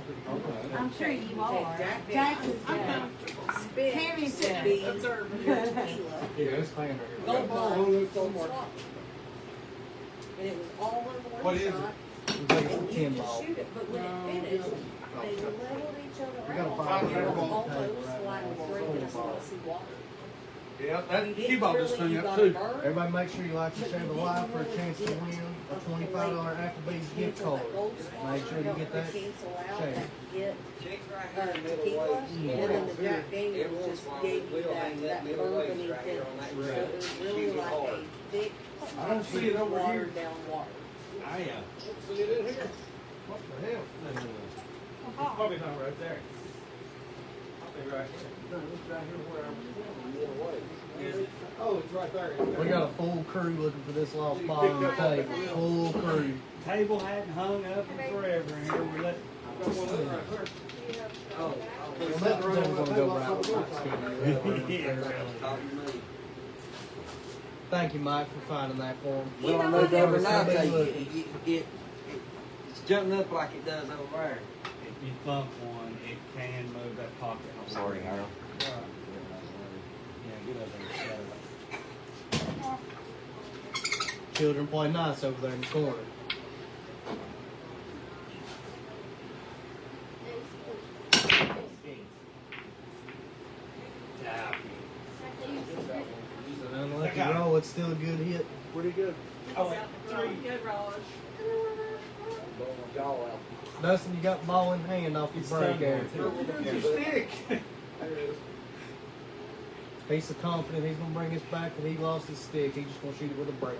I'm sure you are. Jack Jack is I'm good. comfortable. spit Carrie to said, be observe. your tequila. Yeah, this fan right here. Gold ball, gold ball. And it was all in What one is it? shot. It was like a And you 10 just ball. shoot it, but when it finished, they leveled each other We gotta out. find It a was ball almost table right like now. drinking a Ball. spicy water. Yeah, that You cue didn't ball really, just thing you up got too. a burn. Everybody make sure you like and share the live for a chance to win a $25 Applebee's gift Cancel card. that gold Make spot, sure you help get me that. cancel out Share. that get Check right here in the middle tequila, waist. and then the Jack Daniels just gave you that middle waist bourbony right here on finish. that So rail. it was Shoot really it like hard. a thick, I don't see it over here. watered down water. I am. See it in here? What the hell? It's probably not right there. Oh, it's right there. We got a full crew looking for this lost ball on the table. Full crew. Table hadn't hung up in forever, and here we let. Well, that's gonna go right with Mike's. Thank you, Mike, for finding that for him. Well, I know the other night, it's jumping up like it does over there. If you thump one, it can move that pocket. Sorry, Harold. Yeah, get over there. Children play nice over there in the corner. It's an unlucky roll. It's still a good hit. Pretty good. Oh, three. Good, Raj. Dustin, you got the ball in hand off your break there. Your stick. He's so confident he's gonna bring us back that he lost his stick. He's just gonna shoot it with a break.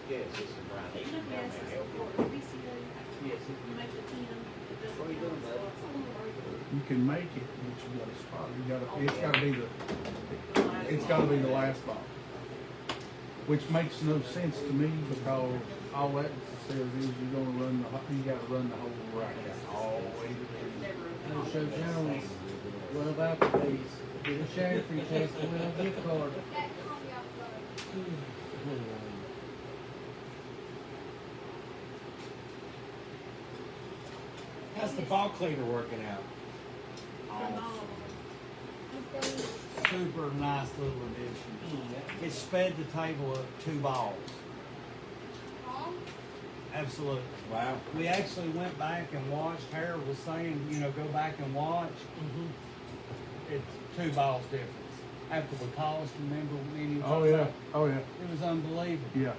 Yes, this is right. Even if yes, it's for BCA. Yes. You make the 10, it doesn't count, so it's on the regular. You can make it, but you got to spot. It's got to be the last ball. Which makes no sense to me because all that says is you got to run the whole racket all the way to the end. No show Jones. What about the piece? Get a share for your chance to win a gift card. How's the ball cleaner working out? Phenomenal. Super nice little addition. It sped the table up 2 balls. Absolutely. Wow. We actually went back and watched. Harold was saying, go back and watch. It's 2 balls difference. After we polished, remember when you Oh yeah. Oh yeah. it was unbelievable. Yeah.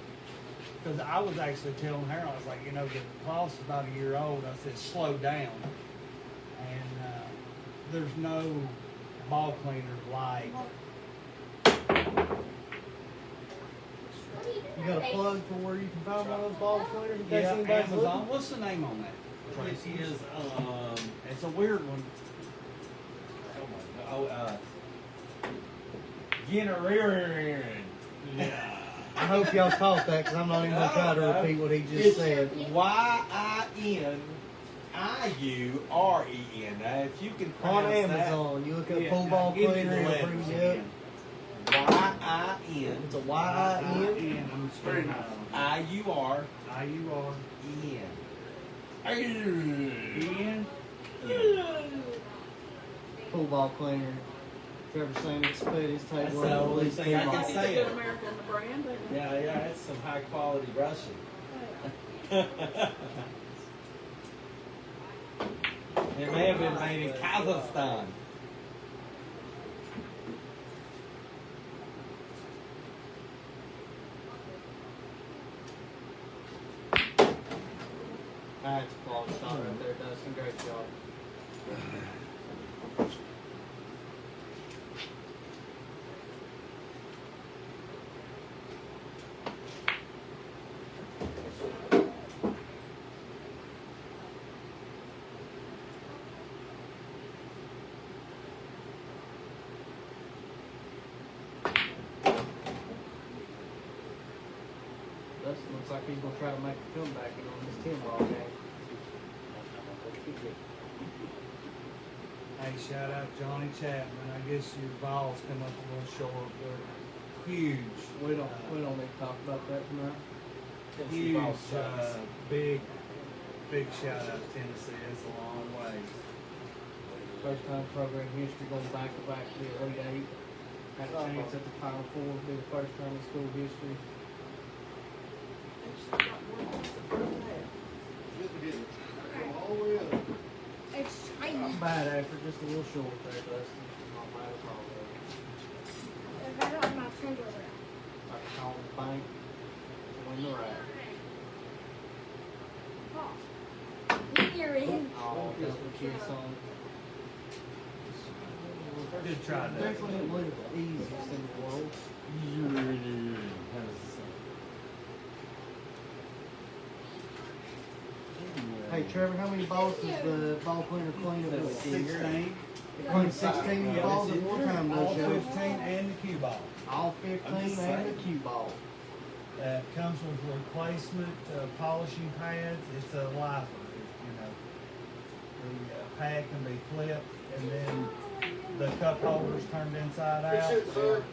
Because I was actually telling Harold, I was like, the cloth's about a year old. I said, slow down. And there's no ball cleaner like. You got a plug for where you can find one of those ball cleaners? In case Yeah, anybody's Amazon. looking? What's the name on that? It is, It's a weird one. Generator. Yeah. I hope y'all caught that because I'm not even gonna try to repeat what he just said. YINIUREN. Now, if you can On pronounce Amazon, you look up Yeah, pool now ball give me cleaner, the it'll letters bring you up. again. YIN. It's a Y-I-N. I'm spelling it out. IUREN. Ian? Pool ball cleaner. Trevor saying it sped his That's table the up at only least thing 2 I can balls. It's a say good it. American brand, isn't it? Yeah, it's some high quality Russian. It may have been made in Kazakhstan. That's a quality shot right there, Dustin. Great job. Dustin looks like he's gonna try to make a comeback on this 10-ball game. Hey, shout out Johnny Chapman. I guess your balls come up a little short, but huge. We don't need to talk about that tonight. Huge, big shout out to Tennessee. That's a long way. First time program history going back to back to the Elite Eight. Had a chance at the Final Four. Be the first time in school history. It's tiny. Not bad effort, just a little short there, Dustin. Not bad at all. Right on my finger. Like calling the bank. Win the ride. You're in. Oh, double kiss on. Good try, Dustin. Definitely didn't believe it the easiest in the world. Hey Trevor, how many balls does the ball cleaner clean at once? 16. It cleans 16 balls at one time, All does it? 15 and the cue ball. All 15 and the cue ball. Comes with replacement polishing pads. It's a lifer, you know. The pad can be flipped, and then the cup holders turned inside out.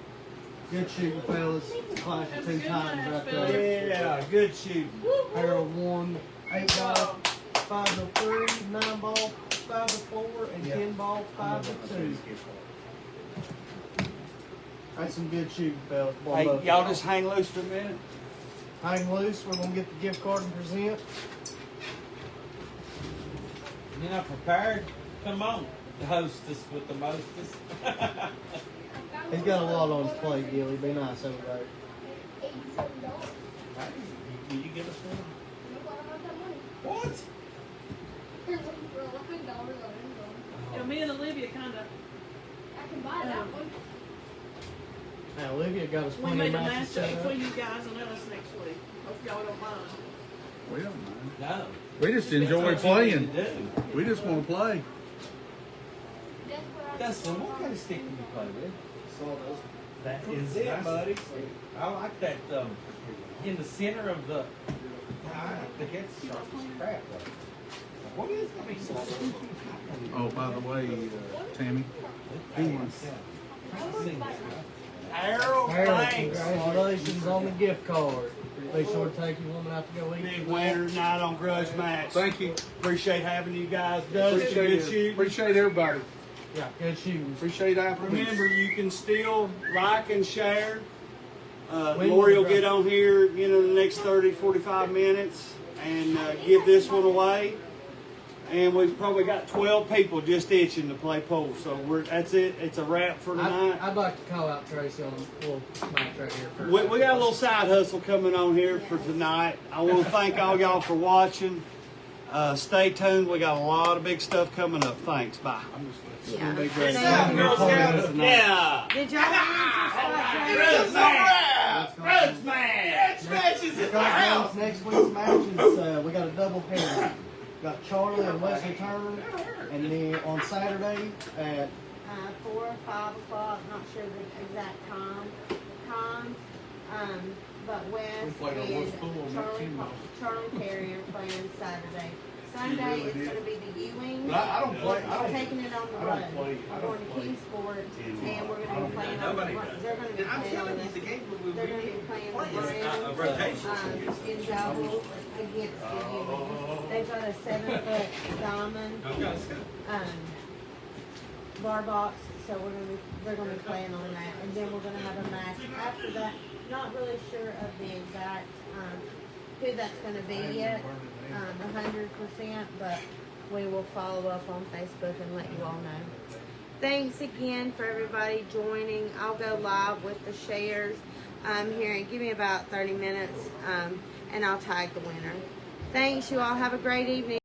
Good shooting, fellas. Clash of 2 times right there. Yeah, good shooting. Harold won 8 ball, 5 to 3, 9 ball, 5 to 4, and 10 ball, 5 to 2. That's some good shooting, fellas. Hey, y'all just hang loose for a minute. Hang loose. We're gonna get the gift card and present. You're not prepared? Come on, the hostess with the mostest. He's got a lot on his plate, Gilly. Be nice over there. Will you give us one? What? You know, me and Olivia kind of. I can buy that one. Now, Olivia got us We plenty made of a matches matchup set up. between you guys and us next week. Hope y'all don't mind. We don't mind. No. We just enjoy playing. We just want to play. Dustin, what kind of stick do you play with? That is it, buddy. I like that in the center of the head sharp as crap. What is that? Oh, by the way, Tammy, he wants. Harold, Harold, thanks. congratulations on the gift card. Be sure to take your woman out to go eat. Big winner tonight on Grudge Match. Thank you. Appreciate having you guys. Dustin, good Appreciate it. shooting. Appreciate everybody. Yeah, good shooting. Appreciate Applebee's. Remember, you can still like and share. We Lori will will get on here, you know, the next 30, 45 minutes and give this one away. And we've probably got 12 people just itching to play pool. So that's it. It's a wrap for tonight. I'd like to call out Tracy on a little match right here. We got a little side hustle coming on here for tonight. I want to thank all y'all for watching. Stay tuned. We got a lot of big stuff coming up. Thanks. Bye. Yeah. Yeah. Did y'all Grudge match. Grudge match. Next week's matches, we got a double header. Got Charlie and Wesley Turner, and then on Saturday at 4 or 5 o'clock, not sure the exact times. But Wes and Charlie Perry are playing Saturday. Sunday is going to be the Ewing. But I don't play. Taking it on the road. We're going to Kingsport, and we're going to be playing on the They're going to be playing on the They're going to be playing the Browns in doubles against the Ewing. They've got a 7-foot diamond bar box, so they're going to be playing on that, and then we're going to have a match after that. Not really sure of the exact who that's going to be yet, 100%, but we will follow up on Facebook and let you all know. Thanks again for everybody joining. I'll go live with the shares here and give me about 30 minutes, and I'll tag the winner. Thanks, you all. Have a great evening.